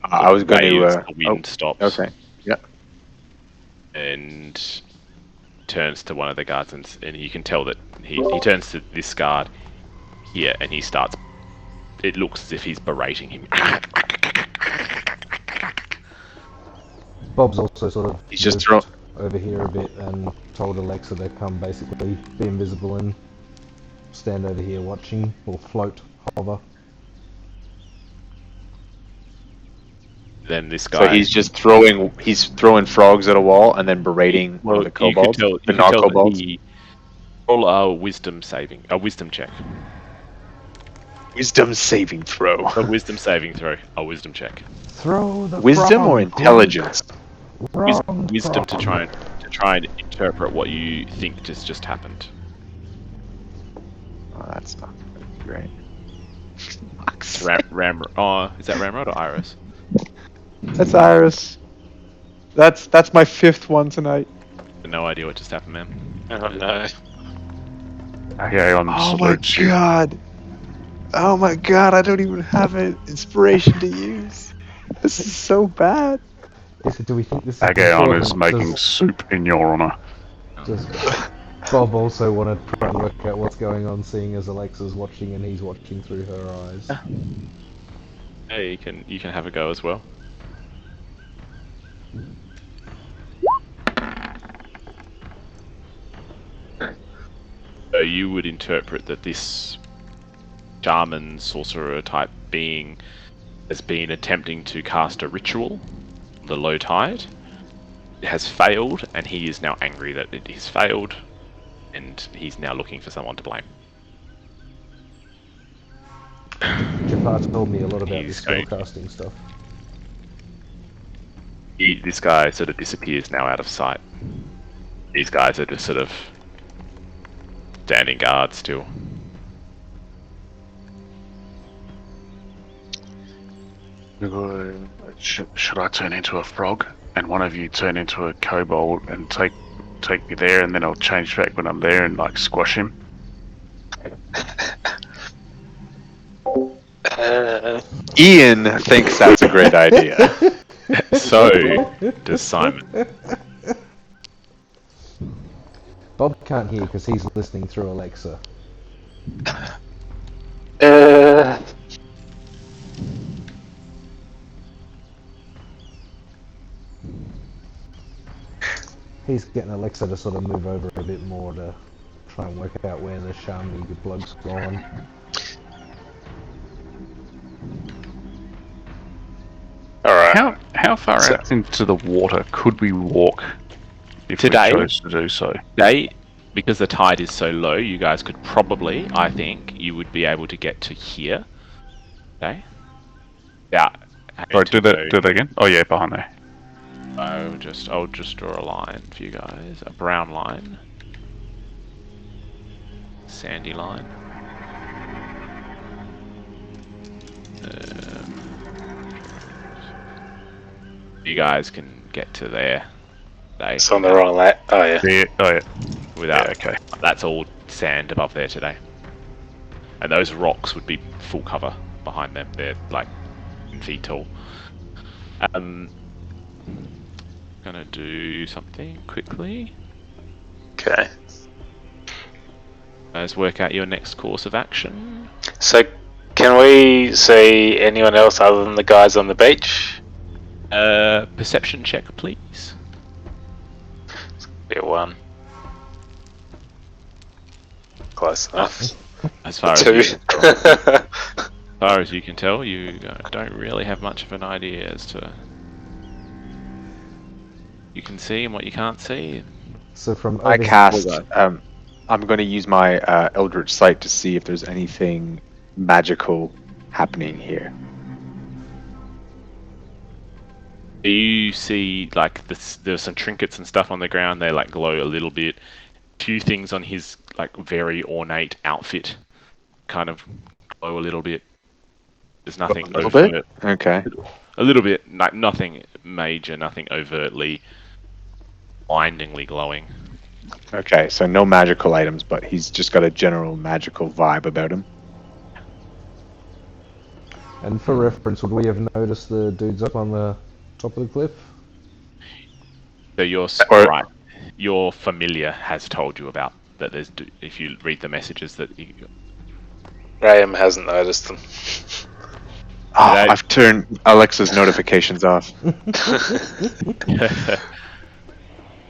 I was going Waves, to. the wind stops. Okay. Yeah. And turns to one of the guards, and you can tell that he turns to this guard here, and he starts. It looks as if he's berating him. Bob's also sort of He's just moved thrown. over here a bit and told Alexa to come basically be invisible and stand over here watching, or float, hover. Then this guy. So he's just throwing frogs at a wall and then berating one of the kobolds. You The could tell that non-kobolds. roll a wisdom check. Wisdom saving throw. A wisdom saving throw. A wisdom check. Throw the Wisdom or frog, intelligence? frog, Wisdom to frog. try and interpret what you think just happened. Oh, that's not great. Is that Ramrod or Iris? That's Iris. That's my 5th one tonight. No idea what just happened, man. Oh no. Aeon Oh my salutes you. god. Oh my god, I don't even have an inspiration to use. This is so bad. Do we think this is Aeon is does- making soup in your honor. does Bob also want to try and work out what's going on, seeing as Alexa's watching and he's watching through her eyes. Hey, you can have a go as well. So you would interpret that this shaman sorcerer type being has been attempting to cast a ritual, the low tide. It has failed, and he is now angry that it has failed, and he's now looking for someone to blame. Jafar told me a lot about He's this going- spellcasting stuff. This guy sort of disappears now out of sight. These guys are just sort of standing guard still. Should I turn into a frog and one of you turn into a kobold and take me there, and then I'll change back when I'm there and like squash him? Ian thinks that's a great idea. So does Simon. Bob can't hear because he's listening through Alexa. He's getting Alexa to sort of move over a bit more to try and work out where the Shambi plug's gone. Alright. How far out into the water could we walk if Today? we chose to do so? Today, because the tide is so low, you guys could probably, I think, you would be able to get to here. Okay? Yeah. Sorry, do that again? Oh yeah, behind there. I'll just draw a line for you guys. A brown line. Sandy line. You guys can get to there. It's on the wrong line. Oh yeah. Yeah. Oh yeah. Without, Yeah, okay. That's all sand above there today. And those rocks would be full cover behind them. They're like 10 feet tall. Gonna do something quickly. Okay. Let's work out your next course of action. So, can we see anyone else other than the guys on the beach? Perception check, please. Be a 1. Close enough. As far as 2. you can tell, you don't really have much of an idea as to you can see and what you can't see. So from I over cast. I'm going to use my Eldritch Sight to see if there's anything magical happening here. You see, like, there's some trinkets and stuff on the ground. They like glow a little bit. Few things on his like very ornate outfit kind of glow a little bit. There's nothing A little overt. bit? Okay. A little bit, like nothing major, nothing overtly, blindingly glowing. Okay, so no magical items, but he's just got a general magical vibe about him. And for reference, would we have noticed the dudes up on the top of the cliff? So you're Or- right. Your familiar has told you about that. If you read the messages that you, Graham hasn't noticed them. Oh, That- I've turned Alexa's notifications off.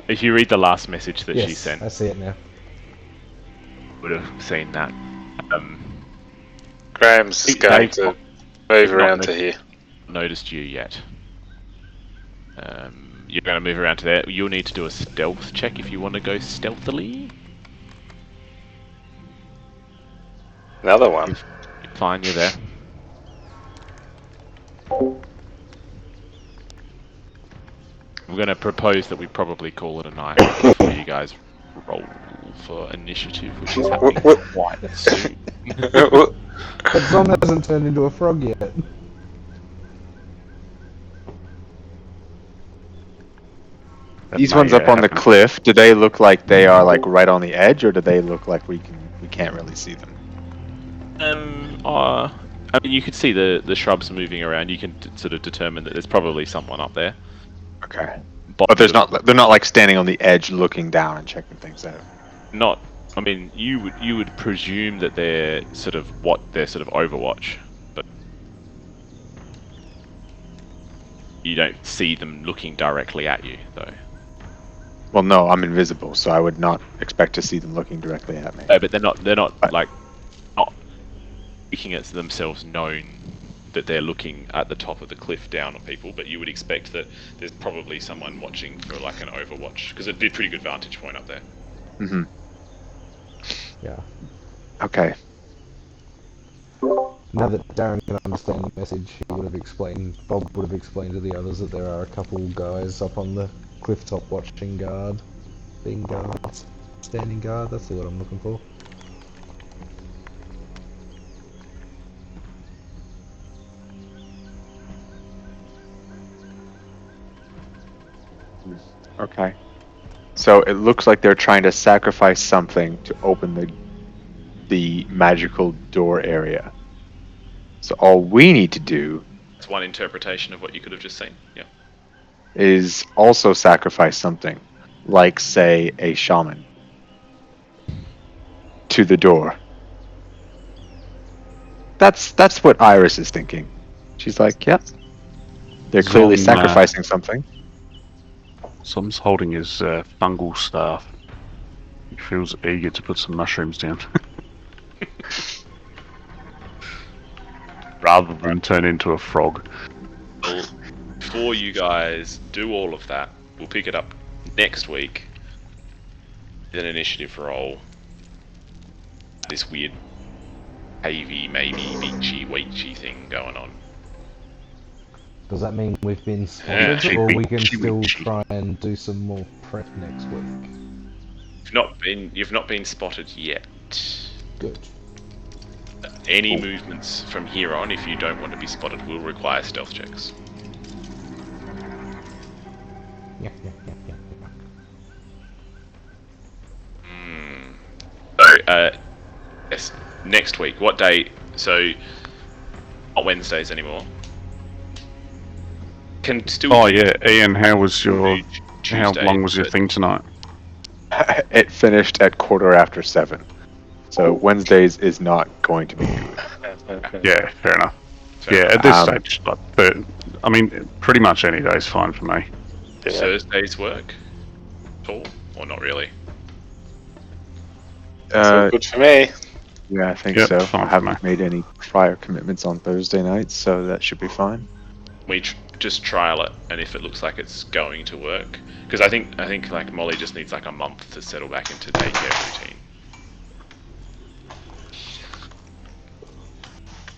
if you read the last message that Yes, she sent, I see it now. you would have seen that. Graham's They've going to move not around to here. Noticed you yet. You're going to move around to there. You'll need to do a stealth check if you want to go stealthily. Another one. Fine, you're there. We're going to propose that we probably call it a night before you guys roll for initiative, which is happening quite soon. But Zom hasn't turned into a frog yet. These ones up on the cliff, do they look like they are like right on the edge, or do they look like we can't really see them? I mean, you can see the shrubs moving around. You can sort of determine that there's probably someone up there. Okay. But they're not like standing on the edge looking down and checking things out. Not. I mean, you would presume that they're sort of Overwatch, but you don't see them looking directly at you, though. Well, no, I'm invisible, so I would not expect to see them looking directly at me. No, but they're not like not looking at themselves, known that they're looking at the top of the cliff down on people. But you would expect that there's probably someone watching for like an Overwatch, because it'd be a pretty good vantage point up there. Mm-hmm. Yeah. Okay. Now that Darren can understand the message, he would have explained. Bob would have explained to the others that there are a couple guys up on the cliff top watching guard, being guards, standing guard. That's the word I'm looking for. Okay. So it looks like they're trying to sacrifice something to open the magical door area. So all we need to do It's one interpretation of what you could have just seen. Yeah. is also sacrifice something, like say a shaman, to the door. That's what Iris is thinking. She's like, yep. They're clearly Zom, sacrificing something. Som's holding his fungal staff. He feels eager to put some mushrooms down. Rather than turn into a frog. Well, before you guys do all of that, we'll pick it up next week. An initiative roll. This weird cavey, maybe beachy, weechy thing going on. Does that mean we've been spotted, Yeah. or we can Chewy, still chewy. try and do some more prep next week? You've not been spotted yet. Good. Any movements from here on, if you don't want to be spotted, will require stealth checks. Yeah. So, yes, next week. What day? So, not Wednesdays anymore. Can still. Oh yeah, Ian, how was your? do How Tuesday, long was your but- thing tonight? It finished at 7:15. So Wednesdays is not going to be. Yeah, fair enough. So Yeah, at this Um, stage, but I mean, pretty much any day's fine for me. Thursdays work? At all? Or not really? Good for me. Yeah, I think Yep, so. fine I for haven't me. made any prior commitments on Thursday nights, so that should be fine. We just trial it, and if it looks like it's going to work, because I think like Molly just needs like a month to settle back into daycare routine.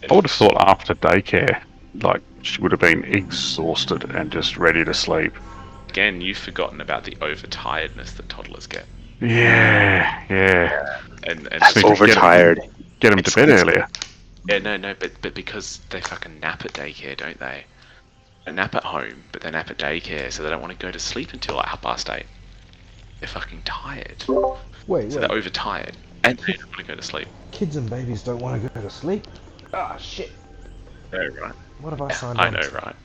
I would have thought after daycare, like she would have been exhausted and just ready to sleep. Again, you've forgotten about the overtiredness that toddlers get, Yeah. and Speak- Overtired. Get them to bed earlier. yeah, no, but because they fucking nap at daycare, don't they? They nap at home, but they nap at daycare, so they don't want to go to sleep until like 8:30. They're fucking tired, Wait. so they're overtired, and they don't want to go to sleep. Kids and babies don't want to go to sleep. Ah, shit. No, right? What have I signed I on know, to? right?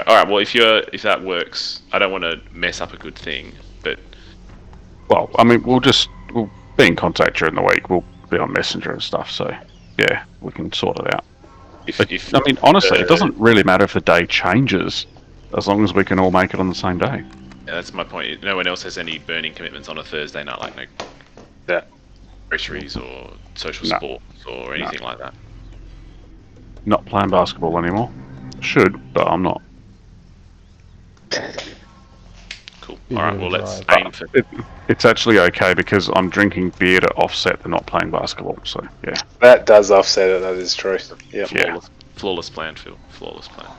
All right. Well, if that works, I don't want to mess up a good thing, but Well, I mean, we'll be in contact during the week. We'll be on Messenger and stuff. So yeah, we can sort it out. if I mean, honestly, it doesn't really matter if the day changes, as long as we can all make it on the same day. yeah, that's my point. No one else has any burning commitments on a Thursday night, like no Yeah. groceries or social No. sports or anything like that. Not playing basketball anymore. Should, but I'm not. Cool. Busy All right. with Well, the let's drive. aim for. It's actually okay because I'm drinking beer to offset the not playing basketball. So yeah. That does offset it, that is true. Yeah. Yeah. Flawless plan, Phil. Flawless plan.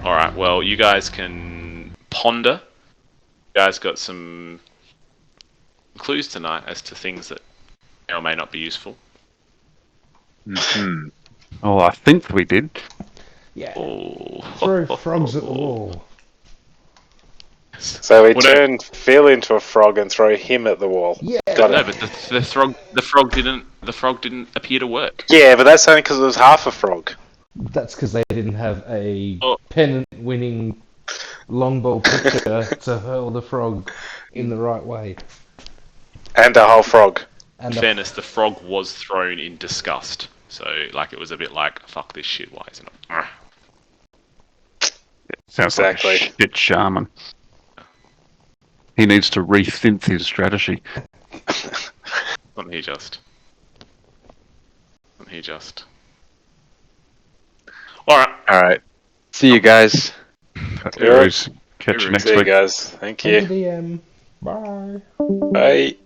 All right. Well, you guys can ponder. You guys got some clues tonight as to things that may or may not be useful. Hmm. Oh, I think we did. Yeah. Oh. Throw frogs at the wall. So we Well, no- turn Phil into a frog and throw him at the wall. Yeah. Got No, it. but the frog didn't appear to work. Yeah, but that's only because it was half a frog. That's because they didn't have a Oh. pennant-winning longbow pitcher to hurl the frog in the right way. And a whole frog. And In fairness, the frog was thrown in disgust. So, like, it was a bit like, fuck this shit, why isn't it? Sounds Exactly. like a shit shaman. He needs to rethink his strategy. Wasn't he just? Alright. All right. See you guys. Anyways, catch you next See you week. guys. Thank Thank you. you, DM. Bye. Bye.